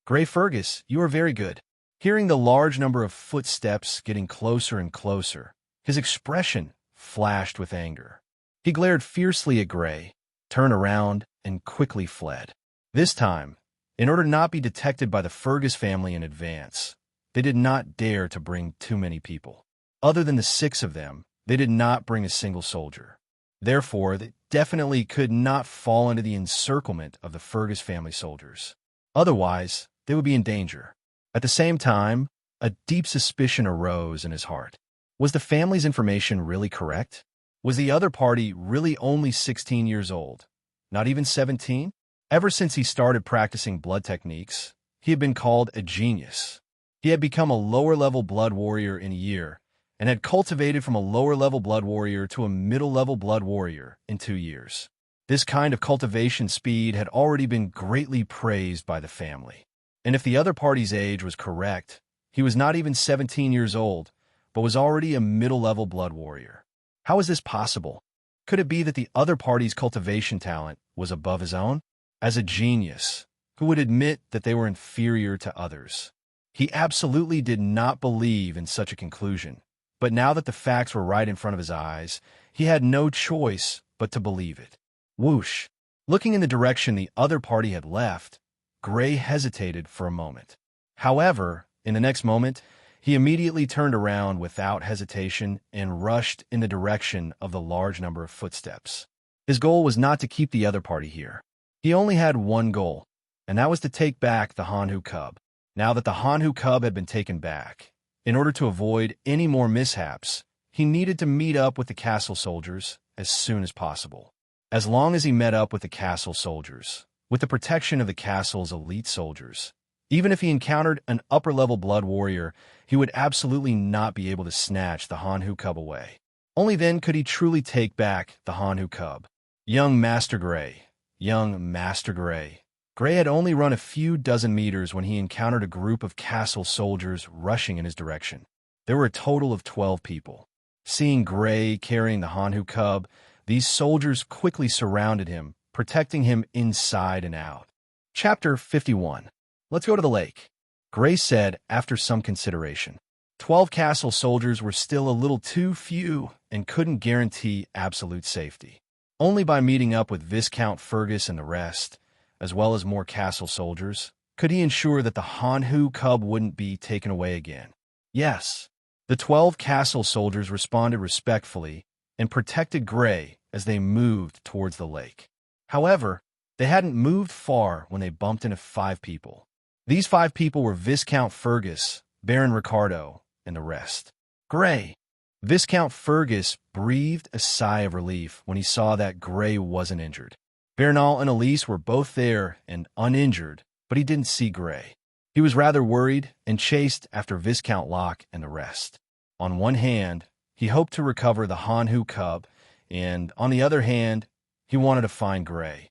Gray Fergus, you are very good. Hearing the large number of footsteps getting closer and closer, his expression flashed with anger. He glared fiercely at Gray, turned around, and quickly fled. This time, in order to not be detected by the Fergus family in advance, they did not dare to bring too many people. Other than the 6 of them, they did not bring a single soldier. Therefore, they definitely could not fall into the encirclement of the Fergus family soldiers. Otherwise, they would be in danger. At the same time, a deep suspicion arose in his heart. Was the family's information really correct? Was the other party really only 16 years old? Not even 17? Ever since he started practicing blood techniques, he had been called a genius. He had become a lower-level blood warrior in a year, and had cultivated from a lower-level blood warrior to a middle-level blood warrior in 2 years. This kind of cultivation speed had already been greatly praised by the family. And if the other party's age was correct, he was not even 17 years old, but was already a middle-level blood warrior. How is this possible? Could it be that the other party's cultivation talent was above his own? As a genius, who would admit that they were inferior to others? He absolutely did not believe in such a conclusion, but now that the facts were right in front of his eyes, he had no choice but to believe it. Whoosh! Looking in the direction the other party had left, Gray hesitated for a moment. However, in the next moment, he immediately turned around without hesitation and rushed in the direction of the large number of footsteps. His goal was not to keep the other party here. He only had one goal, and that was to take back the Hanhu cub. Now that the Hanhu cub had been taken back, in order to avoid any more mishaps, he needed to meet up with the castle soldiers as soon as possible. As long as he met up with the castle soldiers, with the protection of the castle's elite soldiers, even if he encountered an upper-level blood warrior, he would absolutely not be able to snatch the Hanhu cub away. Only then could he truly take back the Hanhu cub. Young Master Gray. Young Master Gray. Gray had only run a few dozen meters when he encountered a group of castle soldiers rushing in his direction. There were a total of 12 people. Seeing Gray carrying the Hanhu cub, these soldiers quickly surrounded him, protecting him inside and out. Chapter 51. Let's go to the lake, Gray said after some consideration. 12 castle soldiers were still a little too few and couldn't guarantee absolute safety. Only by meeting up with Viscount Fergus and the rest, as well as more castle soldiers, could he ensure that the Hanhu cub wouldn't be taken away again. Yes, the 12 castle soldiers responded respectfully and protected Gray as they moved towards the lake. However, they hadn't moved far when they bumped into 5 people. These 5 people were Viscount Fergus, Baron Ricardo, and the rest. Gray. Viscount Fergus breathed a sigh of relief when he saw that Gray wasn't injured. Bernal and Elise were both there and uninjured, but he didn't see Gray. He was rather worried and chased after Viscount Locke and the rest. On one hand, he hoped to recover the Hanhu cub, and on the other hand, he wanted to find Gray.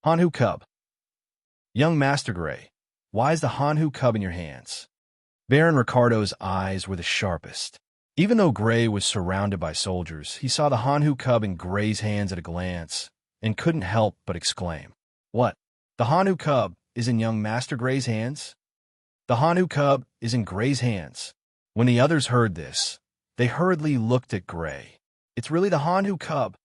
Hanhu cub. Young Master Gray, why is the Hanhu cub in your hands? Baron Ricardo's eyes were the sharpest. Even though Gray was surrounded by soldiers, he saw the Hanhu cub in Gray's hands at a glance and couldn't help but exclaim, "What? The Hanhu cub is in young Master Gray's hands?" The Hanhu cub is in Gray's hands. When the others heard this, they hurriedly looked at Gray. It's really the Hanhu cub.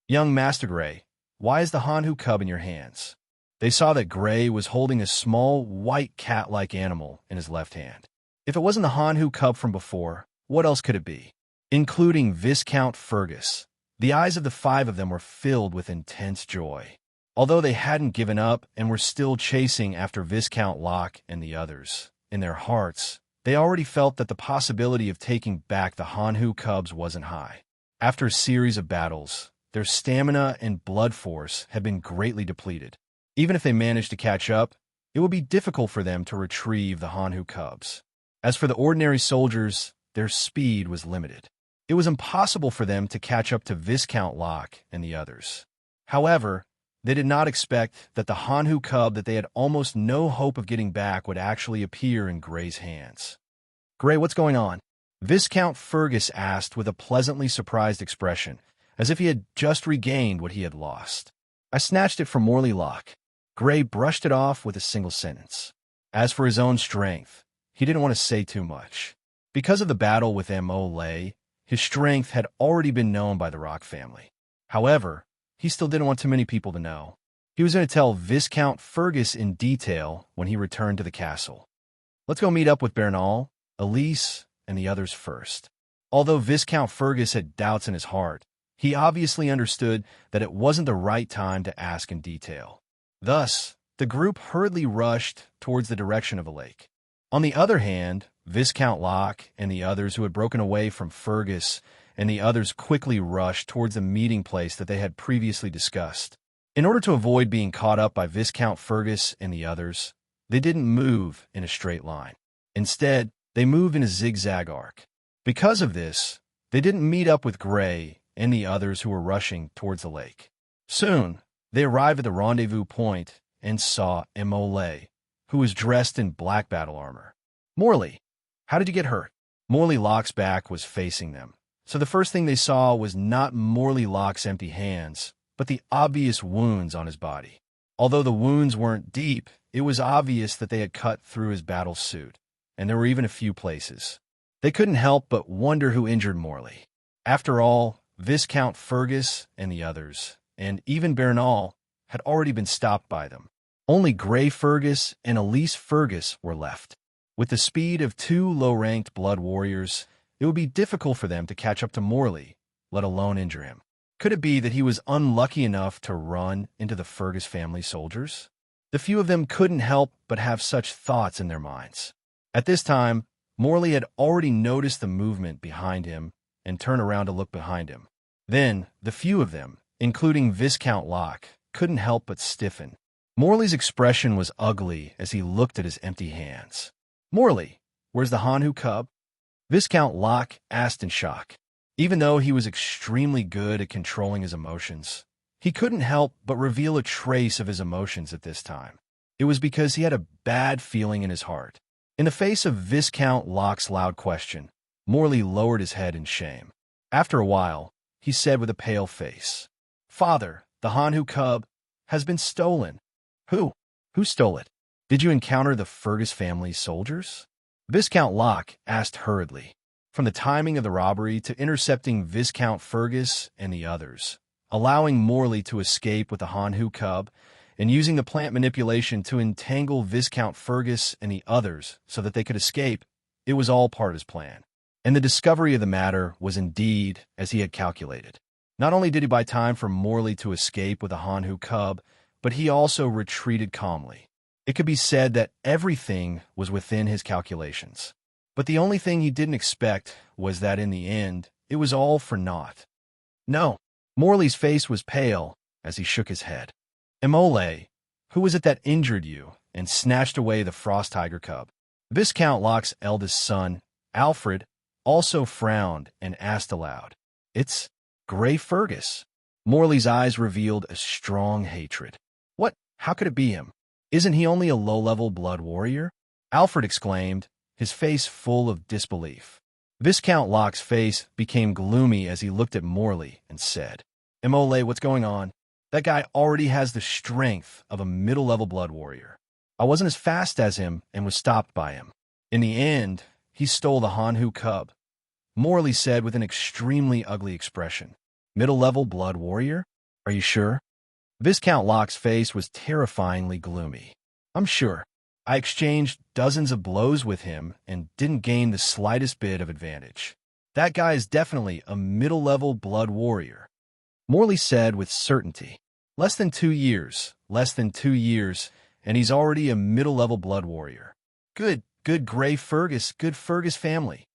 Young Master Gray, why is the Hanhu cub in your hands? They saw that Gray was holding a small, white cat-like animal in his left hand. If it wasn't the Hanhu cub from before, what else could it be? Including Viscount Fergus. The eyes of the 5 of them were filled with intense joy. Although they hadn't given up and were still chasing after Viscount Locke and the others, in their hearts, they already felt that the possibility of taking back the Hanhu cubs wasn't high. After a series of battles, their stamina and blood force had been greatly depleted. Even if they managed to catch up, it would be difficult for them to retrieve the Hanhu cubs. As for the ordinary soldiers, their speed was limited. It was impossible for them to catch up to Viscount Locke and the others. However, they did not expect that the Hanhu cub that they had almost no hope of getting back would actually appear in Gray's hands. Gray, what's going on? Viscount Fergus asked with a pleasantly surprised expression, as if he had just regained what he had lost. I snatched it from Morley Locke. Gray brushed it off with a single sentence. As for his own strength, he didn't want to say too much. Because of the battle with Lay, his strength had already been known by the Rock family. However, he still didn't want too many people to know. He was going to tell Viscount Fergus in detail when he returned to the castle. Let's go meet up with Bernal, Elise, and the others first. Although Viscount Fergus had doubts in his heart, he obviously understood that it wasn't the right time to ask in detail. Thus, the group hurriedly rushed towards the direction of the lake. On the other hand, Viscount Locke and the others who had broken away from Fergus and the others quickly rushed towards the meeting place that they had previously discussed. In order to avoid being caught up by Viscount Fergus and the others, they didn't move in a straight line. Instead, they moved in a zigzag arc. Because of this, they didn't meet up with Gray and the others who were rushing towards the lake. Soon, they arrived at the rendezvous point and saw Lay, who was dressed in black battle armor. Morley, how did you get hurt? Morley Locke's back was facing them, so the first thing they saw was not Morley Locke's empty hands, but the obvious wounds on his body. Although the wounds weren't deep, it was obvious that they had cut through his battle suit, and there were even a few places. They couldn't help but wonder who injured Morley. After all, Viscount Fergus and the others, and even Bernal, had already been stopped by them. Only Grey Fergus and Elise Fergus were left. With the speed of two low-ranked blood warriors, it would be difficult for them to catch up to Morley, let alone injure him. Could it be that he was unlucky enough to run into the Fergus family soldiers? The few of them couldn't help but have such thoughts in their minds. At this time, Morley had already noticed the movement behind him and turned around to look behind him. Then, the few of them, including Viscount Locke, couldn't help but stiffen. Morley's expression was ugly as he looked at his empty hands. "Morley, where's the Hanhu cub?" Viscount Locke asked in shock. Even though he was extremely good at controlling his emotions, he couldn't help but reveal a trace of his emotions at this time. It was because he had a bad feeling in his heart. In the face of Viscount Locke's loud question, Morley lowered his head in shame. After a while, he said with a pale face, "Father, the Hanhu cub has been stolen." "Who? Who stole it? Did you encounter the Fergus family soldiers?" Viscount Locke asked hurriedly. From the timing of the robbery to intercepting Viscount Fergus and the others, allowing Morley to escape with the Hanhu cub, and using the plant manipulation to entangle Viscount Fergus and the others so that they could escape, it was all part of his plan. And the discovery of the matter was indeed as he had calculated. Not only did he buy time for Morley to escape with the Hanhu cub, but he also retreated calmly. It could be said that everything was within his calculations. But the only thing he didn't expect was that in the end, it was all for naught. "No." Morley's face was pale as he shook his head. "Emole, who was it that injured you and snatched away the Frost Tiger cub?" Viscount Locke's eldest son, Alfred, also frowned and asked aloud. "It's Grey Fergus." Morley's eyes revealed a strong hatred. "What? How could it be him? Isn't he only a low-level blood warrior?" Alfred exclaimed, his face full of disbelief. Viscount Locke's face became gloomy as he looked at Morley and said, "Emole, what's going on? That guy already has the strength of a middle-level blood warrior. I wasn't as fast as him and was stopped by him. In the end, he stole the Hanhu cub," Morley said with an extremely ugly expression. "Middle-level blood warrior? Are you sure?" Viscount Locke's face was terrifyingly gloomy. "I'm sure. I exchanged dozens of blows with him and didn't gain the slightest bit of advantage. That guy is definitely a middle-level blood warrior," Morley said with certainty. Less than 2 years, and he's already a middle-level blood warrior. Good Grey Fergus, good Fergus family."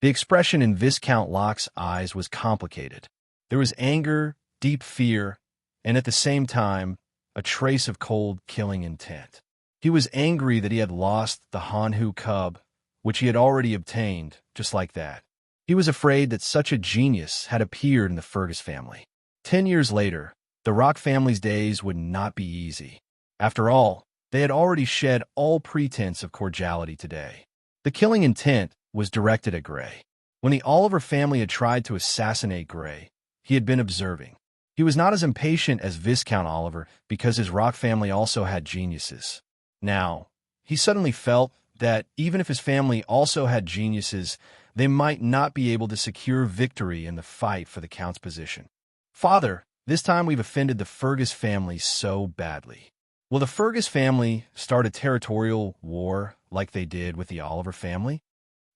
The expression in Viscount Locke's eyes was complicated. There was anger, deep fear, and at the same time, a trace of cold, killing intent. He was angry that he had lost the Hanhu cub, which he had already obtained, just like that. He was afraid that such a genius had appeared in the Fergus family. 10 years later, the Rock family's days would not be easy. After all, they had already shed all pretense of cordiality today. The killing intent was directed at Grey. When the Oliver family had tried to assassinate Grey, he had been observing. He was not as impatient as Viscount Oliver because his Rock family also had geniuses. Now, he suddenly felt that even if his family also had geniuses, they might not be able to secure victory in the fight for the Count's position. "Father, this time we've offended the Fergus family so badly. Will the Fergus family start a territorial war like they did with the Oliver family?"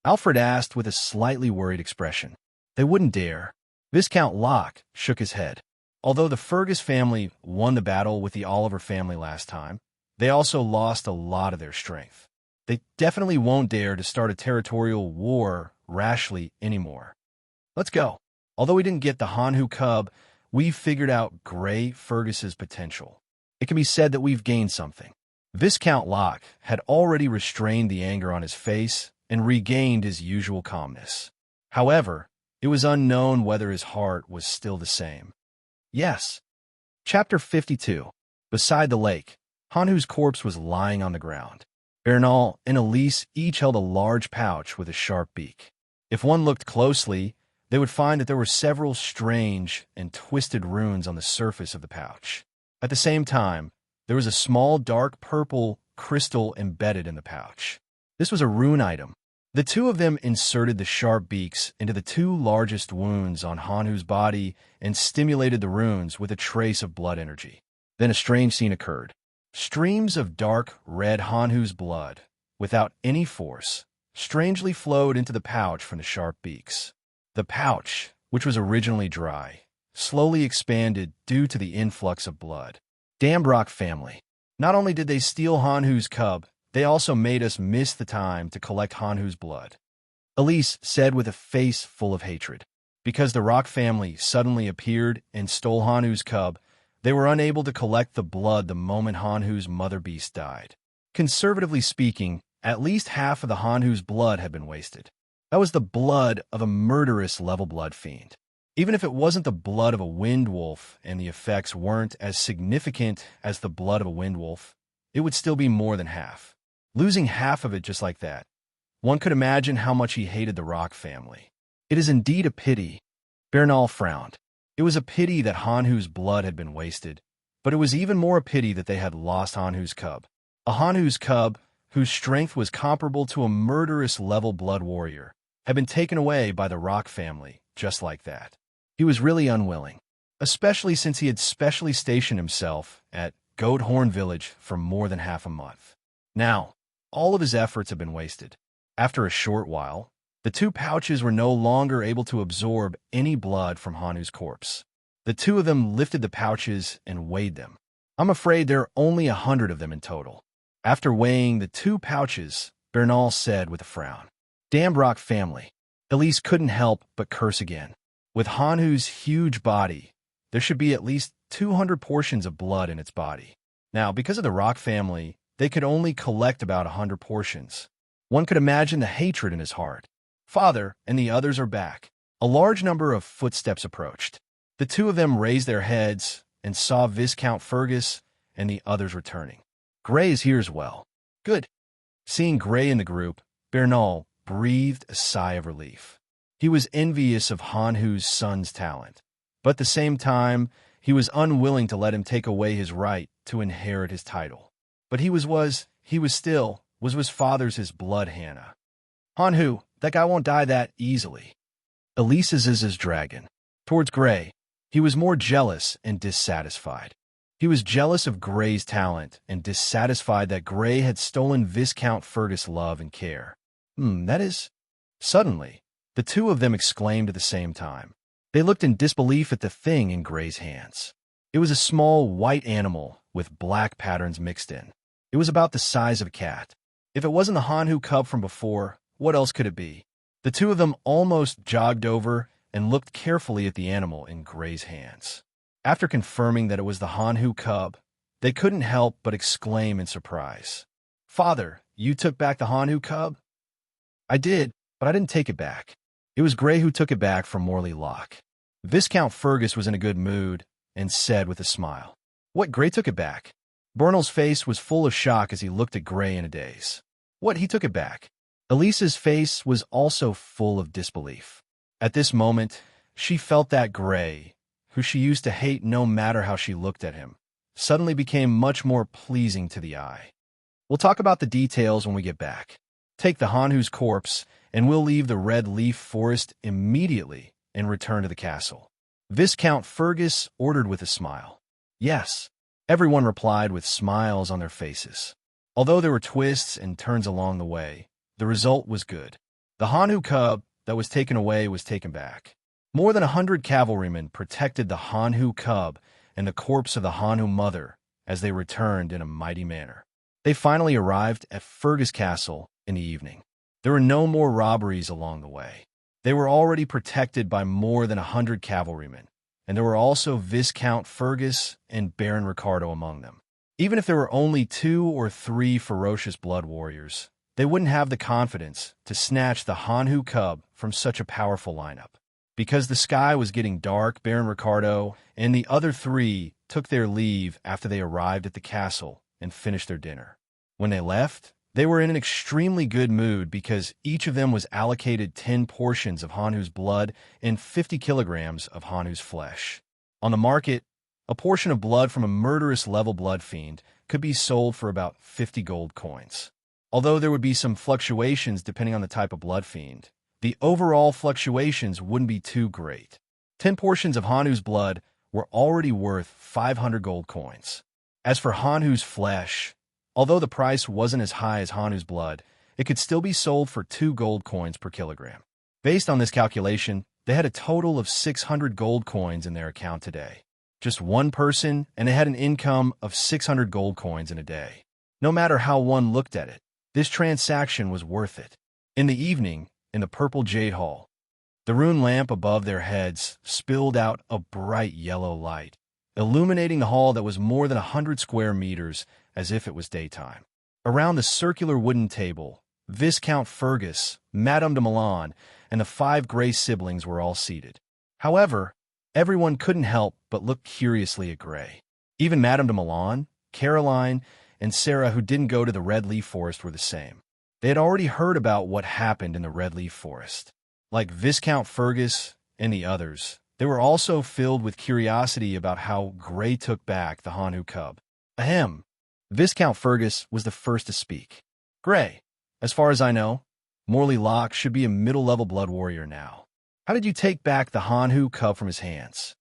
Alfred asked with a slightly worried expression. "They wouldn't dare." Viscount Locke shook his head. Although the Fergus family won the battle with the Oliver family last time, they also lost a lot of their strength. They definitely won't dare to start a territorial war rashly anymore. "Let's go." Although we didn't get the Hanhu cub, we've figured out Grey Fergus's potential. It can be said that we've gained something. Viscount Locke had already restrained the anger on his face and regained his usual calmness. However, it was unknown whether his heart was still the same. Yes. Chapter 52. Beside the lake, Hanhu's corpse was lying on the ground. Bernal and Elise each held a large pouch with a sharp beak. If one looked closely, they would find that there were several strange and twisted runes on the surface of the pouch. At the same time, there was a small dark purple crystal embedded in the pouch. This was a rune item. The two of them inserted the sharp beaks into the two largest wounds on Hanhu's body and stimulated the runes with a trace of blood energy. Then a strange scene occurred. Streams of dark red Hanhu's blood, without any force, strangely flowed into the pouch from the sharp beaks. The pouch, which was originally dry, slowly expanded due to the influx of blood. Damn Brock family. Not only did they steal Hanhu's cub, they also made us miss the time to collect Hanhu's blood, Elise said with a face full of hatred. Because the Rock family suddenly appeared and stole Hanhu's cub, they were unable to collect the blood the moment Hanhu's mother beast died. Conservatively speaking, at least half of the Hanhu's blood had been wasted. That was the blood of a murderous level blood fiend. Even if it wasn't the blood of a wind wolf and the effects weren't as significant as the blood of a wind wolf, it would still be more than half. Losing half of it just like that, one could imagine how much he hated the Rock family. It is indeed a pity. Bernal frowned. It was a pity that Hanhu's blood had been wasted, but it was even more a pity that they had lost Hanhu's cub. A Hanhu's cub, whose strength was comparable to a murderous level blood warrior, had been taken away by the Rock family, just like that. He was really unwilling, especially since he had specially stationed himself at Goat Horn Village for more than half a month. Now, all of his efforts had been wasted. After a short while, the two pouches were no longer able to absorb any blood from Hanhu's corpse. The two of them lifted the pouches and weighed them. I'm afraid there are only 100 of them in total. After weighing the two pouches, Bernal said with a frown, "Damn Brock family." Elise couldn't help but curse again. With Hanhu's huge body, there should be at least 200 portions of blood in its body. Now, because of the Rock family, they could only collect about 100 portions. One could imagine the hatred in his heart. Father and the others are back. A large number of footsteps approached. The two of them raised their heads and saw Viscount Fergus and the others returning. Gray is here as well. Good. Seeing Gray in the group, Bernal breathed a sigh of relief. He was envious of Hanhu's son's talent, but at the same time, he was unwilling to let him take away his right to inherit his title. But he was his father's his blood Hannah. Hanhu, that guy won't die that easily. Elise's is his dragon. Towards Gray, he was more jealous and dissatisfied. He was jealous of Gray's talent and dissatisfied that Gray had stolen Viscount Fergus' love and care. That is... Suddenly, the two of them exclaimed at the same time. They looked in disbelief at the thing in Gray's hands. It was a small white animal with black patterns mixed in. It was about the size of a cat. If it wasn't the Hanhu cub from before, what else could it be? The two of them almost jogged over and looked carefully at the animal in Gray's hands. After confirming that it was the Hanhu cub, they couldn't help but exclaim in surprise. "Father, you took back the Hanhu cub?" "I did, but I didn't take it back. It was Gray who took it back from Morley Lock." Viscount Fergus was in a good mood and said with a smile, "What, Gray took it back?" Bernal's face was full of shock as he looked at Gray in a daze. "What, he took it back?" Elise's face was also full of disbelief. At this moment, she felt that Gray, who she used to hate no matter how she looked at him, suddenly became much more pleasing to the eye. "We'll talk about the details when we get back. Take the Hanhu's corpse, and we'll leave the Red Leaf Forest immediately and return to the castle." Viscount Fergus ordered with a smile. "Yes." Everyone replied with smiles on their faces. Although there were twists and turns along the way, the result was good. The Hanhu cub that was taken away was taken back. More than 100 cavalrymen protected the Hanhu cub and the corpse of the Hanhu mother as they returned in a mighty manner. They finally arrived at Fergus Castle in the evening. There were no more robberies along the way. They were already protected by more than 100 cavalrymen, and there were also Viscount Fergus and Baron Ricardo among them. Even if there were only 2 or 3 ferocious blood warriors, they wouldn't have the confidence to snatch the Hanhu cub from such a powerful lineup. Because the sky was getting dark, Baron Ricardo and the other 3 took their leave after they arrived at the castle and finished their dinner. When they left, they were in an extremely good mood because each of them was allocated 10 portions of Hanhu's blood and 50 kilograms of Hanhu's flesh. On the market, a portion of blood from a murderous level blood fiend could be sold for about 50 gold coins. Although there would be some fluctuations depending on the type of blood fiend, the overall fluctuations wouldn't be too great. 10 portions of Hanu's blood were already worth 500 gold coins. As for Hanu's flesh, although the price wasn't as high as Hanu's blood, it could still be sold for 2 gold coins per kilogram. Based on this calculation, they had a total of 600 gold coins in their account today. Just one person, and they had an income of 600 gold coins in a day. No matter how one looked at it, this transaction was worth it. In the evening, in the purple jade hall, the rune lamp above their heads spilled out a bright yellow light, illuminating the hall that was more than 100 square meters as if it was daytime. Around the circular wooden table, Viscount Fergus, Madame de Milan, and the 5 Grey siblings were all seated. However, everyone couldn't help but look curiously at Grey. Even Madame de Milan, Caroline, and Sarah, who didn't go to the Red Leaf Forest, were the same. They had already heard about what happened in the Red Leaf Forest. Like Viscount Fergus and the others, they were also filled with curiosity about how Grey took back the Hanu cub. Ahem. Viscount Fergus was the first to speak. Grey, as far as I know, Morley Locke should be a middle-level blood warrior now. How did you take back the Hanu cub from his hands?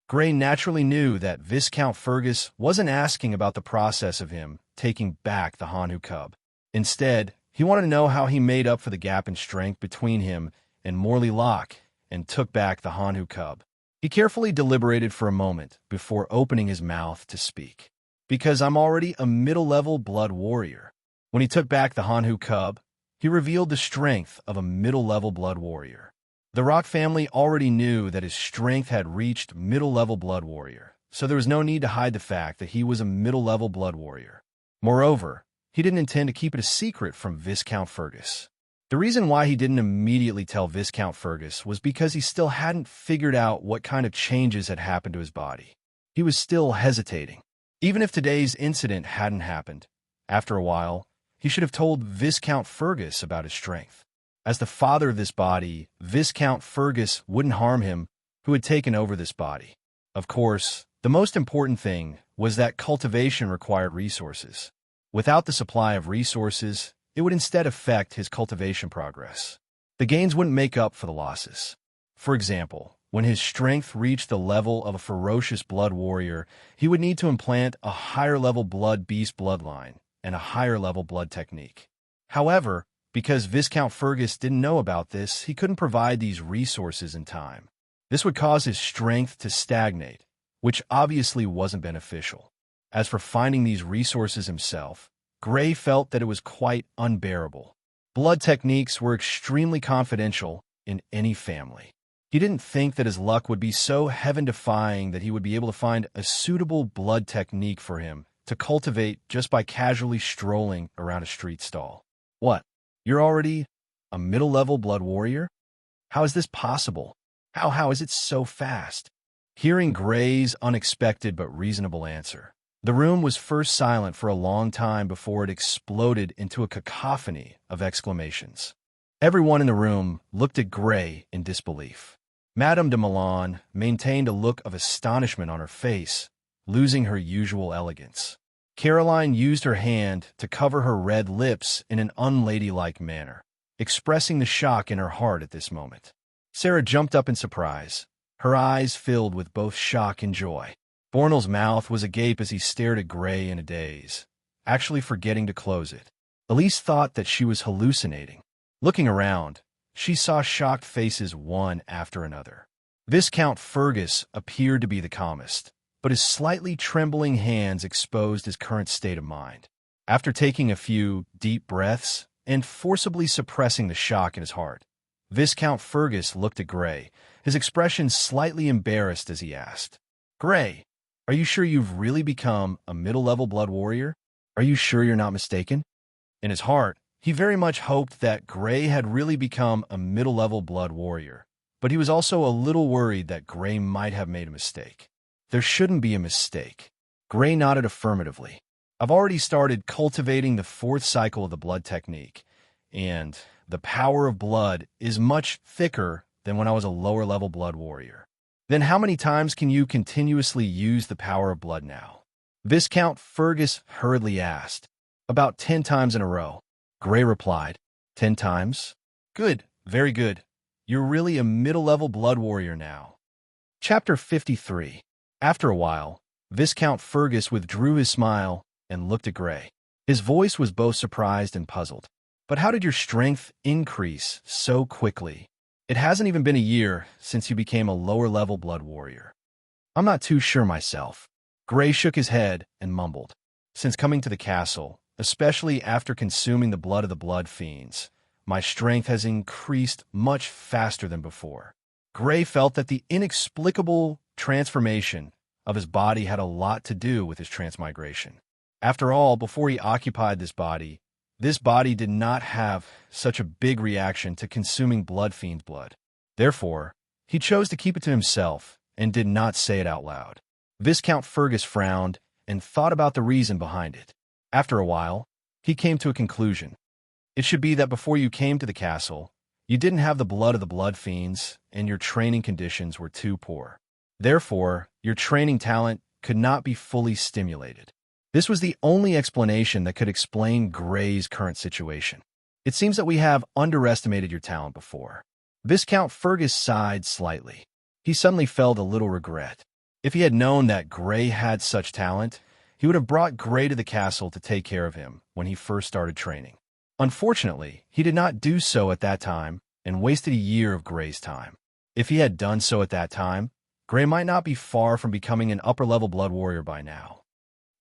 Grey naturally knew that Viscount Fergus wasn't asking about the process of him taking back the Hanu cub. Instead, he wanted to know how he made up for the gap in strength between him and Morley Locke and took back the Hanu cub. He carefully deliberated for a moment before opening his mouth to speak. Because I'm already a middle-level blood warrior. When he took back the Hanu cub, he revealed the strength of a middle-level blood warrior. The Rock family already knew that his strength had reached middle-level blood warrior, so there was no need to hide the fact that he was a middle-level blood warrior. Moreover, he didn't intend to keep it a secret from Viscount Fergus. The reason why he didn't immediately tell Viscount Fergus was because he still hadn't figured out what kind of changes had happened to his body. He was still hesitating. Even if today's incident hadn't happened, after a while, he should have told Viscount Fergus about his strength. As the father of this body, Viscount Fergus wouldn't harm him who had taken over this body. Of course, the most important thing was that cultivation required resources. Without the supply of resources, it would instead affect his cultivation progress. The gains wouldn't make up for the losses. For example, when his strength reached the level of a ferocious blood warrior, he would need to implant a higher-level blood beast bloodline and a higher-level blood technique. However, because Viscount Fergus didn't know about this, he couldn't provide these resources in time. This would cause his strength to stagnate, which obviously wasn't beneficial. As for finding these resources himself, Grey felt that it was quite unbearable. Blood techniques were extremely confidential in any family. He didn't think that his luck would be so heaven-defying that he would be able to find a suitable blood technique for him to cultivate just by casually strolling around a street stall. What? You're already a middle-level blood warrior? How is this possible? How is it so fast? Hearing Grey's unexpected but reasonable answer, the room was first silent for a long time before it exploded into a cacophony of exclamations. Everyone in the room looked at Grey in disbelief. Madame de Milan maintained a look of astonishment on her face, losing her usual elegance. Caroline used her hand to cover her red lips in an unladylike manner, expressing the shock in her heart at this moment. Sarah jumped up in surprise, her eyes filled with both shock and joy. Bornel's mouth was agape as he stared at Grey in a daze, actually forgetting to close it. Elise thought that she was hallucinating. Looking around, she saw shocked faces one after another. Viscount Fergus appeared to be the calmest, but his slightly trembling hands exposed his current state of mind. After taking a few deep breaths and forcibly suppressing the shock in his heart, Viscount Fergus looked at Grey, his expression slightly embarrassed as he asked, "Grey, are you sure you've really become a middle-level blood warrior? Are you sure you're not mistaken?" In his heart, he very much hoped that Grey had really become a middle-level blood warrior, but he was also a little worried that Grey might have made a mistake. There shouldn't be a mistake. Grey nodded affirmatively. I've already started cultivating the 4th cycle of the blood technique, and the power of blood is much thicker than when I was a lower-level blood warrior. Then how many times can you continuously use the power of blood now? Viscount Fergus hurriedly asked. About 10 times in a row. Gray replied. 10 times? Good, very good. You're really a middle-level blood warrior now. Chapter 53. After a while, Viscount Fergus withdrew his smile and looked at Gray. His voice was both surprised and puzzled. But how did your strength increase so quickly? It hasn't even been a year since you became a lower-level blood warrior. I'm not too sure myself. Gray shook his head and mumbled. Since coming to the castle, especially after consuming the blood of the blood fiends, my strength has increased much faster than before. Gray felt that the inexplicable transformation of his body had a lot to do with his transmigration. After all, before he occupied this body did not have such a big reaction to consuming blood fiend's blood. Therefore, he chose to keep it to himself and did not say it out loud. Viscount Fergus frowned and thought about the reason behind it. After a while, he came to a conclusion. It should be that before you came to the castle, you didn't have the blood of the blood fiends, and your training conditions were too poor. Therefore, your training talent could not be fully stimulated. This was the only explanation that could explain Gray's current situation. It seems that we have underestimated your talent before. Viscount Fergus sighed slightly. He suddenly felt a little regret. If he had known that Gray had such talent, he would have brought Gray to the castle to take care of him when he first started training. Unfortunately, he did not do so at that time and wasted a year of Gray's time. If he had done so at that time, Gray might not be far from becoming an upper-level blood warrior by now.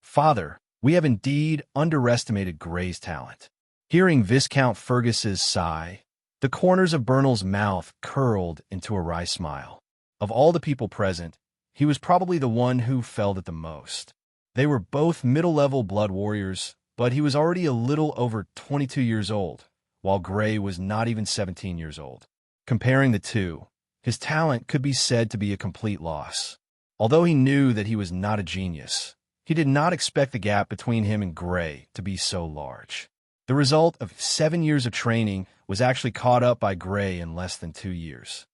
Father, we have indeed underestimated Gray's talent. Hearing Viscount Fergus's sigh, the corners of Bernal's mouth curled into a wry smile. Of all the people present, he was probably the one who felt it the most. They were both middle-level blood warriors, but he was already a little over 22 years old, while Gray was not even 17 years old. Comparing the two, his talent could be said to be a complete loss. Although he knew that he was not a genius, he did not expect the gap between him and Gray to be so large. The result of 7 years of training was actually caught up by Gray in less than 2 years.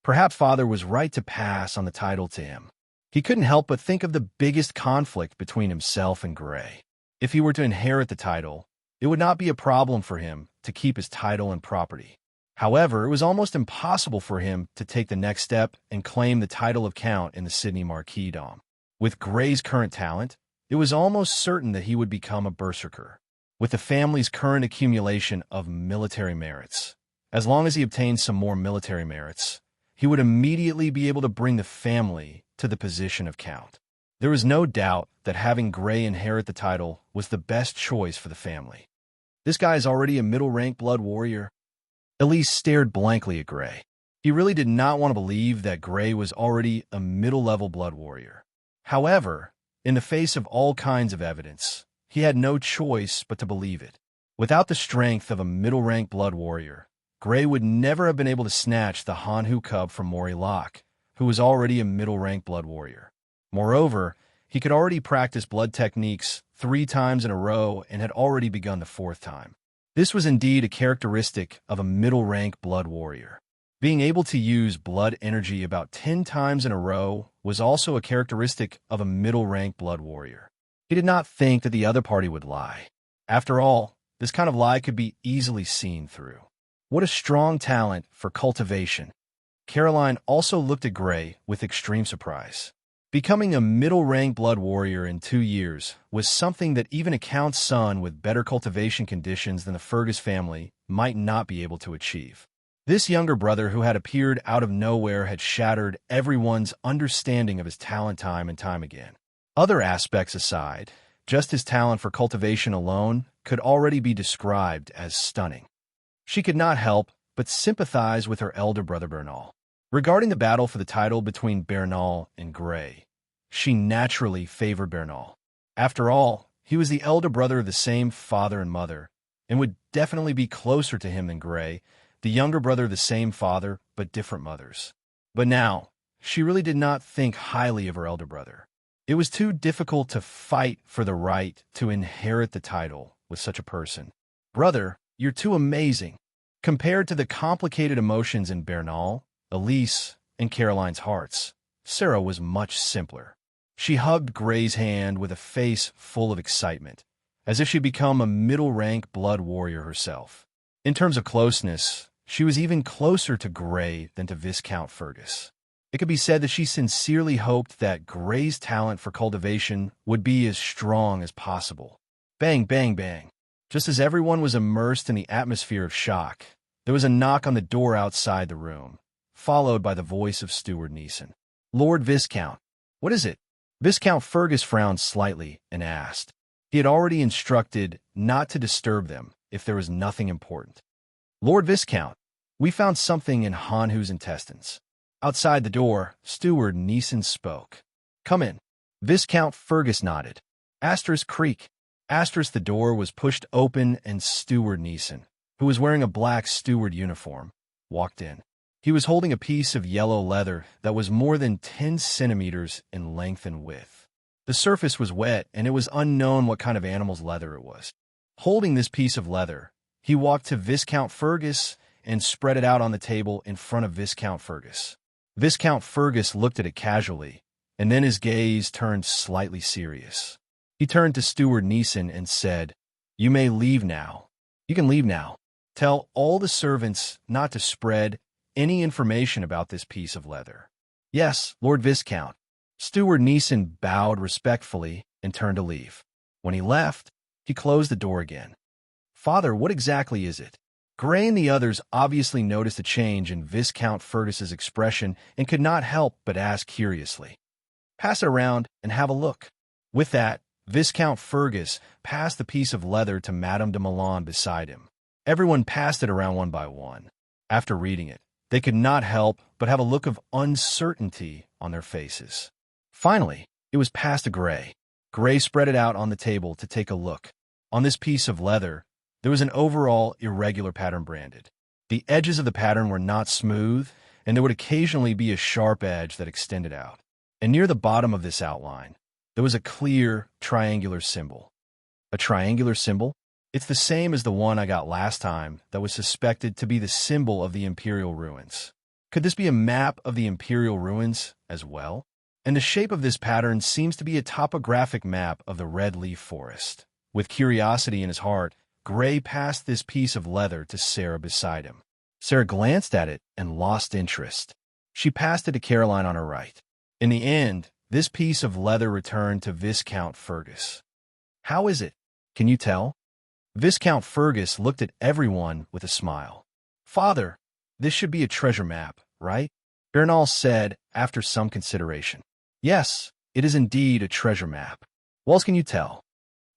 Perhaps Father was right to pass on the title to him. He couldn't help but think of the biggest conflict between himself and Gray. If he were to inherit the title, it would not be a problem for him to keep his title and property. However, it was almost impossible for him to take the next step and claim the title of Count in the Sydney Marquisdom. With Gray's current talent, it was almost certain that he would become a berserker. With the family's current accumulation of military merits, as long as he obtained some more military merits, he would immediately be able to bring the family to the position of Count. There was no doubt that having Gray inherit the title was the best choice for the family. This guy is already a middle-rank blood warrior. Elise stared blankly at Gray. He really did not want to believe that Gray was already a middle-level blood warrior. However, in the face of all kinds of evidence, he had no choice but to believe it. Without the strength of a middle-rank blood warrior, Gray would never have been able to snatch the Hanhu cub from Mori Locke, who was already a middle-rank blood warrior. Moreover, he could already practice blood techniques 3 times in a row and had already begun the 4th time. This was indeed a characteristic of a middle-rank blood warrior. Being able to use blood energy about 10 times in a row was also a characteristic of a middle-rank blood warrior. He did not think that the other party would lie. After all, this kind of lie could be easily seen through. What a strong talent for cultivation. Caroline also looked at Gray with extreme surprise. Becoming a middle-rank blood warrior in 2 years was something that even a Count's son with better cultivation conditions than the Fergus family might not be able to achieve. This younger brother who had appeared out of nowhere had shattered everyone's understanding of his talent time and time again. Other aspects aside, just his talent for cultivation alone could already be described as stunning. She could not help but sympathize with her elder brother Bernal. Regarding the battle for the title between Bernal and Gray, she naturally favored Bernal. After all, he was the elder brother of the same father and mother, and would definitely be closer to him than Gray, the younger brother of the same father but different mothers. But now, she really did not think highly of her elder brother. It was too difficult to fight for the right to inherit the title with such a person. Brother, you're too amazing. Compared to the complicated emotions in Bernal, Elise, and Caroline's hearts, Sarah was much simpler. She hugged Gray's hand with a face full of excitement, as if she'd become a middle-rank blood warrior herself. In terms of closeness, she was even closer to Gray than to Viscount Fergus. It could be said that she sincerely hoped that Gray's talent for cultivation would be as strong as possible. Bang, bang, bang. Just as everyone was immersed in the atmosphere of shock, there was a knock on the door outside the room, followed by the voice of Steward Neeson. "Lord Viscount, what is it?" Viscount Fergus frowned slightly and asked. He had already instructed not to disturb them if there was nothing important. "Lord Viscount, we found something in Hanhu's intestines." Outside the door, Steward Neeson spoke. "Come in." Viscount Fergus nodded. Asterisk creak. Asterisk the door was pushed open and Steward Neeson, who was wearing a black steward uniform, walked in. He was holding a piece of yellow leather that was more than 10 centimeters in length and width. The surface was wet, and it was unknown what kind of animal's leather it was. Holding this piece of leather, he walked to Viscount Fergus and spread it out on the table in front of Viscount Fergus. Viscount Fergus looked at it casually, and then his gaze turned slightly serious. He turned to Steward Neeson and said, "You may leave now. You can leave now. Tell all the servants not to spread any information about this piece of leather." "Yes, Lord Viscount." Steward Neeson bowed respectfully and turned to leave. When he left, he closed the door again. "Father, what exactly is it?" Gray and the others obviously noticed a change in Viscount Fergus's expression and could not help but ask curiously. "Pass it around and have a look." With that, Viscount Fergus passed the piece of leather to Madame de Milan beside him. Everyone passed it around one by one. After reading it, they could not help but have a look of uncertainty on their faces. Finally, it was passed to Gray. Gray spread it out on the table to take a look. On this piece of leather, there was an overall irregular pattern branded. The edges of the pattern were not smooth, and there would occasionally be a sharp edge that extended out. And near the bottom of this outline, there was a clear triangular symbol. A triangular symbol? It's the same as the one I got last time that was suspected to be the symbol of the Imperial Ruins. Could this be a map of the Imperial Ruins as well? And the shape of this pattern seems to be a topographic map of the Red Leaf Forest. With curiosity in his heart, Gray passed this piece of leather to Sarah beside him. Sarah glanced at it and lost interest. She passed it to Caroline on her right. In the end, this piece of leather returned to Viscount Fergus. "How is it? Can you tell?" Viscount Fergus looked at everyone with a smile. "Father, this should be a treasure map, right?" Bernal said after some consideration. "Yes, it is indeed a treasure map. What else can you tell?"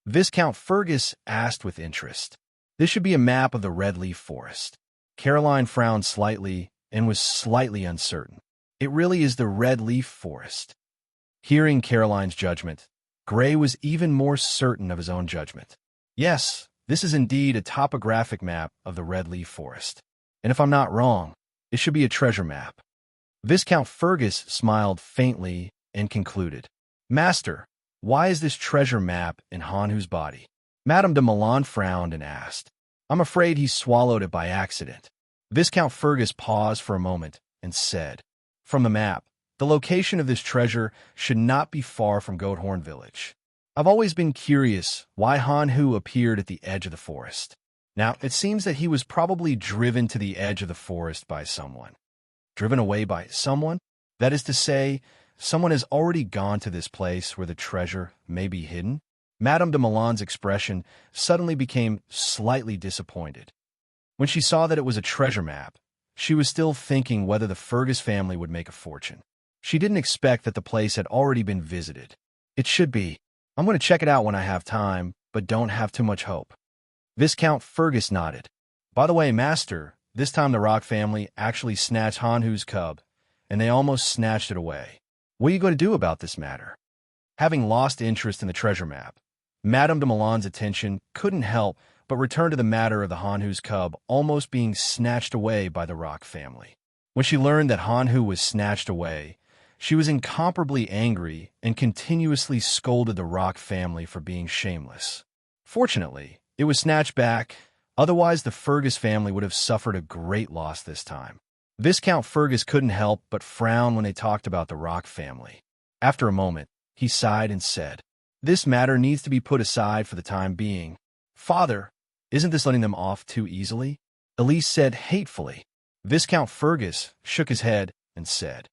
Viscount Fergus asked with interest. "This should be a map of the Red Leaf Forest." Caroline frowned slightly and was slightly uncertain. "It really is the Red Leaf Forest." Hearing Caroline's judgment, Gray was even more certain of his own judgment. "Yes, this is indeed a topographic map of the Red Leaf Forest. And if I'm not wrong, it should be a treasure map." Viscount Fergus smiled faintly and concluded, "Master, why is this treasure map in Hanhu's body?" Madame de Milan frowned and asked. "I'm afraid he swallowed it by accident." Viscount Fergus paused for a moment and said, "From the map, the location of this treasure should not be far from Goathorn Village. I've always been curious why Hanhu appeared at the edge of the forest. Now, it seems that he was probably driven to the edge of the forest by someone. Driven away by someone? That is to say, someone has already gone to this place where the treasure may be hidden?" Madame de Milan's expression suddenly became slightly disappointed. When she saw that it was a treasure map, she was still thinking whether the Fergus family would make a fortune. She didn't expect that the place had already been visited. "It should be. I'm going to check it out when I have time, but don't have too much hope." Viscount Fergus nodded. "By the way, Master, this time the Rock family actually snatched Hanhu's cub, and they almost snatched it away. What are you going to do about this matter?" Having lost interest in the treasure map, Madame de Milan's attention couldn't help but return to the matter of the Hanhu's cub almost being snatched away by the Rock family. When she learned that Hanhu was snatched away, she was incomparably angry and continuously scolded the Rock family for being shameless. Fortunately, it was snatched back, otherwise the Fergus family would have suffered a great loss this time. Viscount Fergus couldn't help but frown when they talked about the Rock family. After a moment, he sighed and said, This matter needs to be put aside for the time being. Father, isn't this letting them off too easily? Elise said hatefully. Viscount Fergus shook his head and said,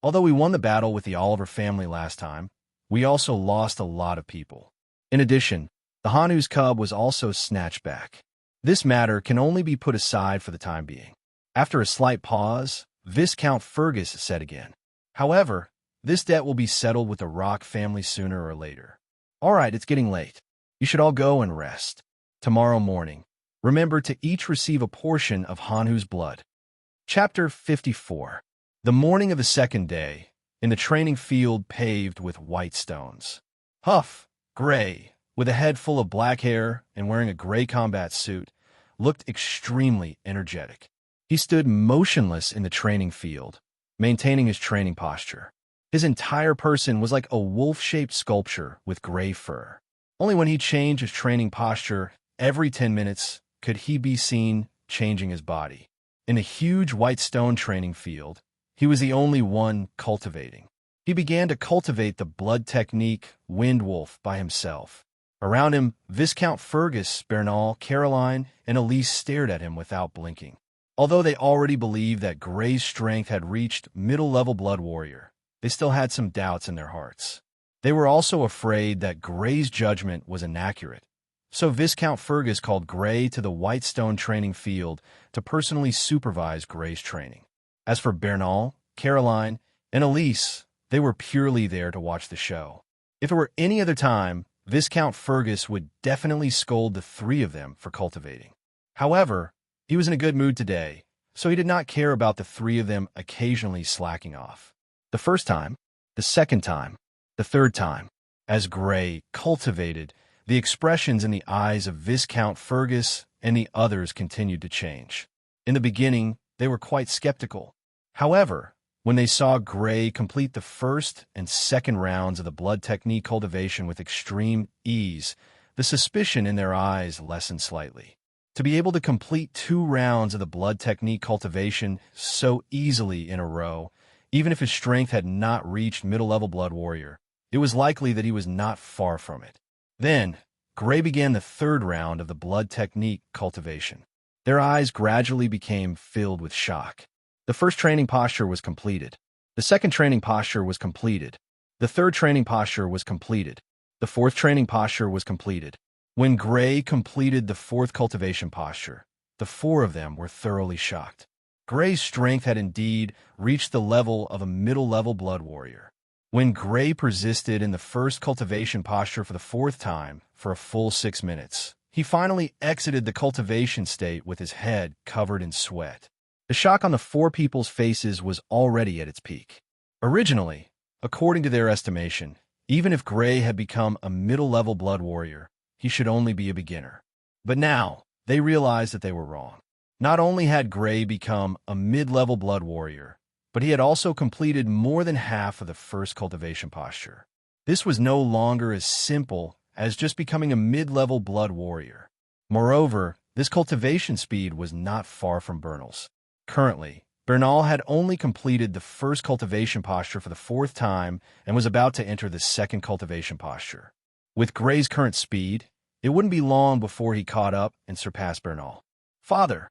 although we won the battle with the Oliver family last time, we also lost a lot of people. In addition, the Hanu's cub was also snatched back. This matter can only be put aside for the time being. After a slight pause, Viscount Fergus said again, however, this debt will be settled with the Rock family sooner or later. All right, it's getting late. You should all go and rest. Tomorrow morning, remember to each receive a portion of Hanu's blood. Chapter 54. The morning of the second day, in the training field paved with white stones. Huff, gray, with a head full of black hair and wearing a gray combat suit, looked extremely energetic. He stood motionless in the training field, maintaining his training posture. His entire person was like a wolf-shaped sculpture with gray fur. Only when he changed his training posture every 10 minutes could he be seen changing his body. In the huge white stone training field, he was the only one cultivating. He began to cultivate the blood technique Wind Wolf by himself. Around him, Viscount Fergus, Bernal, Caroline, and Elise stared at him without blinking. Although they already believed that Gray's strength had reached middle-level Blood Warrior, they still had some doubts in their hearts. They were also afraid that Gray's judgment was inaccurate. So Viscount Fergus called Gray to the white stone training field to personally supervise Gray's training. As for Bernal, Caroline, and Elise, they were purely there to watch the show. If it were any other time, Viscount Fergus would definitely scold the three of them for cultivating. However, he was in a good mood today, so he did not care about the three of them occasionally slacking off. The first time, the second time, the third time, as Gray cultivated, the expressions in the eyes of Viscount Fergus and the others continued to change. In the beginning, they were quite skeptical. However, when they saw Gray complete the first and second rounds of the blood technique cultivation with extreme ease, the suspicion in their eyes lessened slightly. To be able to complete 2 rounds of the blood technique cultivation so easily in a row, even if his strength had not reached middle-level Blood Warrior, it was likely that he was not far from it. Then, Gray began the 3rd round of the blood technique cultivation. Their eyes gradually became filled with shock. The first training posture was completed. The second training posture was completed. The third training posture was completed. The fourth training posture was completed. When Gray completed the 4th cultivation posture, the 4 of them were thoroughly shocked. Gray's strength had indeed reached the level of a middle-level Blood Warrior. When Gray persisted in the first cultivation posture for the 4th time for a full 6 minutes, he finally exited the cultivation state with his head covered in sweat. The shock on the 4 people's faces was already at its peak. Originally, according to their estimation, even if Gray had become a middle-level Blood Warrior, he should only be a beginner. But now, they realized that they were wrong. Not only had Gray become a mid-level Blood Warrior, but he had also completed more than half of the first cultivation posture. This was no longer as simple as just becoming a mid-level Blood Warrior. Moreover, this cultivation speed was not far from Bernal's. Currently, Bernal had only completed the first cultivation posture for the 4th time and was about to enter the 2nd cultivation posture. With Gray's current speed, it wouldn't be long before he caught up and surpassed Bernal. "Father,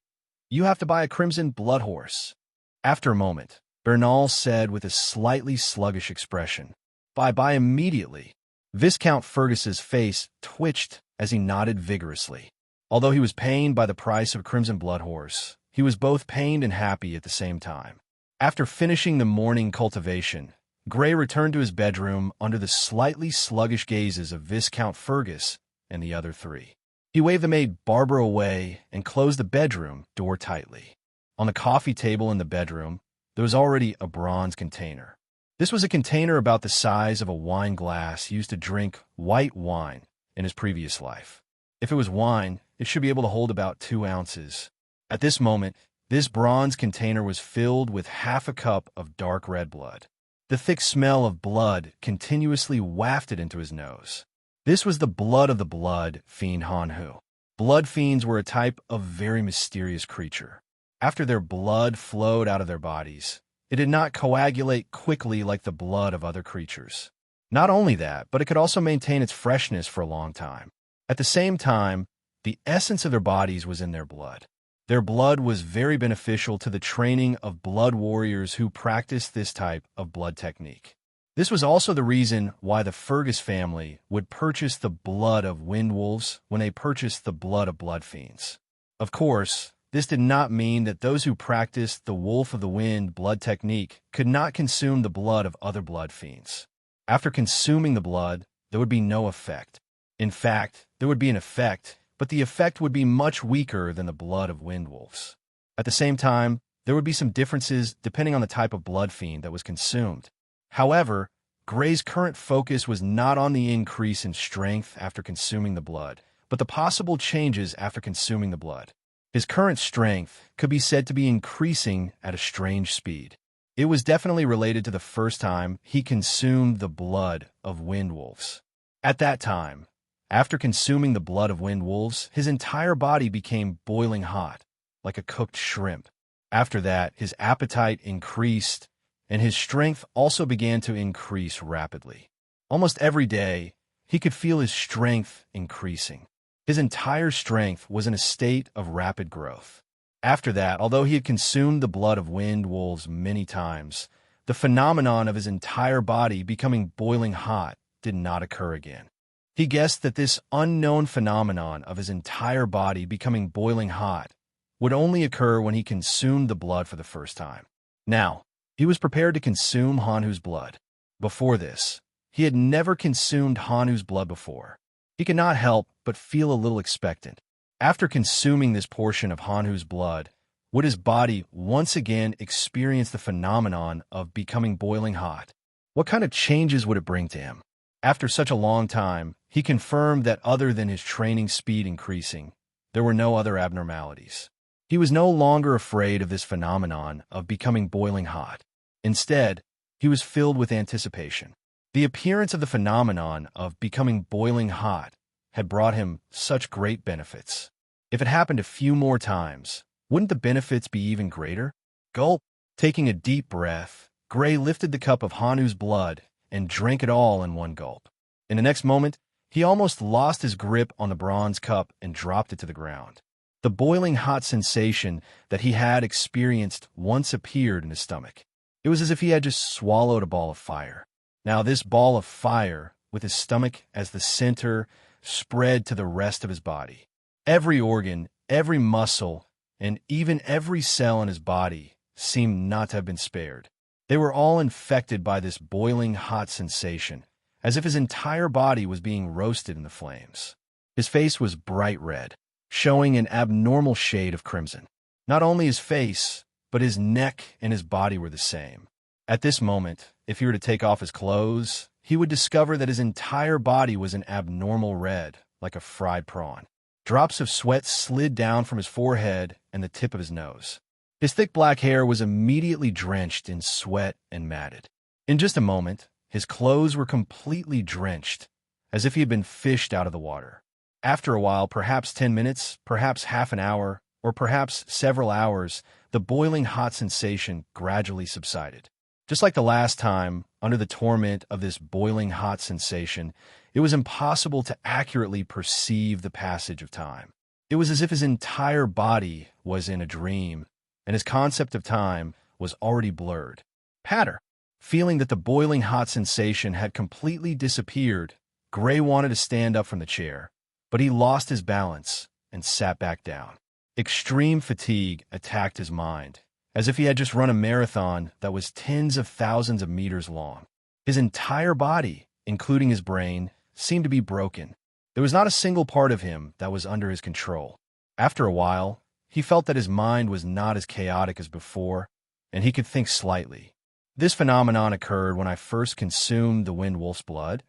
you have to buy a crimson blood horse." After a moment, Bernal said with a slightly sluggish expression, Buy immediately." Viscount Fergus's face twitched as he nodded vigorously. Although he was pained by the price of a crimson blood horse, he was both pained and happy at the same time. After finishing the morning cultivation, Gray returned to his bedroom under the slightly sluggish gazes of Viscount Fergus and the other 3. He waved the maid Barbara away and closed the bedroom door tightly. On the coffee table in the bedroom, there was already a bronze container. This was a container about the size of a wine glass used to drink white wine in his previous life. If it was wine, it should be able to hold about 2 ounces. At this moment, this bronze container was filled with half a cup of dark red blood. The thick smell of blood continuously wafted into his nose. This was the blood of the blood fiend Hanhu. Blood fiends were a type of very mysterious creature. After their blood flowed out of their bodies, it did not coagulate quickly like the blood of other creatures. Not only that, but it could also maintain its freshness for a long time. At the same time, the essence of their bodies was in their blood. Their blood was very beneficial to the training of blood warriors who practiced this type of blood technique. This was also the reason why the Fergus family would purchase the blood of wind wolves when they purchased the blood of blood fiends. Of course, this did not mean that those who practiced the Wolf of the Wind blood technique could not consume the blood of other blood fiends. After consuming the blood, there would be no effect. In fact, there would be an effect, but the effect would be much weaker than the blood of wind wolves. At the same time, there would be some differences depending on the type of blood fiend that was consumed. However, Gray's current focus was not on the increase in strength after consuming the blood, but the possible changes after consuming the blood. His current strength could be said to be increasing at a strange speed. It was definitely related to the first time he consumed the blood of wind wolves. At that time, after consuming the blood of wind wolves, his entire body became boiling hot, like a cooked shrimp. After that, his appetite increased, and his strength also began to increase rapidly. Almost every day, he could feel his strength increasing. His entire strength was in a state of rapid growth. After that, although he had consumed the blood of wind wolves many times, the phenomenon of his entire body becoming boiling hot did not occur again. He guessed that this unknown phenomenon of his entire body becoming boiling hot would only occur when he consumed the blood for the first time. Now, he was prepared to consume Hanhu's blood. Before this, he had never consumed Hanhu's blood before. He could not help but feel a little expectant. After consuming this portion of Hanhu's blood, would his body once again experience the phenomenon of becoming boiling hot? What kind of changes would it bring to him? After such a long time, he confirmed that other than his training speed increasing, there were no other abnormalities. He was no longer afraid of this phenomenon of becoming boiling hot. Instead, he was filled with anticipation. The appearance of the phenomenon of becoming boiling hot had brought him such great benefits. If it happened a few more times, wouldn't the benefits be even greater? Gulp! Taking a deep breath, Gray lifted the cup of Hanhu's blood and drank it all in one gulp. In the next moment, he almost lost his grip on the bronze cup and dropped it to the ground. The boiling hot sensation that he had experienced once appeared in his stomach. It was as if he had just swallowed a ball of fire. Now this ball of fire, with his stomach as the center, spread to the rest of his body. Every organ, every muscle, and even every cell in his body seemed not to have been spared. They were all infected by this boiling hot sensation, as if his entire body was being roasted in the flames. His face was bright red, showing an abnormal shade of crimson. Not only his face, but his neck and his body were the same. At this moment, if he were to take off his clothes, he would discover that his entire body was an abnormal red, like a fried prawn. Drops of sweat slid down from his forehead and the tip of his nose. His thick black hair was immediately drenched in sweat and matted. In just a moment, his clothes were completely drenched, as if he had been fished out of the water. After a while, perhaps 10 minutes, perhaps half an hour, or perhaps several hours, the boiling hot sensation gradually subsided. Just like the last time, under the torment of this boiling hot sensation, it was impossible to accurately perceive the passage of time. It was as if his entire body was in a dream, and his concept of time was already blurred. Patter! Feeling that the boiling hot sensation had completely disappeared, Gray wanted to stand up from the chair, but he lost his balance and sat back down. Extreme fatigue attacked his mind, as if he had just run a marathon that was tens of thousands of meters long. His entire body, including his brain, seemed to be broken. There was not a single part of him that was under his control. After a while, he felt that his mind was not as chaotic as before, and he could think slightly. This phenomenon occurred when I first consumed the wind wolf's blood,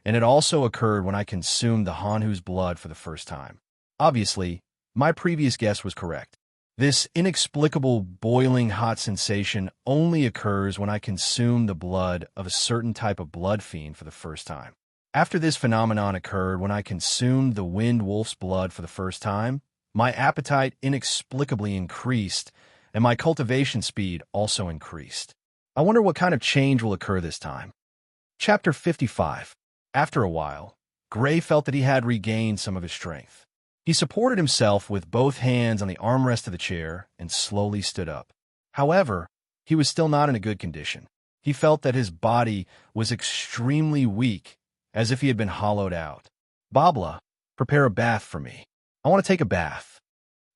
and it also occurred when I consumed the Hanhu's blood for the first time. Obviously, my previous guess was correct. This inexplicable boiling hot sensation only occurs when I consume the blood of a certain type of blood fiend for the first time. After this phenomenon occurred when I consumed the wind wolf's blood for the first time, my appetite inexplicably increased, and my cultivation speed also increased. I wonder what kind of change will occur this time. Chapter 55. After a while, Gray felt that he had regained some of his strength. He supported himself with both hands on the armrest of the chair and slowly stood up. However, he was still not in a good condition. He felt that his body was extremely weak, as if he had been hollowed out. "Babla, prepare a bath for me. I want to take a bath."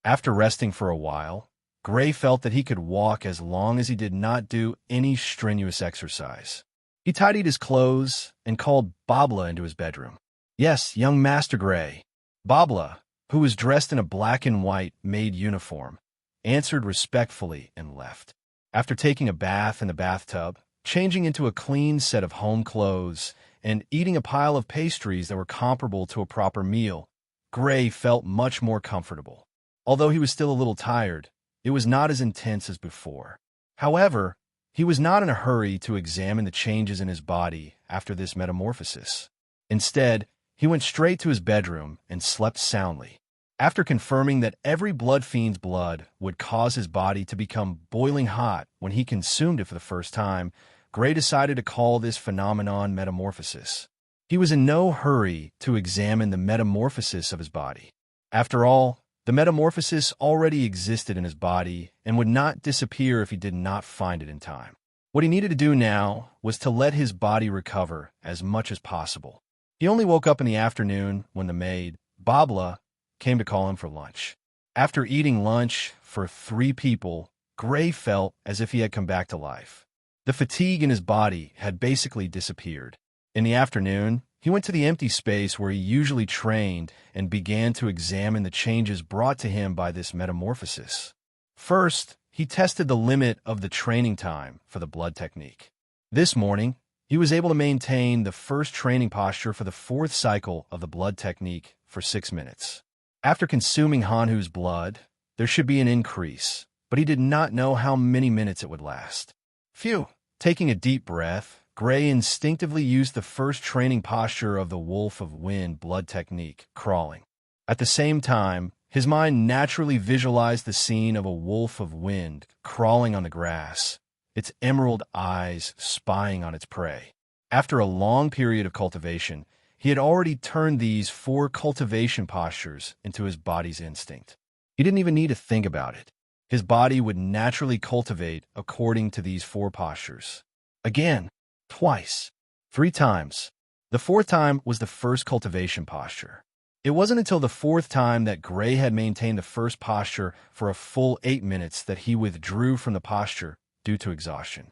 After resting for a while, Gray felt that he could walk as long as he did not do any strenuous exercise. He tidied his clothes and called Babla into his bedroom. "Yes, young Master Gray." Babla, who was dressed in a black and white maid uniform, answered respectfully and left. After taking a bath in the bathtub, changing into a clean set of home clothes, and eating a pile of pastries that were comparable to a proper meal, Gray felt much more comfortable. Although he was still a little tired, it was not as intense as before. However, he was not in a hurry to examine the changes in his body after this metamorphosis. Instead, he went straight to his bedroom and slept soundly. After confirming that every blood fiend's blood would cause his body to become boiling hot when he consumed it for the first time, Gray decided to call this phenomenon metamorphosis. He was in no hurry to examine the metamorphosis of his body. After all, the metamorphosis already existed in his body and would not disappear if he did not find it in time. What he needed to do now was to let his body recover as much as possible. He only woke up in the afternoon when the maid, Babla, came to call him for lunch. After eating lunch for 3 people, Gray felt as if he had come back to life. The fatigue in his body had basically disappeared. In the afternoon, he went to the empty space where he usually trained and began to examine the changes brought to him by this metamorphosis. First, he tested the limit of the training time for the blood technique. This morning, he was able to maintain the first training posture for the 4th cycle of the blood technique for 6 minutes. After consuming Hanhu's blood, there should be an increase, but he did not know how many minutes it would last. Phew! Taking a deep breath, Gray instinctively used the first training posture of the Wolf of Wind blood technique, crawling. At the same time, his mind naturally visualized the scene of a wolf of wind crawling on the grass, its emerald eyes spying on its prey. After a long period of cultivation, he had already turned these 4 cultivation postures into his body's instinct. He didn't even need to think about it. His body would naturally cultivate according to these 4 postures. Again, twice, 3 times. The 4th time was the first cultivation posture. It wasn't until the 4th time that Gray had maintained the first posture for a full 8 minutes that he withdrew from the posture due to exhaustion.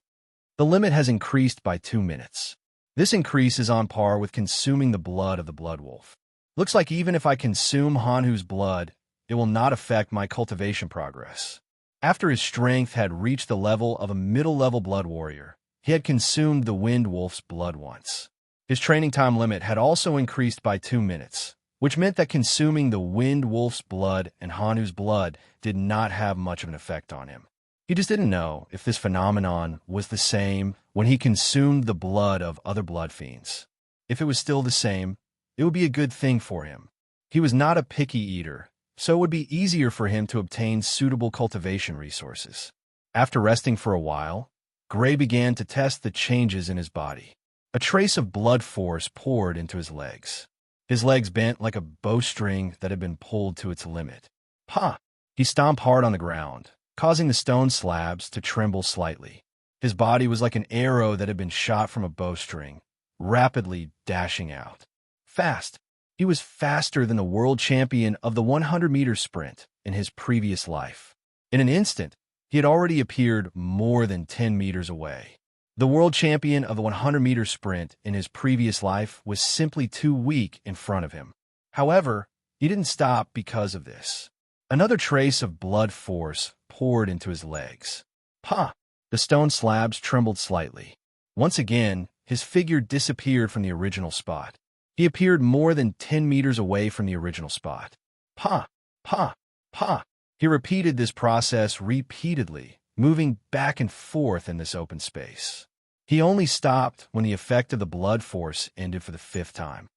The limit has increased by 2 minutes. This increase is on par with consuming the blood of the blood wolf. Looks like even if I consume Hanhu's blood, it will not affect my cultivation progress. After his strength had reached the level of a middle-level blood warrior, he had consumed the wind wolf's blood once. His training time limit had also increased by 2 minutes, which meant that consuming the wind wolf's blood and Hanhu's blood did not have much of an effect on him. He just didn't know if this phenomenon was the same when he consumed the blood of other blood fiends. If it was still the same, it would be a good thing for him. He was not a picky eater, so it would be easier for him to obtain suitable cultivation resources. After resting for a while, Gray began to test the changes in his body. A trace of blood force poured into his legs. His legs bent like a bowstring that had been pulled to its limit. "Pa!" He stomped hard on the ground, causing the stone slabs to tremble slightly. His body was like an arrow that had been shot from a bowstring, rapidly dashing out. Fast. He was faster than the world champion of the 100-meter sprint in his previous life. In an instant, he had already appeared more than 10 meters away. The world champion of the 100-meter sprint in his previous life was simply too weak in front of him. However, he didn't stop because of this. Another trace of blood force poured into his legs. "Pa!" The stone slabs trembled slightly. Once again, his figure disappeared from the original spot. He appeared more than 10 meters away from the original spot. "Pa! Pa! Pa!" He repeated this process repeatedly, moving back and forth in this open space. He only stopped when the effect of the blood force ended for the 5th time.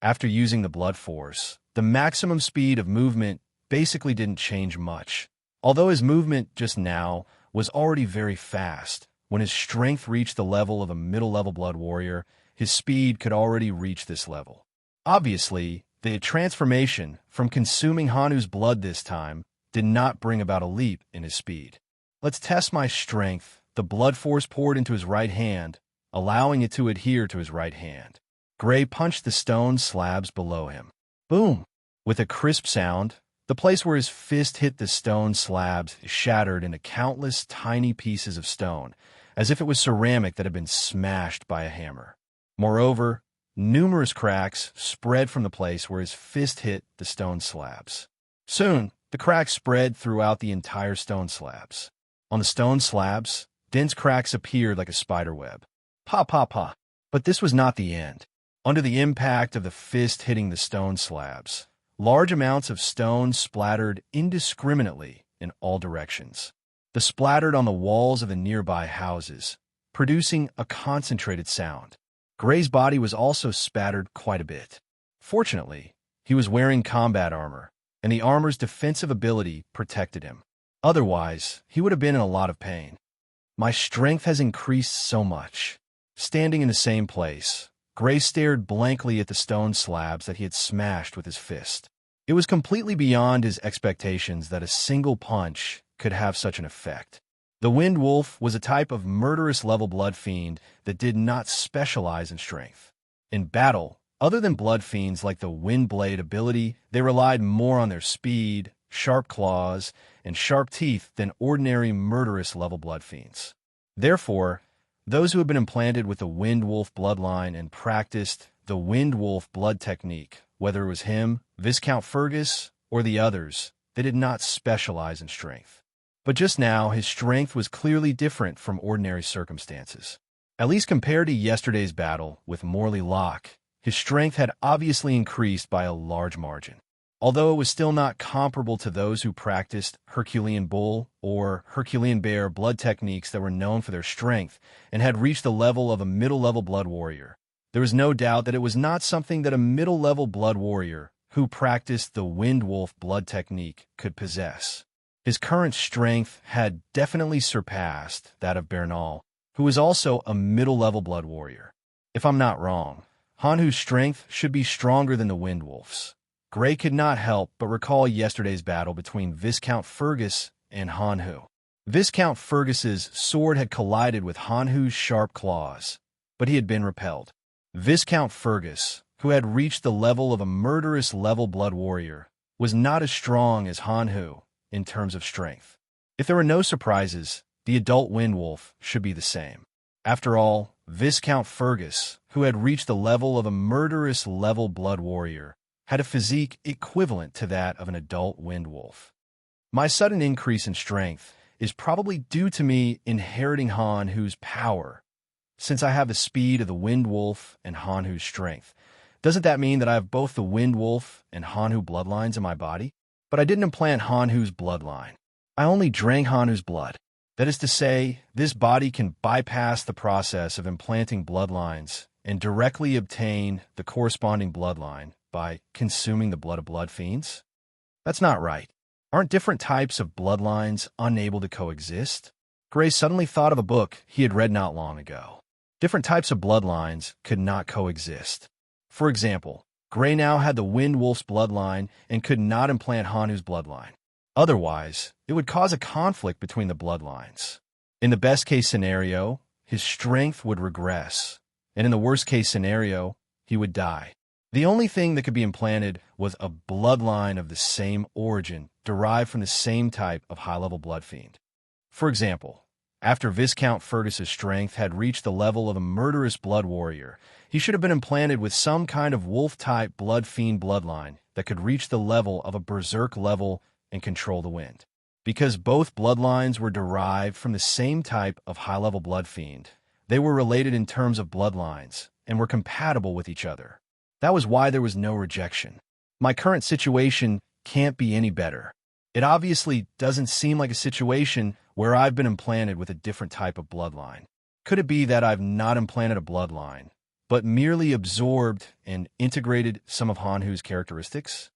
After using the blood force, the maximum speed of movement basically didn't change much. Although his movement just now was already very fast, when his strength reached the level of a middle-level blood warrior, his speed could already reach this level. Obviously, the transformation from consuming Hanu's blood this time did not bring about a leap in his speed. Let's test my strength. The blood force poured into his right hand, allowing it to adhere to his right hand. Gray punched the stone slabs below him. Boom! With a crisp sound, the place where his fist hit the stone slabs shattered into countless tiny pieces of stone, as if it was ceramic that had been smashed by a hammer. Moreover, numerous cracks spread from the place where his fist hit the stone slabs. Soon, the cracks spread throughout the entire stone slabs. On the stone slabs, dense cracks appeared like a spider web. Pa pa pa. But this was not the end. Under the impact of the fist hitting the stone slabs, large amounts of stone splattered indiscriminately in all directions. They splattered on the walls of the nearby houses, producing a concentrated sound. Gray's body was also spattered quite a bit. Fortunately, he was wearing combat armor, and the armor's defensive ability protected him. Otherwise, he would have been in a lot of pain. My strength has increased so much. Standing in the same place, Gray stared blankly at the stone slabs that he had smashed with his fist. It was completely beyond his expectations that a single punch could have such an effect. The Wind Wolf was a type of murderous level blood fiend that did not specialize in strength. In battle, other than blood fiends like the Wind Blade ability, they relied more on their speed, sharp claws, and sharp teeth than ordinary murderous level blood fiends. Therefore, those who had been implanted with the Wind Wolf bloodline and practiced the Wind Wolf blood technique, whether it was him, Viscount Fergus, or the others, they did not specialize in strength. But just now, his strength was clearly different from ordinary circumstances. At least compared to yesterday's battle with Morley Locke, his strength had obviously increased by a large margin. Although it was still not comparable to those who practiced Herculean Bull or Herculean Bear blood techniques that were known for their strength and had reached the level of a middle-level blood warrior, there was no doubt that it was not something that a middle-level blood warrior who practiced the Wind Wolf blood technique could possess. His current strength had definitely surpassed that of Bernal, who was also a middle-level blood warrior. If I'm not wrong, Hanhu's strength should be stronger than the Wind Wolf's. Gray could not help but recall yesterday's battle between Viscount Fergus and Hanhu. Viscount Fergus's sword had collided with Hanhu's sharp claws, but he had been repelled. Viscount Fergus, who had reached the level of a murderous level blood warrior, was not as strong as Hanhu in terms of strength. If there were no surprises, the adult Wind Wolf should be the same. After all, Viscount Fergus, who had reached the level of a murderous level blood warrior, had a physique equivalent to that of an adult Wind Wolf. My sudden increase in strength is probably due to me inheriting Hanhu's power. Since I have the speed of the Wind Wolf and Hanhu's strength, doesn't that mean that I have both the Wind Wolf and Hanhu bloodlines in my body? But I didn't implant Hanhu's bloodline. I only drank Hanhu's blood. That is to say, this body can bypass the process of implanting bloodlines and directly obtain the corresponding bloodline by consuming the blood of blood fiends? That's not right. Aren't different types of bloodlines unable to coexist? Gray suddenly thought of a book he had read not long ago. Different types of bloodlines could not coexist. For example, Gray now had the Wind Wolf's bloodline and could not implant Hanhu's bloodline. Otherwise, it would cause a conflict between the bloodlines. In the best-case scenario, his strength would regress, and in the worst-case scenario, he would die. The only thing that could be implanted was a bloodline of the same origin, derived from the same type of high-level blood fiend. For example, after Viscount Fergus's strength had reached the level of a murderous blood warrior, he should have been implanted with some kind of wolf-type blood fiend bloodline that could reach the level of a berserk level and control the wind. Because both bloodlines were derived from the same type of high-level blood fiend, they were related in terms of bloodlines and were compatible with each other. That was why there was no rejection. My current situation can't be any better. It obviously doesn't seem like a situation where I've been implanted with a different type of bloodline. Could it be that I've not implanted a bloodline, but merely absorbed and integrated some of Hanhu's characteristics?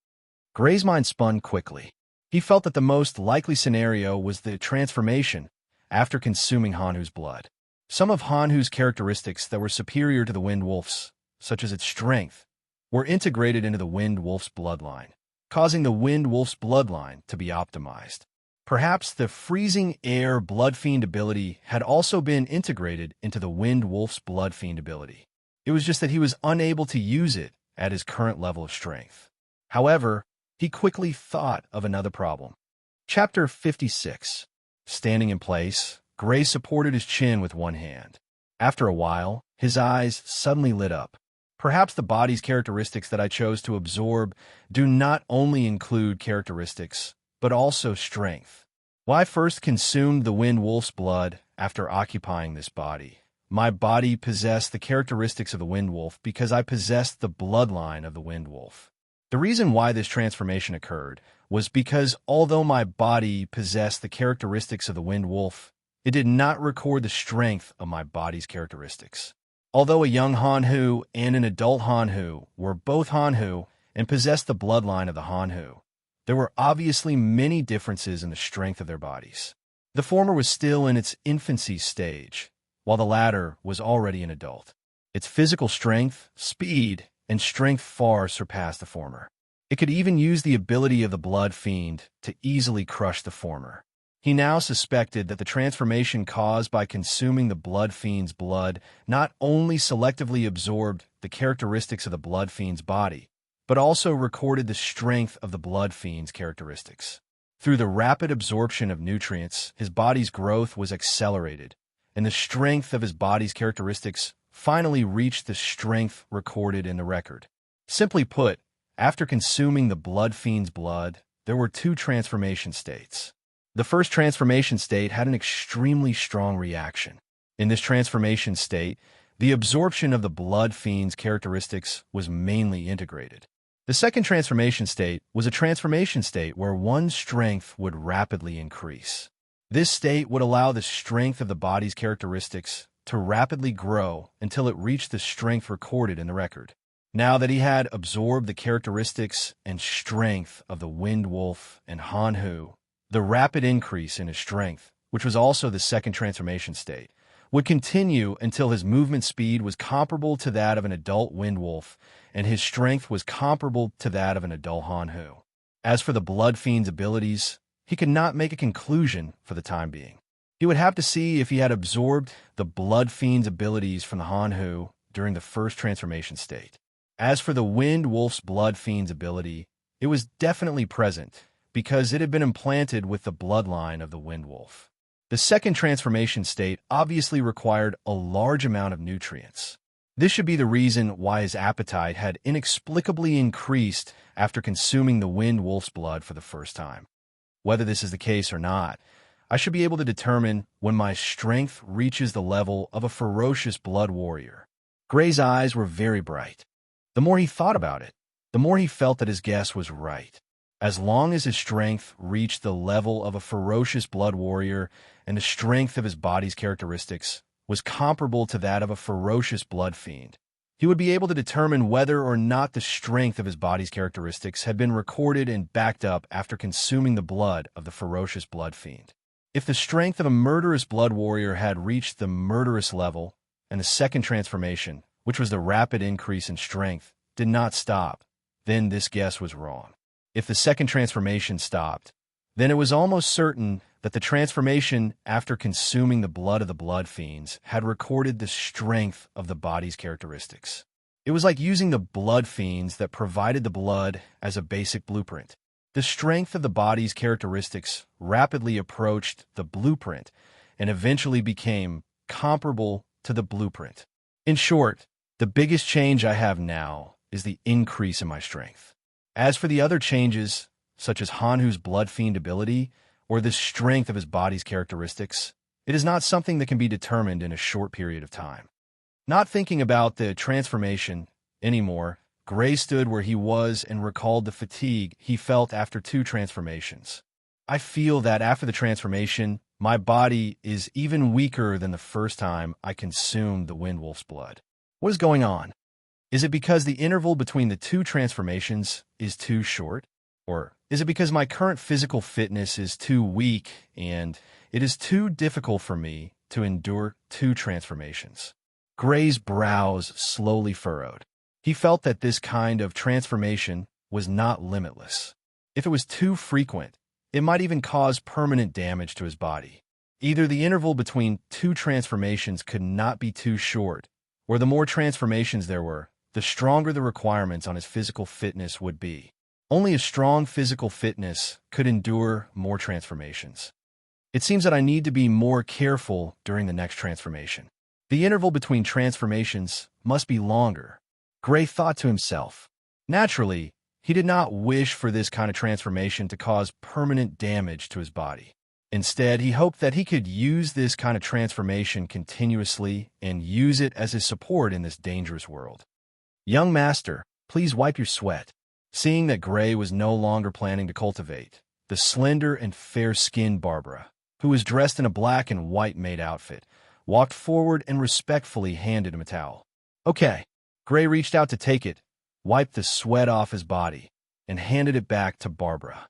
Gray's mind spun quickly. He felt that the most likely scenario was the transformation after consuming Hanhu's blood. Some of Hanhu's characteristics that were superior to the Wind Wolf's, such as its strength, were integrated into the Wind Wolf's bloodline, causing the Wind Wolf's bloodline to be optimized. Perhaps the freezing air Blood Fiend ability had also been integrated into the Wind Wolf's Blood Fiend ability. It was just that he was unable to use it at his current level of strength. However, he quickly thought of another problem. Chapter 56. Standing in place, Gray supported his chin with one hand. After a while, his eyes suddenly lit up. Perhaps the body's characteristics that I chose to absorb do not only include characteristics, but also strength. When I first consumed the Wind Wolf's blood after occupying this body, my body possessed the characteristics of the Wind Wolf because I possessed the bloodline of the Wind Wolf. The reason why this transformation occurred was because although my body possessed the characteristics of the Wind Wolf, it did not record the strength of my body's characteristics. Although a young Hanhu and an adult Hanhu were both Hanhu and possessed the bloodline of the Hanhu, there were obviously many differences in the strength of their bodies. The former was still in its infancy stage, while the latter was already an adult. Its physical strength, speed, and strength far surpassed the former. It could even use the ability of the Blood Fiend to easily crush the former. He now suspected that the transformation caused by consuming the Blood Fiend's blood not only selectively absorbed the characteristics of the Blood Fiend's body, but also recorded the strength of the Blood Fiend's characteristics. Through the rapid absorption of nutrients, his body's growth was accelerated, and the strength of his body's characteristics finally reached the strength recorded in the record. Simply put, after consuming the Blood Fiend's blood, there were two transformation states. The first transformation state had an extremely strong reaction. In this transformation state, the absorption of the Blood Fiend's characteristics was mainly integrated. The second transformation state was a transformation state where one's strength would rapidly increase. This state would allow the strength of the body's characteristics to rapidly grow until it reached the strength recorded in the record. Now that he had absorbed the characteristics and strength of the Wind Wolf and Hanhu, the rapid increase in his strength, which was also the second transformation state, would continue until his movement speed was comparable to that of an adult Wind Wolf and his strength was comparable to that of an adult Hanhu. As for the Blood Fiend's abilities, he could not make a conclusion for the time being. He would have to see if he had absorbed the Blood Fiend's abilities from the Hanhu during the first transformation state. As for the Wind Wolf's Blood Fiend's ability, it was definitely present because it had been implanted with the bloodline of the Wind Wolf. The second transformation state obviously required a large amount of nutrients. This should be the reason why his appetite had inexplicably increased after consuming the Wind Wolf's blood for the first time. Whether this is the case or not, I should be able to determine when my strength reaches the level of a ferocious blood warrior. Gray's eyes were very bright. The more he thought about it, the more he felt that his guess was right. As long as his strength reached the level of a ferocious blood warrior and the strength of his body's characteristics was comparable to that of a ferocious blood fiend, he would be able to determine whether or not the strength of his body's characteristics had been recorded and backed up after consuming the blood of the ferocious blood fiend. If the strength of a murderous blood warrior had reached the murderous level, and the second transformation, which was the rapid increase in strength, did not stop, then this guess was wrong. If the second transformation stopped, then it was almost certain that the transformation after consuming the blood of the blood fiends had recorded the strength of the body's characteristics. It was like using the blood fiends that provided the blood as a basic blueprint. The strength of the body's characteristics rapidly approached the blueprint and eventually became comparable to the blueprint. In short, the biggest change I have now is the increase in my strength. As for the other changes, such as Hanhu's blood fiend ability or the strength of his body's characteristics, it is not something that can be determined in a short period of time. Not thinking about the transformation anymore, Gray stood where he was and recalled the fatigue he felt after two transformations. I feel that after the transformation, my body is even weaker than the first time I consumed the Wind Wolf's blood. What is going on? Is it because the interval between the two transformations is too short? Or is it because my current physical fitness is too weak and it is too difficult for me to endure 2 transformations. Gray's brows slowly furrowed. He felt that this kind of transformation was not limitless. If it was too frequent, it might even cause permanent damage to his body. Either the interval between 2 transformations could not be too short, or the more transformations there were, the stronger the requirements on his physical fitness would be. Only a strong physical fitness could endure more transformations. It seems that I need to be more careful during the next transformation. The interval between transformations must be longer, Gray thought to himself. Naturally, he did not wish for this kind of transformation to cause permanent damage to his body. Instead, he hoped that he could use this kind of transformation continuously and use it as his support in this dangerous world. "Young master, please wipe your sweat." Seeing that Gray was no longer planning to cultivate, the slender and fair-skinned Barbara, who was dressed in a black and white maid outfit, walked forward and respectfully handed him a towel. "Okay." Gray reached out to take it, wiped the sweat off his body, and handed it back to Barbara.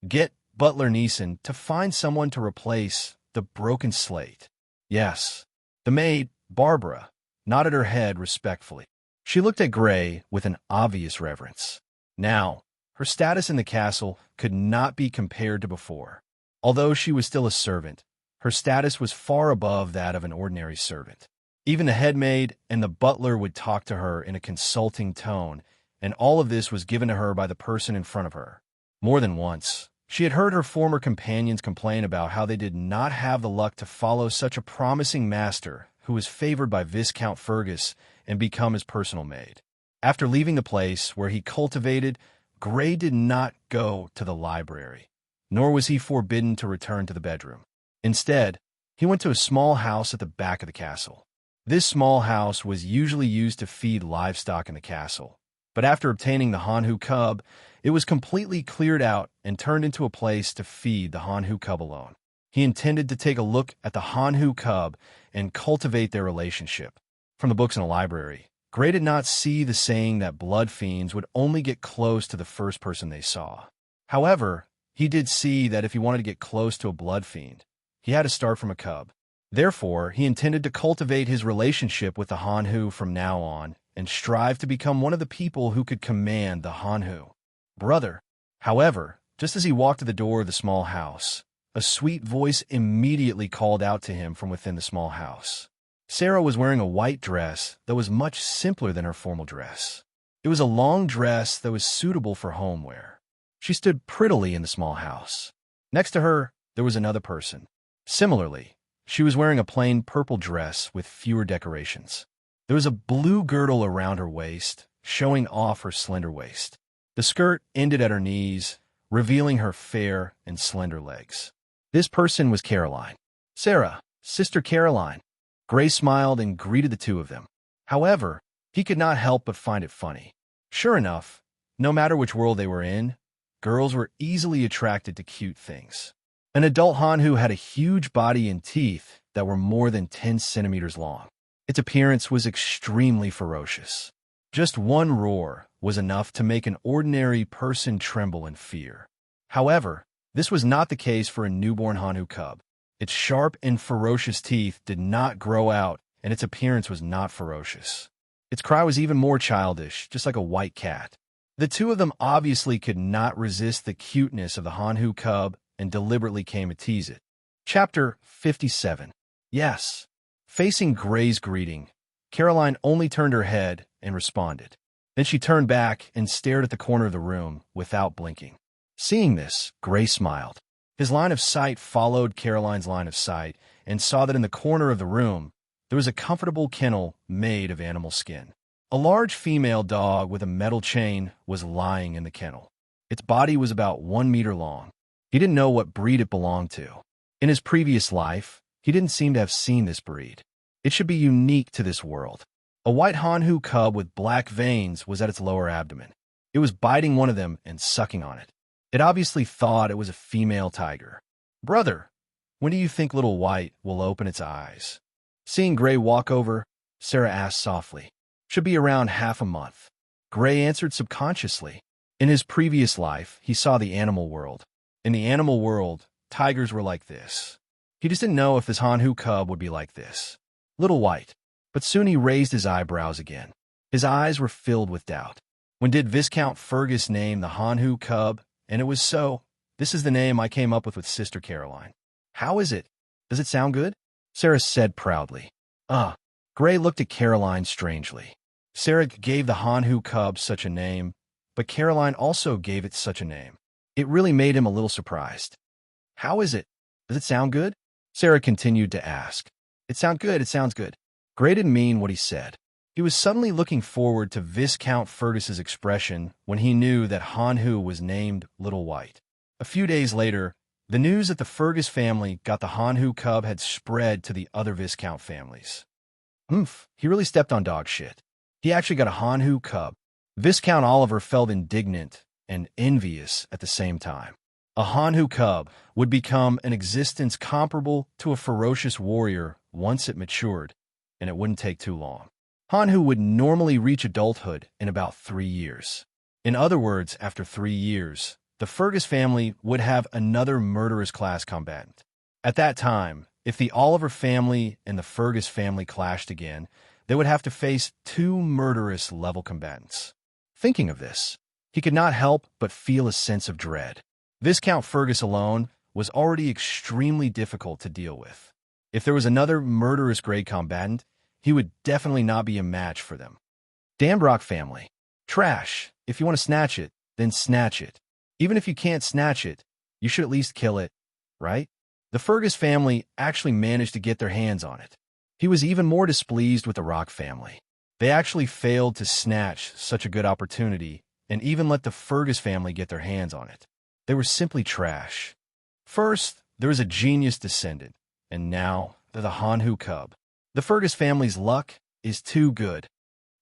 "Get Butler Neeson to find someone to replace the broken slate." "Yes." The maid, Barbara, nodded her head respectfully. She looked at Gray with an obvious reverence. Now, her status in the castle could not be compared to before. Although she was still a servant, her status was far above that of an ordinary servant. Even the head maid and the butler would talk to her in a consulting tone, and all of this was given to her by the person in front of her. More than once, she had heard her former companions complain about how they did not have the luck to follow such a promising master who was favored by Viscount Fergus and become his personal maid. After leaving the place where he cultivated, Gray did not go to the library, nor was he forbidden to return to the bedroom. Instead, he went to a small house at the back of the castle. This small house was usually used to feed livestock in the castle, but after obtaining the Hanhu cub, it was completely cleared out and turned into a place to feed the Hanhu cub alone. He intended to take a look at the Hanhu cub and cultivate their relationship. From the books in the library, Gray did not see the saying that blood fiends would only get close to the first person they saw. However, he did see that if he wanted to get close to a blood fiend, he had to start from a cub. Therefore, he intended to cultivate his relationship with the Hanhu from now on and strive to become one of the people who could command the Hanhu. "Brother." However, just as he walked to the door of the small house, a sweet voice immediately called out to him from within the small house. Sarah was wearing a white dress that was much simpler than her formal dress. It was a long dress that was suitable for home wear. She stood prettily in the small house. Next to her, there was another person. Similarly, she was wearing a plain purple dress with fewer decorations. There was a blue girdle around her waist, showing off her slender waist. The skirt ended at her knees, revealing her fair and slender legs. This person was Caroline. "Sarah, Sister Caroline." Gray smiled and greeted the two of them. However, he could not help but find it funny. Sure enough, no matter which world they were in, girls were easily attracted to cute things. An adult Hanhu had a huge body and teeth that were more than 10 centimeters long. Its appearance was extremely ferocious. Just one roar was enough to make an ordinary person tremble in fear. However, this was not the case for a newborn Hanhu cub. Its sharp and ferocious teeth did not grow out, and its appearance was not ferocious. Its cry was even more childish, just like a white cat. The two of them obviously could not resist the cuteness of the Hanhu cub and deliberately came to tease it. Chapter 57. Yes. Facing Gray's greeting, Caroline only turned her head and responded. Then she turned back and stared at the corner of the room without blinking. Seeing this, Gray smiled. His line of sight followed Caroline's line of sight and saw that in the corner of the room, there was a comfortable kennel made of animal skin. A large female dog with a metal chain was lying in the kennel. Its body was about 1 meter long. He didn't know what breed it belonged to. In his previous life, he didn't seem to have seen this breed. It should be unique to this world. A white Hanhu cub with black veins was at its lower abdomen. It was biting one of them and sucking on it. It obviously thought it was a female tiger. "Brother, when do you think Little White will open its eyes?" Seeing Gray walk over, Sarah asked softly. "Should be around half a month." Gray answered subconsciously. In his previous life, he saw the animal world. In the animal world, tigers were like this. He just didn't know if this Hanhu cub would be like this. Little White. But soon he raised his eyebrows again. His eyes were filled with doubt. When did Viscount Fergus name the Hanhu cub? And it was so. This is the name I came up with Sister Caroline. How is it? Does it sound good? Sarah said proudly. Gray looked at Caroline strangely. Sarah gave the Hanhu cub such a name, but Caroline also gave it such a name. It really made him a little surprised. How is it? Does it sound good? Sarah continued to ask. It sounds good. Gray didn't mean what he said. He was suddenly looking forward to Viscount Fergus's expression when he knew that Hanhu was named Little White. A few days later, the news that the Fergus family got the Hanhu cub had spread to the other Viscount families. He really stepped on dog shit. He actually got a Hanhu cub. Viscount Oliver felt indignant and envious at the same time. A Hanhu cub would become an existence comparable to a ferocious warrior once it matured, and it wouldn't take too long. Hanhu would normally reach adulthood in about 3 years. In other words, after 3 years, the Fergus family would have another murderous class combatant. At that time, if the Oliver family and the Fergus family clashed again, they would have to face 2 murderous level combatants. Thinking of this, he could not help but feel a sense of dread. Viscount Fergus alone was already extremely difficult to deal with. If there was another murderous grade combatant, he would definitely not be a match for them. Dambrock family. Trash. If you want to snatch it, then snatch it. Even if you can't snatch it, you should at least kill it, right? The Fergus family actually managed to get their hands on it. He was even more displeased with the Rock family. They actually failed to snatch such a good opportunity and even let the Fergus family get their hands on it. They were simply trash. First, there was a genius descendant, and now they're the Hanhu cub. The Fergus family's luck is too good.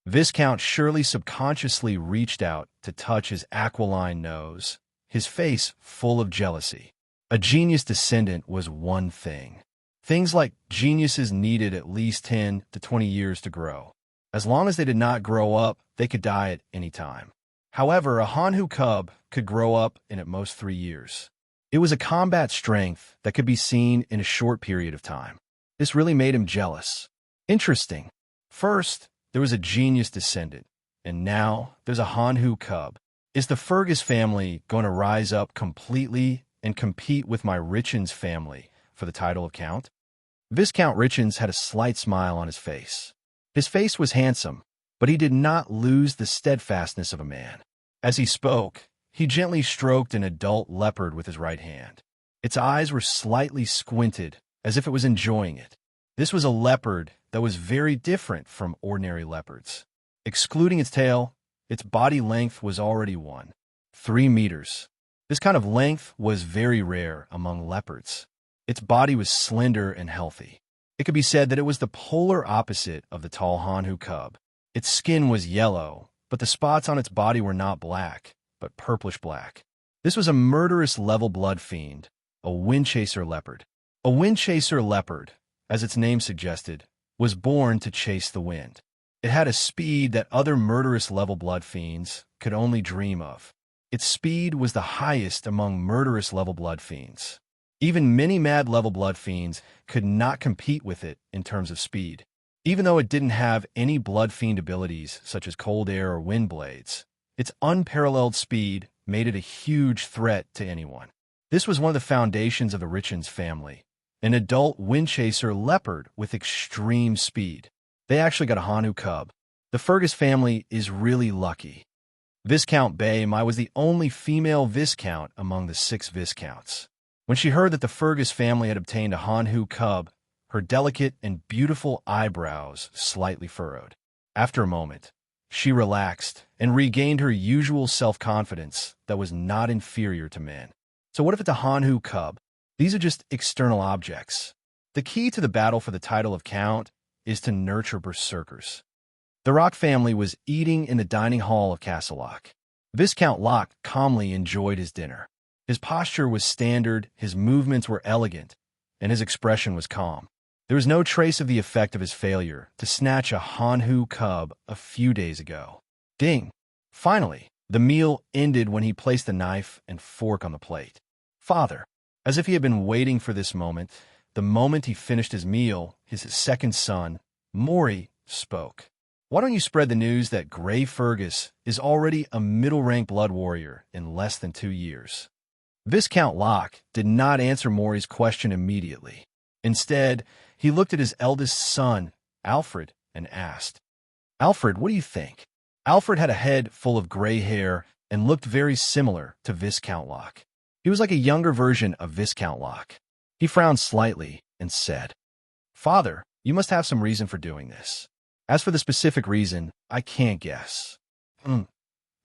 Viscount Shirley subconsciously reached out to touch his aquiline nose, his face full of jealousy. A genius descendant was one thing. Things like geniuses needed at least 10 to 20 years to grow. As long as they did not grow up, they could die at any time. However, a Hanhu cub could grow up in at most 3 years. It was a combat strength that could be seen in a short period of time. This really made him jealous. Interesting. First, there was a genius descendant, and now there's a Hanhu cub. Is the Fergus family going to rise up completely and compete with my Richens family for the title of Count? Viscount Richens had a slight smile on his face. His face was handsome, but he did not lose the steadfastness of a man. As he spoke, he gently stroked an adult leopard with his right hand. Its eyes were slightly squinted, as if it was enjoying it. This was a leopard that was very different from ordinary leopards. Excluding its tail, its body length was already 3 meters. This kind of length was very rare among leopards. Its body was slender and healthy. It could be said that it was the polar opposite of the tall Hanhu cub. Its skin was yellow, but the spots on its body were not black, but purplish black. This was a murderous level blood fiend, a windchaser leopard. A windchaser leopard, as its name suggested, was born to chase the wind. It had a speed that other murderous level blood fiends could only dream of. Its speed was the highest among murderous level blood fiends. Even many mad level blood fiends could not compete with it in terms of speed. Even though it didn't have any blood fiend abilities such as cold air or wind blades, its unparalleled speed made it a huge threat to anyone. This was one of the foundations of the Richens family, an adult windchaser leopard with extreme speed. They actually got a Hanhu cub. The Fergus family is really lucky. Viscount Baymai was the only female viscount among the 6 viscounts. When she heard that the Fergus family had obtained a Hanhu cub, her delicate and beautiful eyebrows slightly furrowed. After a moment, she relaxed and regained her usual self-confidence that was not inferior to men. So what if it's a Hanhu cub? These are just external objects. The key to the battle for the title of Count is to nurture berserkers. The Rock family was eating in the dining hall of Castle Lock. Viscount Locke calmly enjoyed his dinner. His posture was standard, his movements were elegant, and his expression was calm. There was no trace of the effect of his failure to snatch a Hanhu cub a few days ago. Ding! Finally, the meal ended when he placed the knife and fork on the plate. Father, as if he had been waiting for this moment, the moment he finished his meal, his second son, Maury, spoke. "Why don't you spread the news that Grey Fergus is already a middle-rank blood warrior in less than 2 years?" Viscount Locke did not answer Maury's question immediately. Instead, he looked at his eldest son, Alfred, and asked, "Alfred, what do you think?" Alfred had a head full of gray hair and looked very similar to Viscount Locke. He was like a younger version of Viscount Locke. He frowned slightly and said, "Father, you must have some reason for doing this. As for the specific reason, I can't guess."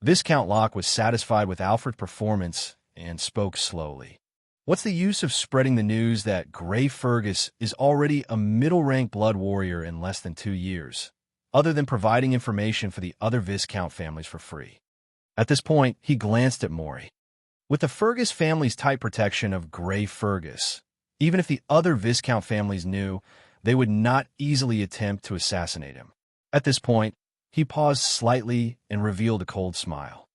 Viscount Locke was satisfied with Alfred's performance and spoke slowly. "What's the use of spreading the news that Grey Fergus is already a middle-rank blood warrior in less than 2 years, other than providing information for the other Viscount families for free?" At this point, he glanced at Maury. With the Fergus family's tight protection of Grey Fergus, even if the other Viscount families knew, they would not easily attempt to assassinate him. At this point, he paused slightly and revealed a cold smile.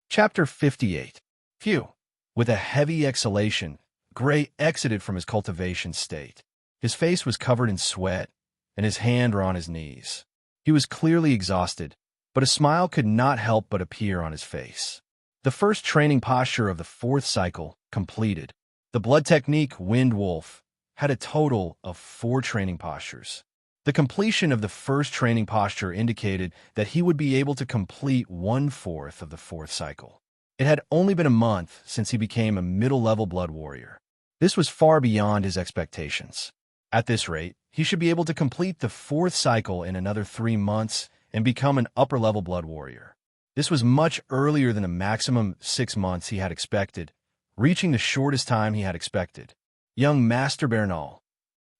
Chapter 58. Phew. With a heavy exhalation, Grey exited from his cultivation state. His face was covered in sweat, and his hands were on his knees. He was clearly exhausted, but a smile could not help but appear on his face. The first training posture of the 4th cycle completed. The blood technique Wind Wolf had a total of 4 training postures. The completion of the first training posture indicated that he would be able to complete 1/4 of the 4th cycle. It had only been a month since he became a middle-level blood warrior. This was far beyond his expectations. At this rate, he should be able to complete the 4th cycle in another 3 months and become an upper-level blood warrior. This was much earlier than the maximum 6 months he had expected, reaching the shortest time he had expected. Young Master Bernal.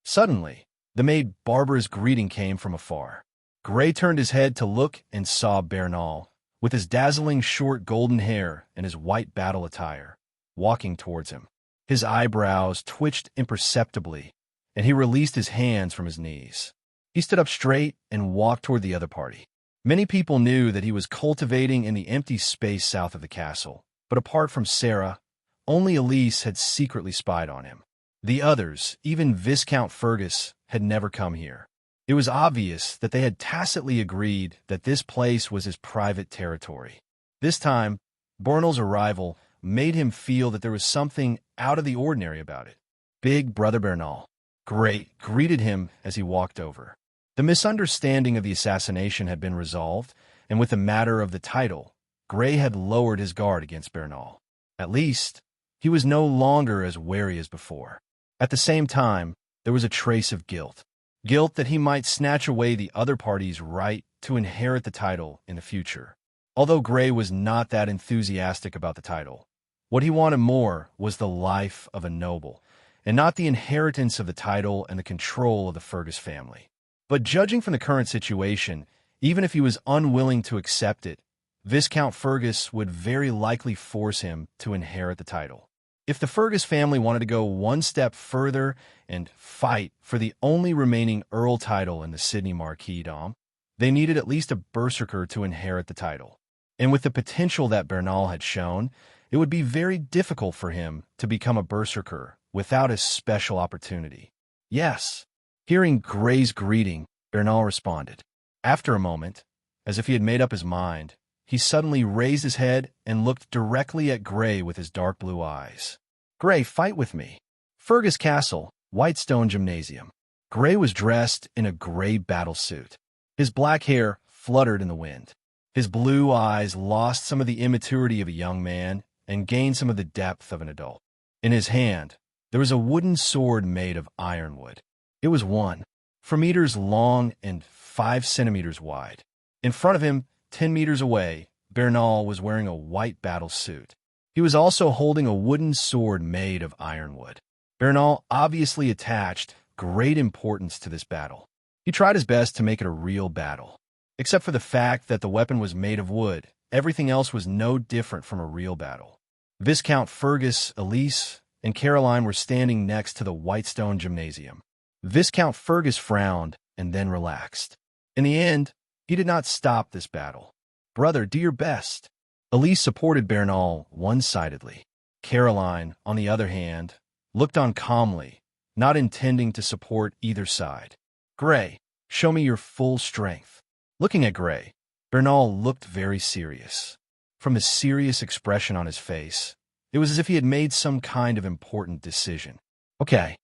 Suddenly, the maid Barbara's greeting came from afar. Grey turned his head to look and saw Bernal, with his dazzling short golden hair and his white battle attire, walking towards him. His eyebrows twitched imperceptibly, and he released his hands from his knees. He stood up straight and walked toward the other party. Many people knew that he was cultivating in the empty space south of the castle, but apart from Sarah, only Elise had secretly spied on him. The others, even Viscount Fergus, had never come here. It was obvious that they had tacitly agreed that this place was his private territory. This time, Bernal's arrival made him feel that there was something out of the ordinary about it. Big Brother Bernal, Grey, greeted him as he walked over. The misunderstanding of the assassination had been resolved, and with the matter of the title, Grey had lowered his guard against Bernal. At least, he was no longer as wary as before. At the same time, there was a trace of guilt. Guilt that he might snatch away the other party's right to inherit the title in the future. Although Grey was not that enthusiastic about the title, what he wanted more was the life of a noble, and not the inheritance of the title and the control of the Fergus family. But judging from the current situation, even if he was unwilling to accept it, Viscount Fergus would very likely force him to inherit the title. If the Fergus family wanted to go one step further and fight for the only remaining Earl title in the Sydney Marquisdom, they needed at least a berserker to inherit the title. And with the potential that Bernal had shown, it would be very difficult for him to become a berserker without a special opportunity. Yes. Hearing Grey's greeting, Bernal responded. After a moment, as if he had made up his mind, he suddenly raised his head and looked directly at Grey with his dark blue eyes. "Grey, fight with me." Fergus Castle, Whitestone Gymnasium. Grey was dressed in a gray battle suit. His black hair fluttered in the wind. His blue eyes lost some of the immaturity of a young man and gained some of the depth of an adult. In his hand, there was a wooden sword made of ironwood. It was 1 meters long and 5 centimeters wide. In front of him, 10 meters away, Bernal was wearing a white battle suit. He was also holding a wooden sword made of ironwood. Bernal obviously attached great importance to this battle. He tried his best to make it a real battle. Except for the fact that the weapon was made of wood, everything else was no different from a real battle. Viscount Fergus, Elise, and Caroline were standing next to the Whitestone Gymnasium. Viscount Fergus frowned and then relaxed. In the end, he did not stop this battle. "Brother, do your best." Elise supported Bernal one-sidedly. Caroline, on the other hand, looked on calmly not intending to support either side. Gray, show me your full strength. Looking at Gray, Bernal looked very serious. From the serious expression on his face, it was as if he had made some kind of important decision. Okay.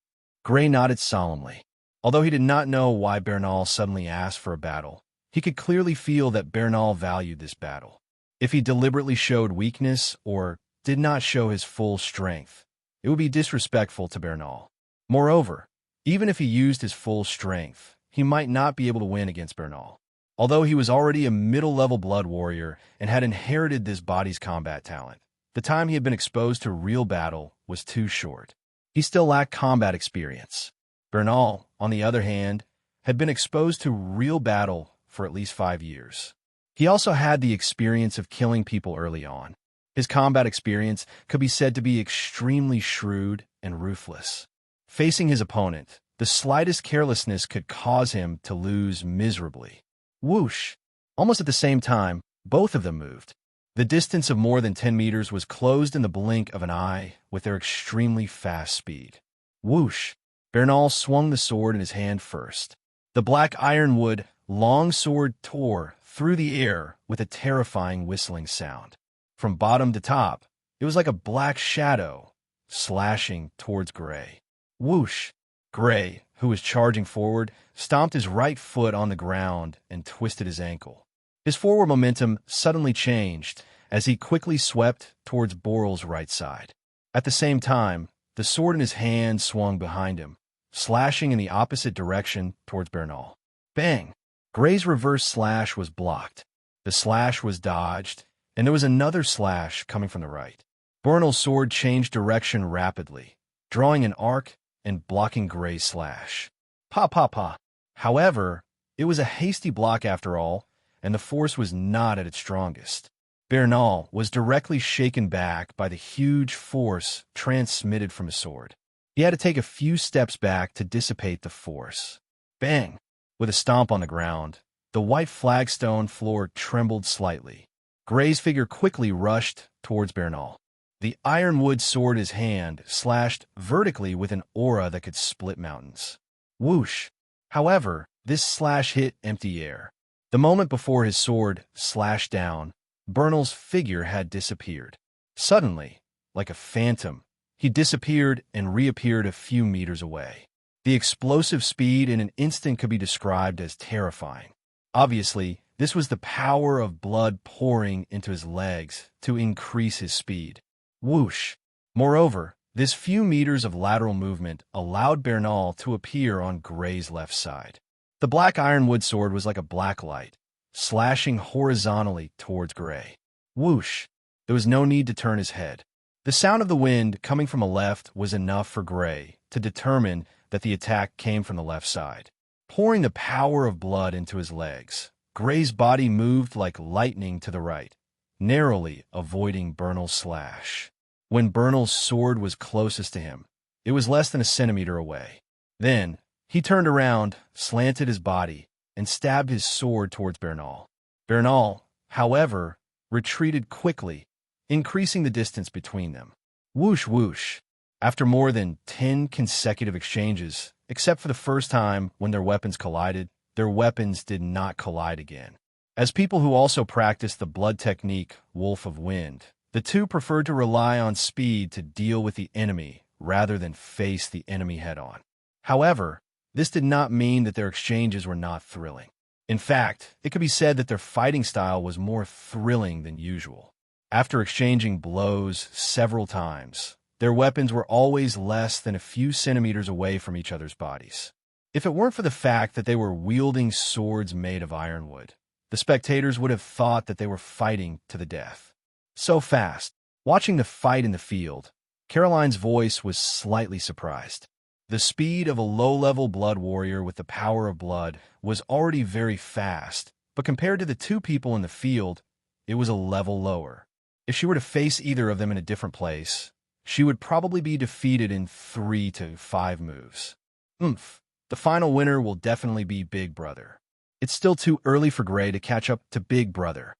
Gray nodded solemnly. Although he did not know why Bernal suddenly asked for a battle, he could clearly feel that Bernal valued this battle. If he deliberately showed weakness or did not show his full strength, it would be disrespectful to Bernal. Moreover, even if he used his full strength, he might not be able to win against Bernal. Although he was already a middle-level blood warrior and had inherited this body's combat talent, the time he had been exposed to real battle was too short. He still lacked combat experience. Bernal, on the other hand, had been exposed to real battle for at least 5 years. He also had the experience of killing people early on. His combat experience could be said to be extremely shrewd and ruthless. Facing his opponent, the slightest carelessness could cause him to lose miserably. Whoosh! Almost at the same time, both of them moved. The distance of more than 10 meters was closed in the blink of an eye with their extremely fast speed. Whoosh! Bernal swung the sword in his hand first. The black ironwood long sword tore through the air with a terrifying whistling sound. From bottom to top, it was like a black shadow slashing towards Gray. Whoosh! Gray, who was charging forward, stomped his right foot on the ground and twisted his ankle. His forward momentum suddenly changed as he quickly swept towards Boral's right side. At the same time, the sword in his hand swung behind him, slashing in the opposite direction towards Bernal. Bang! Gray's reverse slash was blocked. The slash was dodged, and there was another slash coming from the right. Bernal's sword changed direction rapidly, drawing an arc and blocking Gray's slash. Pa pa pa! However, it was a hasty block after all, and the force was not at its strongest. Bernal was directly shaken back by the huge force transmitted from his sword. He had to take a few steps back to dissipate the force. Bang! With a stomp on the ground, the white flagstone floor trembled slightly. Gray's figure quickly rushed towards Bernal. The ironwood sword in his hand slashed vertically with an aura that could split mountains. Whoosh! However, this slash hit empty air. The moment before his sword slashed down, Bernal's figure had disappeared. Suddenly, like a phantom, he disappeared and reappeared a few meters away. The explosive speed in an instant could be described as terrifying. Obviously, this was the power of blood pouring into his legs to increase his speed. Whoosh! Moreover, this few meters of lateral movement allowed Bernal to appear on Gray's left side. The black ironwood sword was like a black light, slashing horizontally towards Gray. Whoosh! There was no need to turn his head. The sound of the wind coming from the left was enough for Gray to determine that the attack came from the left side. Pouring the power of blood into his legs, Gray's body moved like lightning to the right, narrowly avoiding Bernal's slash. When Bernal's sword was closest to him, it was less than a centimeter away. Then, he turned around, slanted his body, and stabbed his sword towards Bernal. Bernal, however, retreated quickly, increasing the distance between them. Whoosh whoosh! After more than 10 consecutive exchanges, except for the first time when their weapons collided, their weapons did not collide again. As people who also practiced the blood technique, Wolf of Wind, the two preferred to rely on speed to deal with the enemy rather than face the enemy head-on. However, this did not mean that their exchanges were not thrilling. In fact, it could be said that their fighting style was more thrilling than usual. After exchanging blows several times, their weapons were always less than a few centimeters away from each other's bodies. If it weren't for the fact that they were wielding swords made of ironwood, the spectators would have thought that they were fighting to the death. So fast. Watching the fight in the field, Caroline's voice was slightly surprised. The speed of a low-level blood warrior with the power of blood was already very fast, but compared to the two people in the field, it was a level lower. If she were to face either of them in a different place, she would probably be defeated in 3 to 5 moves. The final winner will definitely be Big Brother. It's still too early for Gray to catch up to Big Brother.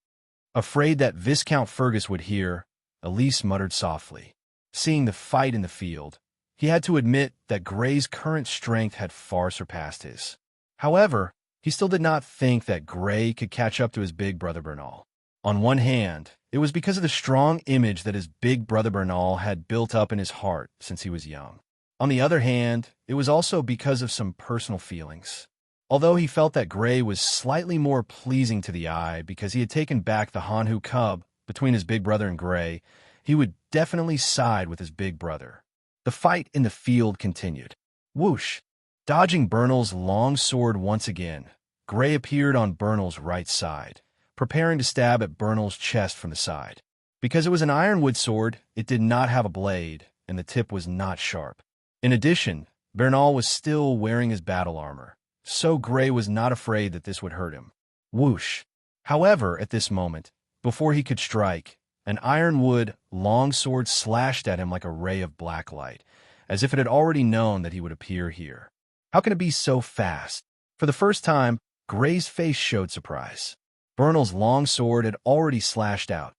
Afraid that Viscount Fergus would hear, Elise muttered softly. Seeing the fight in the field, He had to admit that Gray's current strength had far surpassed his. However, he still did not think that Gray could catch up to his big brother Bernal. On one hand, it was because of the strong image that his big brother Bernal had built up in his heart since he was young. On the other hand, it was also because of some personal feelings. Although he felt that Gray was slightly more pleasing to the eye because he had taken back the Hanhu cub between his big brother and Gray, he would definitely side with his big brother. The fight in the field continued. Whoosh! Dodging Bernal's long sword once again, Gray appeared on Bernal's right side, preparing to stab at Bernal's chest from the side. Because it was an ironwood sword, it did not have a blade, and the tip was not sharp. In addition, Bernal was still wearing his battle armor, so Gray was not afraid that this would hurt him. Whoosh! However, at this moment, before he could strike, an ironwood long sword slashed at him like a ray of black light, as if it had already known that he would appear here. How can it be so fast? For the first time, Gray's face showed surprise. Bernal's long sword had already slashed out.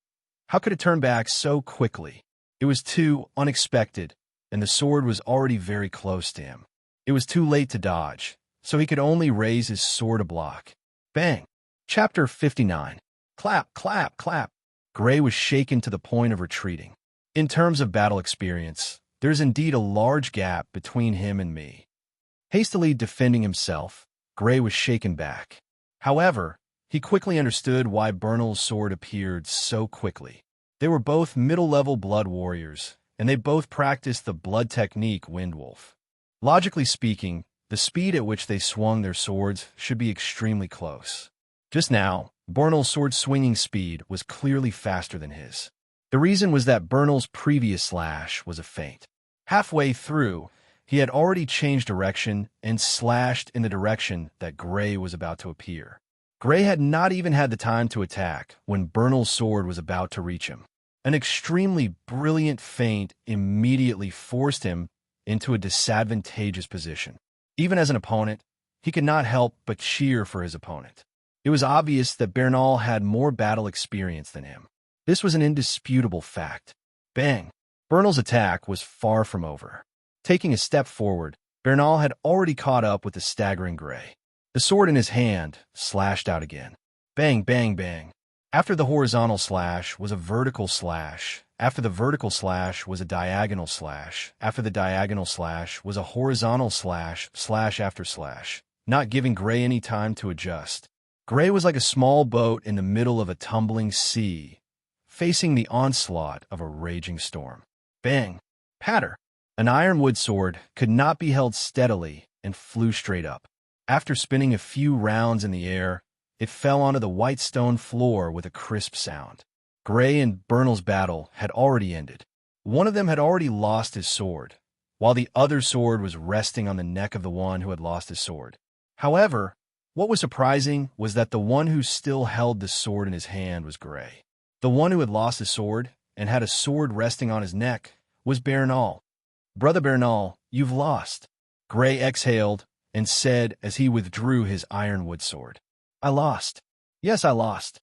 How could it turn back so quickly? It was too unexpected, and the sword was already very close to him. It was too late to dodge, so he could only raise his sword to block. Bang! Chapter 59. Clap, clap, clap. Gray was shaken to the point of retreating. In terms of battle experience, there's indeed a large gap between him and me. Hastily defending himself, Gray was shaken back. However, he quickly understood why Bernal's sword appeared so quickly. They were both middle-level blood warriors, and they both practiced the blood technique Windwolf. Logically speaking, the speed at which they swung their swords should be extremely close. Just now, Bernal's sword-swinging speed was clearly faster than his. The reason was that Bernal's previous slash was a feint. Halfway through, he had already changed direction and slashed in the direction that Gray was about to appear. Gray had not even had the time to attack when Bernal's sword was about to reach him. An extremely brilliant feint immediately forced him into a disadvantageous position. Even as an opponent, he could not help but cheer for his opponent. It was obvious that Bernal had more battle experience than him. This was an indisputable fact. Bang! Bernal's attack was far from over. Taking a step forward, Bernal had already caught up with the staggering Gray. The sword in his hand slashed out again. Bang, bang, bang. After the horizontal slash was a vertical slash. After the vertical slash was a diagonal slash. After the diagonal slash was a horizontal slash, slash after slash, not giving Gray any time to adjust. Gray was like a small boat in the middle of a tumbling sea, facing the onslaught of a raging storm. Bang! Patter! An ironwood sword could not be held steadily and flew straight up. After spinning a few rounds in the air, it fell onto the white stone floor with a crisp sound. Gray and Bernal's battle had already ended. One of them had already lost his sword, while the other sword was resting on the neck of the one who had lost his sword. However, what was surprising was that the one who still held the sword in his hand was Gray. The one who had lost his sword and had a sword resting on his neck was Bernal. Brother Bernal, you've lost. Gray exhaled and said as he withdrew his ironwood sword. I lost. Yes, I lost.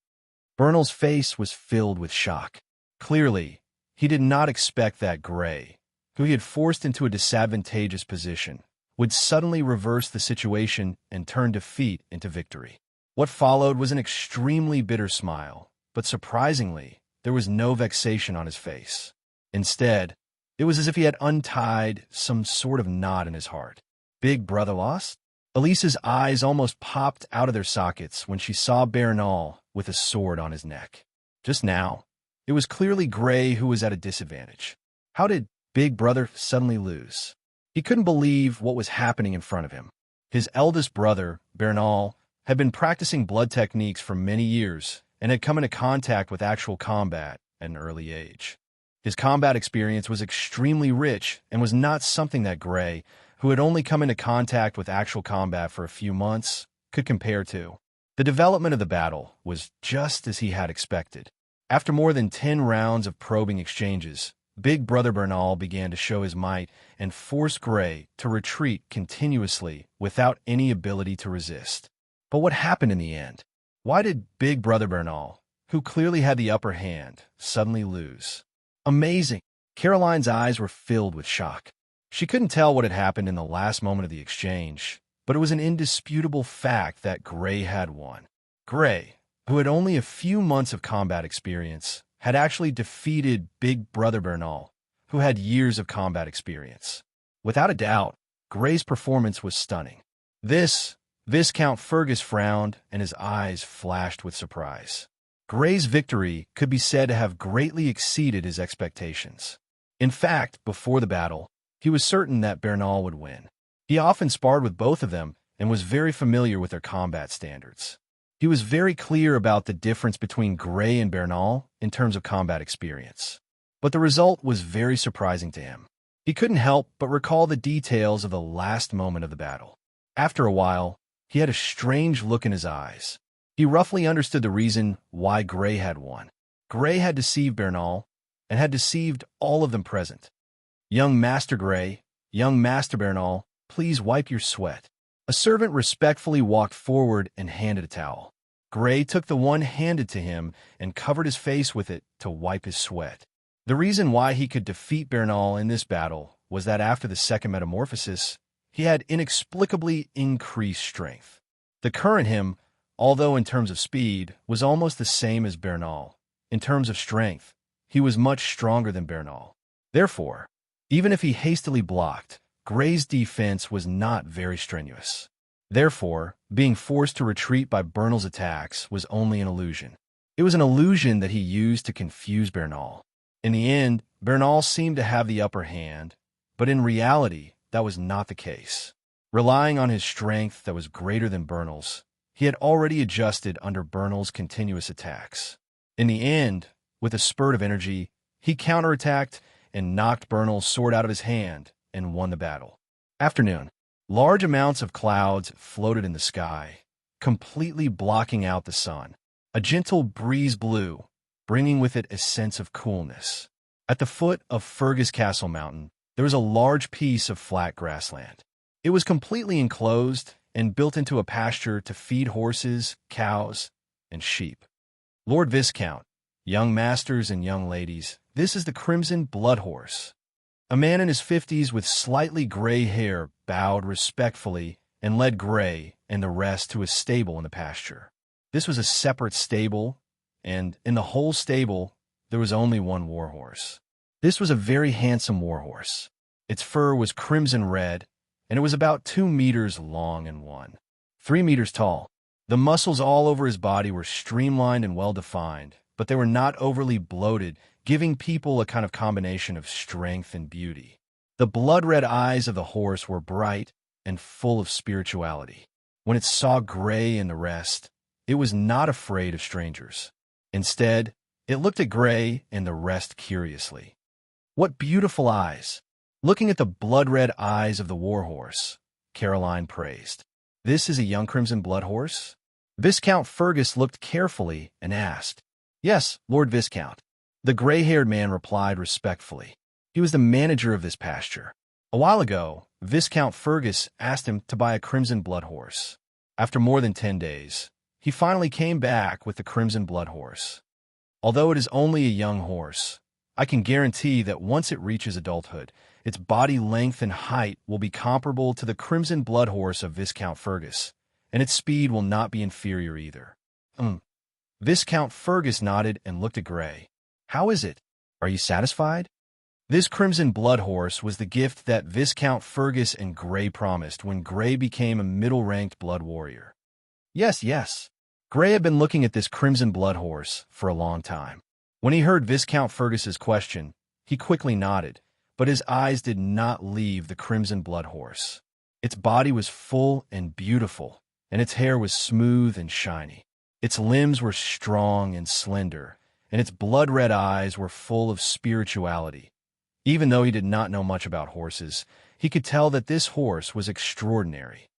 Bernal's face was filled with shock. Clearly, he did not expect that Gray, who he had forced into a disadvantageous position, would suddenly reverse the situation and turn defeat into victory. What followed was an extremely bitter smile, but surprisingly, there was no vexation on his face. Instead, it was as if he had untied some sort of knot in his heart. Big brother lost? Elise's eyes almost popped out of their sockets when she saw Bernal with a sword on his neck. Just now, it was clearly Gray who was at a disadvantage. How did Big Brother suddenly lose? He couldn't believe what was happening in front of him. His eldest brother, Bernal, had been practicing blood techniques for many years and had come into contact with actual combat at an early age. His combat experience was extremely rich and was not something that Gray, who had only come into contact with actual combat for a few months, could compare to. The development of the battle was just as he had expected. After more than 10 rounds of probing exchanges, Big Brother Bernal began to show his might and force Gray to retreat continuously without any ability to resist. But what happened in the end? Why did Big Brother Bernal, who clearly had the upper hand, suddenly lose? Amazing! Caroline's eyes were filled with shock. She couldn't tell what had happened in the last moment of the exchange, but it was an indisputable fact that Gray had won. Gray, who had only a few months of combat experience, had actually defeated Big Brother Bernal, who had years of combat experience. Without a doubt, Gray's performance was stunning. This, Viscount Fergus frowned, and his eyes flashed with surprise. Gray's victory could be said to have greatly exceeded his expectations. In fact, before the battle, he was certain that Bernal would win. He often sparred with both of them and was very familiar with their combat standards. He was very clear about the difference between Gray and Bernal in terms of combat experience. But the result was very surprising to him. He couldn't help but recall the details of the last moment of the battle. After a while, he had a strange look in his eyes. He roughly understood the reason why Gray had won. Gray had deceived Bernal and had deceived all of them present. "Young Master Gray, young Master Bernal, please wipe your sweat." A servant respectfully walked forward and handed a towel. Gray took the one handed to him and covered his face with it to wipe his sweat. The reason why he could defeat Bernal in this battle was that after the second metamorphosis, he had inexplicably increased strength. The current him, although in terms of speed, was almost the same as Bernal. In terms of strength, he was much stronger than Bernal. Therefore, even if he hastily blocked, Gray's defense was not very strenuous. Therefore, being forced to retreat by Bernal's attacks was only an illusion. It was an illusion that he used to confuse Bernal. In the end, Bernal seemed to have the upper hand, but in reality, that was not the case. Relying on his strength that was greater than Bernal's, he had already adjusted under Bernal's continuous attacks. In the end, with a spurt of energy, he counterattacked and knocked Bernal's sword out of his hand and won the battle. Afternoon. Large amounts of clouds floated in the sky, completely blocking out the sun. A gentle breeze blew, bringing with it a sense of coolness. At the foot of Fergus Castle Mountain, there was a large piece of flat grassland. It was completely enclosed and built into a pasture to feed horses, cows, and sheep. "Lord Viscount, young masters and young ladies, this is the Crimson Blood Horse." A man in his 50s with slightly gray hair bowed respectfully and led Gray and the rest to a stable in the pasture. This was a separate stable, and in the whole stable, there was only one warhorse. This was a very handsome warhorse. Its fur was crimson red, and it was about 2 meters long and 3 meters tall. The muscles all over his body were streamlined and well-defined, but they were not overly bloated, giving people a kind of combination of strength and beauty. The blood-red eyes of the horse were bright and full of spirituality. When it saw Gray and the rest, it was not afraid of strangers. Instead, it looked at Gray and the rest curiously. "What beautiful eyes!" Looking at the blood-red eyes of the warhorse, Caroline praised. "This is a young Crimson Blood Horse?" Viscount Fergus looked carefully and asked. "Yes, Lord Viscount." The gray-haired man replied respectfully. He was the manager of this pasture. A while ago, Viscount Fergus asked him to buy a Crimson Blood Horse. After more than 10 days, he finally came back with the Crimson Blood Horse. Although it is only a young horse, I can guarantee that once it reaches adulthood, its body length and height will be comparable to the Crimson Blood Horse of Viscount Fergus, and its speed will not be inferior either. Viscount Fergus nodded and looked at Gray. "How is it? Are you satisfied?" This Crimson Blood Horse was the gift that Viscount Fergus and Gray promised when Gray became a middle-ranked blood warrior. Yes. Gray had been looking at this Crimson Blood Horse for a long time. When he heard Viscount Fergus's question, he quickly nodded, but his eyes did not leave the Crimson Blood Horse. Its body was full and beautiful, and its hair was smooth and shiny. Its limbs were strong and slender, and its blood-red eyes were full of spirituality. Even though he did not know much about horses, he could tell that this horse was extraordinary.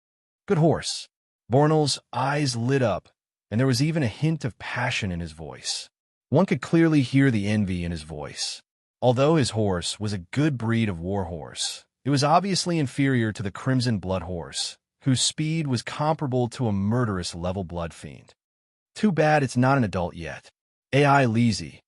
"Good horse." Bornal's eyes lit up, and there was even a hint of passion in his voice. One could clearly hear the envy in his voice. Although his horse was a good breed of war horse, it was obviously inferior to the Crimson Blood Horse, whose speed was comparable to a murderous level blood fiend. "Too bad it's not an adult yet." A.I. Leezy,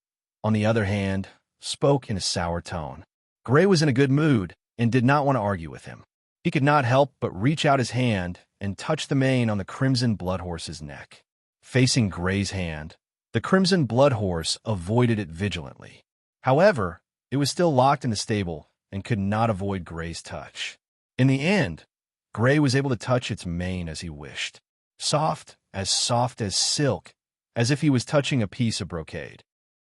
on the other hand, spoke in a sour tone. Gray was in a good mood. and did not want to argue with him. He could not help but reach out his hand and touch the mane on the crimson blood horse's neck. Facing Gray's hand, the crimson blood horse avoided it vigilantly. However, it was still locked in the stable and could not avoid Gray's touch. In the end, Gray was able to touch its mane as he wished. Soft as silk, as if he was touching a piece of brocade.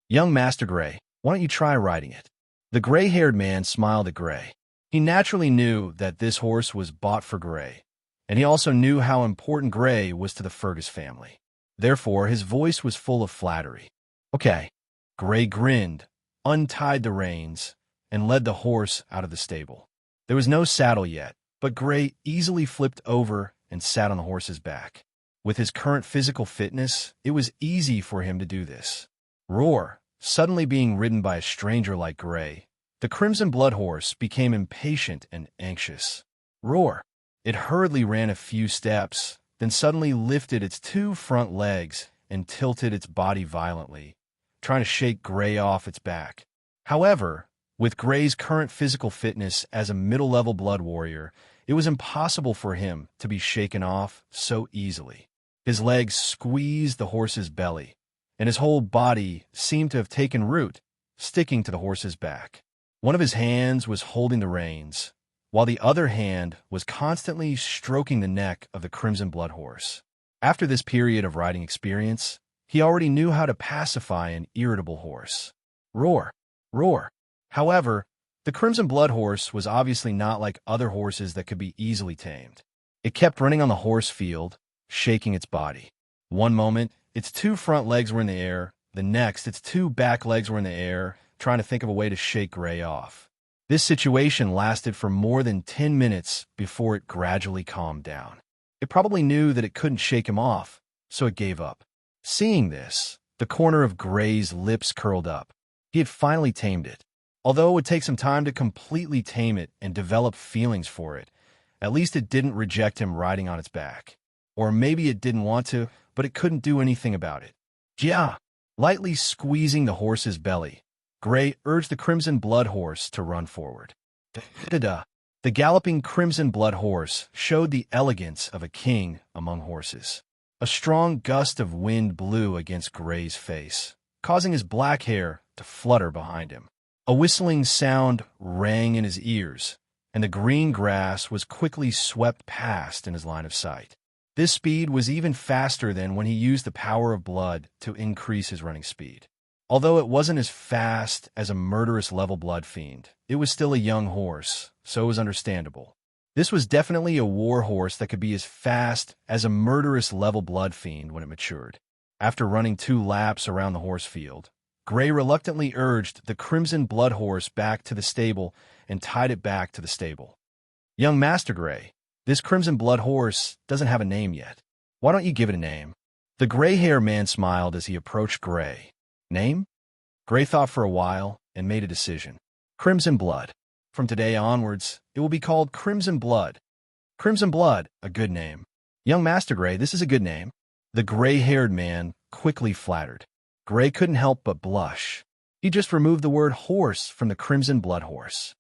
"Young Master Gray, why don't you try riding it?" The gray-haired man smiled at Gray. He naturally knew that this horse was bought for Gray, and he also knew how important Gray was to the Fergus family. Therefore, his voice was full of flattery. "Okay." Gray grinned, untied the reins, and led the horse out of the stable. There was no saddle yet, but Gray easily flipped over and sat on the horse's back. With his current physical fitness, it was easy for him to do this. Roar, suddenly being ridden by a stranger like Gray, the crimson blood horse became impatient and anxious. Roar. It hurriedly ran a few steps, then suddenly lifted its two front legs and tilted its body violently, trying to shake Gray off its back. However, with Gray's current physical fitness as a middle-level blood warrior, it was impossible for him to be shaken off so easily. His legs squeezed the horse's belly, and his whole body seemed to have taken root, sticking to the horse's back. One of his hands was holding the reins, while the other hand was constantly stroking the neck of the crimson blood horse. After this period of riding experience, he already knew how to pacify an irritable horse. Roar, roar. However, the crimson blood horse was obviously not like other horses that could be easily tamed. It kept running on the horse field, shaking its body. One moment, its two front legs were in the air. The next, its two back legs were in the air, trying to think of a way to shake Gray off. This situation lasted for more than 10 minutes before it gradually calmed down. It probably knew that it couldn't shake him off, so it gave up. Seeing this, the corner of Gray's lips curled up. He had finally tamed it. Although it would take some time to completely tame it and develop feelings for it, at least it didn't reject him riding on its back. Or maybe it didn't want to, but it couldn't do anything about it. "Yeah!" Lightly squeezing the horse's belly, Gray urged the crimson blood horse to run forward. Da-da-da. The galloping crimson blood horse showed the elegance of a king among horses. A strong gust of wind blew against Gray's face, causing his black hair to flutter behind him. A whistling sound rang in his ears, and the green grass was quickly swept past in his line of sight. This speed was even faster than when he used the power of blood to increase his running speed. Although it wasn't as fast as a murderous level blood fiend, it was still a young horse, so it was understandable. This was definitely a war horse that could be as fast as a murderous level blood fiend when it matured. After running 2 laps around the horse field, Gray reluctantly urged the crimson blood horse back to the stable and tied it back to the stable. "Young Master Gray, this crimson blood horse doesn't have a name yet. Why don't you give it a name?" The gray-haired man smiled as he approached Gray. "Name?" Gray thought for a while and made a decision. "Crimson Blood. From today onwards, it will be called Crimson Blood." "Crimson Blood, a good name." "Young Master Gray, this is a good name." The gray-haired man quickly flattered. Gray couldn't help but blush. He just removed the word horse from the crimson blood horse.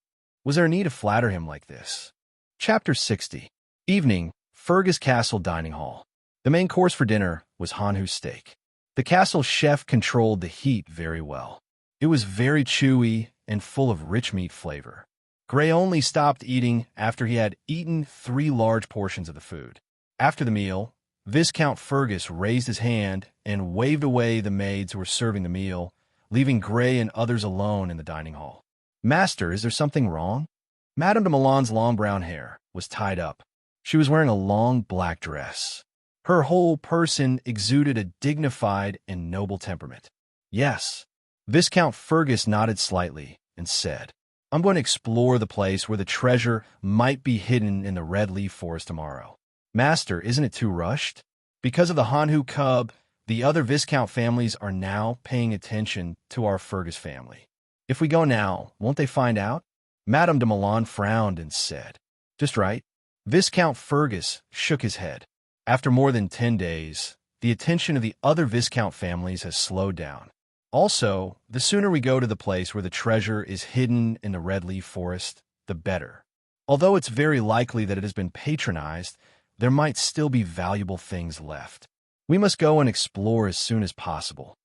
Was there a need to flatter him like this? Chapter 60. Evening, Fergus Castle Dining Hall. The main course for dinner was Hanhu's steak. The castle chef controlled the heat very well. It was very chewy and full of rich meat flavor. Gray only stopped eating after he had eaten 3 large portions of the food. After the meal, Viscount Fergus raised his hand and waved away the maids who were serving the meal, leaving Gray and others alone in the dining hall. "Master, is there something wrong?" Madame de Milan's long brown hair was tied up. She was wearing a long black dress. Her whole person exuded a dignified and noble temperament. "Yes." Viscount Fergus nodded slightly and said, "I'm going to explore the place where the treasure might be hidden in the red leaf forest tomorrow." "Master, isn't it too rushed?" Because of the Hanhu cub, the other Viscount families are now paying attention to our Fergus family. "If we go now, won't they find out?" Madame de Milan frowned and said, "Just right." Viscount Fergus shook his head. After more than 10 days, the attention of the other Viscount families has slowed down. Also, the sooner we go to the place where the treasure is hidden in the red leaf forest, the the better. Although it's very likely that it has been patronized, there might still be valuable things left. We must go and explore as soon as possible.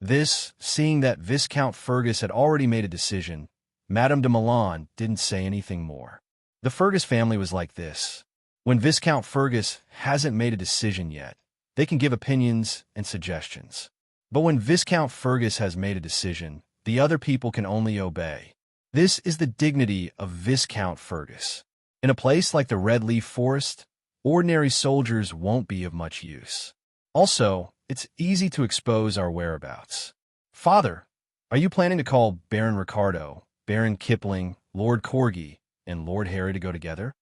This, seeing that Viscount Fergus had already made a decision, Madame de Milan didn't say anything more. The Fergus family was like this. When Viscount Fergus hasn't made a decision yet, they can give opinions and suggestions. But when Viscount Fergus has made a decision, the other people can only obey. This is the dignity of Viscount Fergus. In a place like the Red Leaf Forest, ordinary soldiers won't be of much use. Also, it's easy to expose our whereabouts. Father, are you planning to call Baron Ricardo, Baron Kipling, Lord Corgi, and Lord Harry to go together?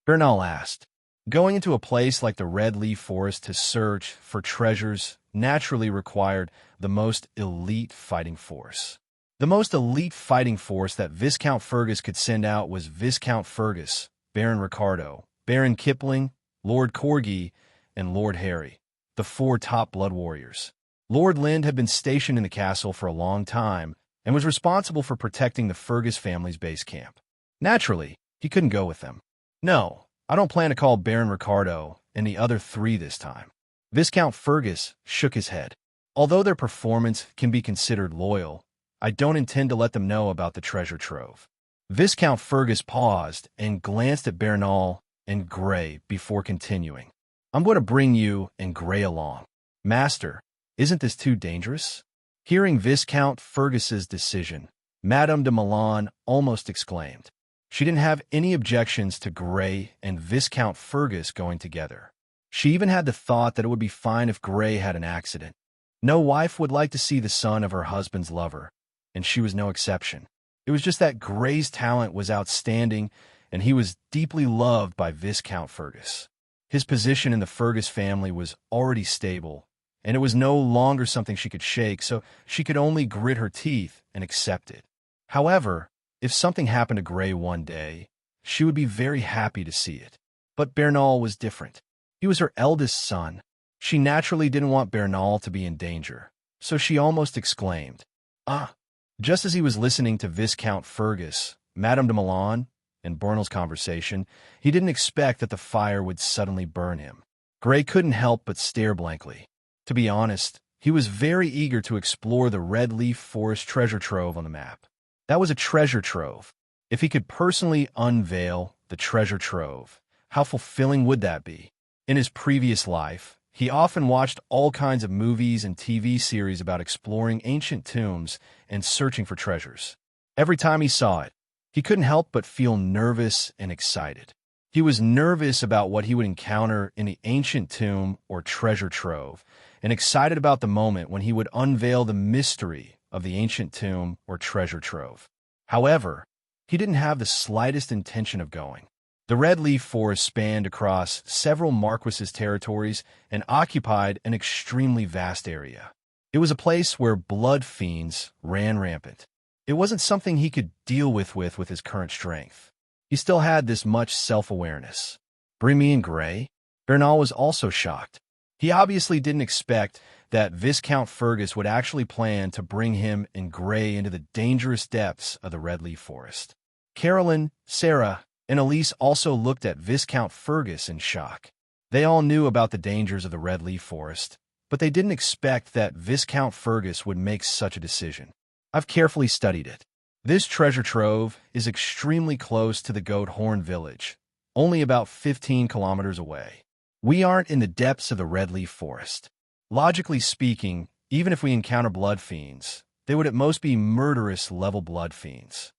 Bernal asked. Going into a place like the Red Leaf Forest to search for treasures naturally required the most elite fighting force. The most elite fighting force that Viscount Fergus could send out was Viscount Fergus, Baron Ricardo, Baron Kipling, Lord Corgi, and Lord Harry, the 4 top blood warriors. Lord Lind had been stationed in the castle for a long time and was responsible for protecting the Fergus family's base camp. Naturally, he couldn't go with them. No, I don't plan to call Baron Ricardo and the other 3 this time. Viscount Fergus shook his head. Although their performance can be considered loyal, I don't intend to let them know about the treasure trove. Viscount Fergus paused and glanced at Bernal and Gray before continuing. I'm going to bring you and Gray along. Master, isn't this too dangerous? Hearing Viscount Fergus's decision, Madame de Milan almost exclaimed. She didn't have any objections to Gray and Viscount Fergus going together. She even had the thought that it would be fine if Gray had an accident. No wife would like to see the son of her husband's lover, and she was no exception. It was just that Gray's talent was outstanding, and he was deeply loved by Viscount Fergus. His position in the Fergus family was already stable, and it was no longer something she could shake, so she could only grit her teeth and accept it. However, if something happened to Gray one day, she would be very happy to see it. But Bernal was different. He was her eldest son. She naturally didn't want Bernal to be in danger, so she almost exclaimed, "Ah!" Just as he was listening to Viscount Fergus, Madame de Milan, and Bernal's conversation, he didn't expect that the fire would suddenly burn him. Gray couldn't help but stare blankly. To be honest, he was very eager to explore the Red Leaf Forest treasure trove on the map. That was a treasure trove. If he could personally unveil the treasure trove, how fulfilling would that be? In his previous life, he often watched all kinds of movies and TV series about exploring ancient tombs and searching for treasures. Every time he saw it, he couldn't help but feel nervous and excited. He was nervous about what he would encounter in the ancient tomb or treasure trove, and excited about the moment when he would unveil the mystery of the ancient tomb or treasure trove. However, he didn't have the slightest intention of going. The Red Leaf Forest spanned across several marquises' territories and occupied an extremely vast area. It was a place where blood fiends ran rampant. It wasn't something he could deal with his current strength. He still had this much self-awareness. Bring me in, Gray? Bernal was also shocked. He obviously didn't expect that Viscount Fergus would actually plan to bring him and Gray into the dangerous depths of the Red Leaf Forest. Carolyn, Sarah, and Elise also looked at Viscount Fergus in shock. They all knew about the dangers of the Red Leaf Forest, but they didn't expect that Viscount Fergus would make such a decision. I've carefully studied it. This treasure trove is extremely close to the Goat Horn village, only about 15 kilometers away. We aren't in the depths of the Red Leaf Forest. Logically speaking, even if we encounter blood fiends, they would at most be murderous level blood fiends.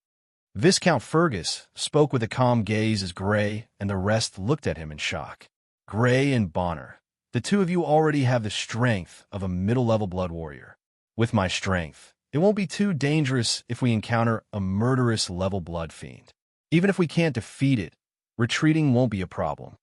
Viscount Fergus spoke with a calm gaze as Gray and the rest looked at him in shock. Gray and Bonner, the 2 of you already have the strength of a middle-level blood warrior. With my strength, it won't be too dangerous if we encounter a murderous level blood fiend. Even if we can't defeat it, retreating won't be a problem.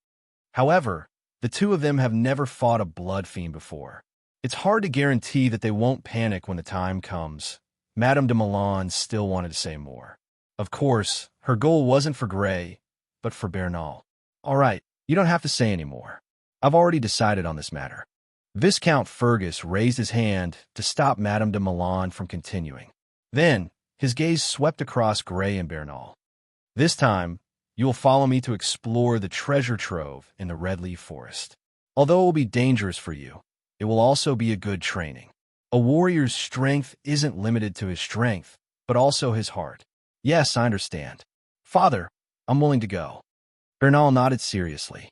However, the 2 of them have never fought a blood fiend before. It's hard to guarantee that they won't panic when the time comes. Madame de Milan still wanted to say more. Of course, her goal wasn't for Gray, but for Bernal. All right, you don't have to say any more. I've already decided on this matter. Viscount Fergus raised his hand to stop Madame de Milan from continuing. Then, his gaze swept across Gray and Bernal. This time, you will follow me to explore the treasure trove in the Redleaf Forest. Although it will be dangerous for you, it will also be a good training. A warrior's strength isn't limited to his strength, but also his heart. Yes, I understand. Father, I'm willing to go. Bernal nodded seriously.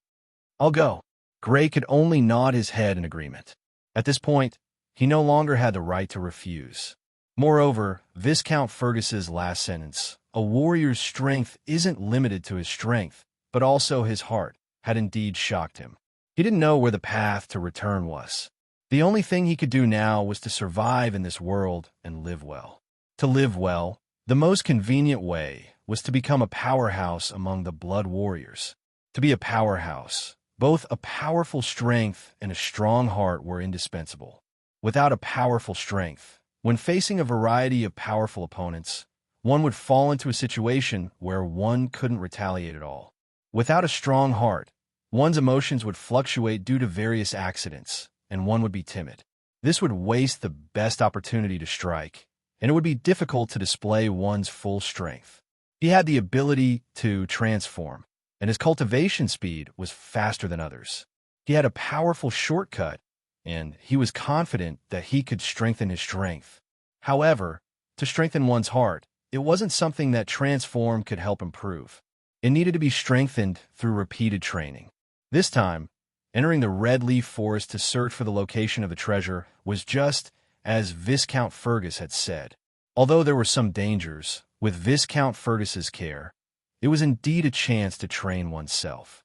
I'll go. Gray could only nod his head in agreement. At this point, he no longer had the right to refuse. Moreover, Viscount Fergus's last sentence, a warrior's strength isn't limited to his strength, but also his heart, had indeed shocked him. He didn't know where the path to return was. The only thing he could do now was to survive in this world and live well. To live well, the most convenient way was to become a powerhouse among the blood warriors. To be a powerhouse, both a powerful strength and a strong heart were indispensable. Without a powerful strength, when facing a variety of powerful opponents, one would fall into a situation where one couldn't retaliate at all. Without a strong heart, one's emotions would fluctuate due to various accidents, and one would be timid. This would waste the best opportunity to strike, and it would be difficult to display one's full strength. He had the ability to transform, and his cultivation speed was faster than others. He had a powerful shortcut, and he was confident that he could strengthen his strength. However, to strengthen one's heart, it wasn't something that transform could help improve. It needed to be strengthened through repeated training. This time, entering the Redleaf Forest to search for the location of the treasure was just as Viscount Fergus had said. Although there were some dangers, with Viscount Fergus's care, it was indeed a chance to train oneself.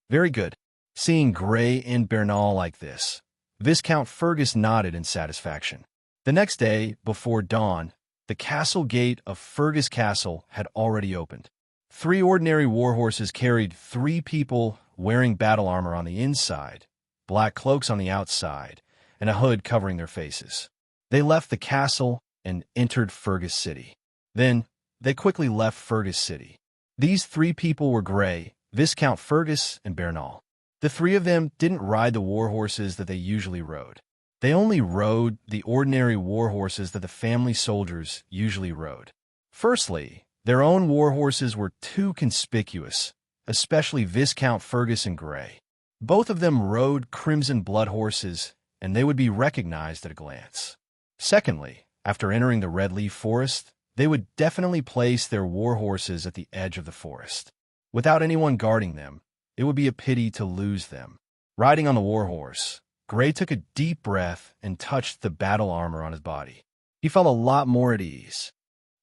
Very good. Seeing Gray and Bernal like this, Viscount Fergus nodded in satisfaction. The next day, before dawn, the castle gate of Fergus Castle had already opened. 3 ordinary warhorses carried 3 people wearing battle armor on the inside, black cloaks on the outside, and a hood covering their faces. They left the castle and entered Fergus City. Then, they quickly left Fergus City. These 3 people were Gray, Viscount Fergus, and Bernal. The 3 of them didn't ride the warhorses that they usually rode. They only rode the ordinary warhorses that the family soldiers usually rode. Firstly, their own warhorses were too conspicuous, especially Viscount Fergus and Gray. Both of them rode crimson blood horses, and they would be recognized at a glance. Secondly, after entering the Redleaf Forest, they would definitely place their warhorses at the edge of the forest. Without anyone guarding them, it would be a pity to lose them. Riding on the warhorse, Gray took a deep breath and touched the battle armor on his body. He felt a lot more at ease.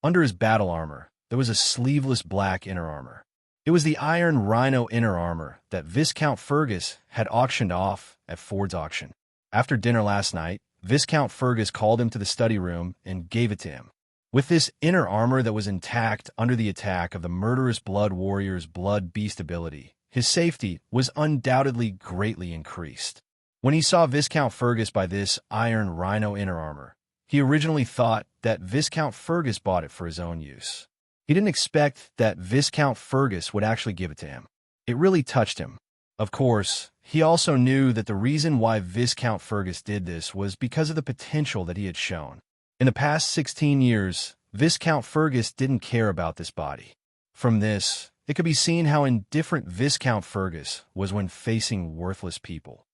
Under his battle armor, there was a sleeveless black inner armor. It was the iron rhino inner armor that Viscount Fergus had auctioned off at Ford's auction. After dinner last night, Viscount Fergus called him to the study room and gave it to him. With this inner armor that was intact under the attack of the murderous blood warrior's blood beast ability, his safety was undoubtedly greatly increased. When he saw Viscount Fergus buy this iron rhino inner armor, he originally thought that Viscount Fergus bought it for his own use. He didn't expect that Viscount Fergus would actually give it to him. It really touched him. Of course, he also knew that the reason why Viscount Fergus did this was because of the potential that he had shown. In the past 16 years, Viscount Fergus didn't care about this body. From this, it could be seen how indifferent Viscount Fergus was when facing worthless people.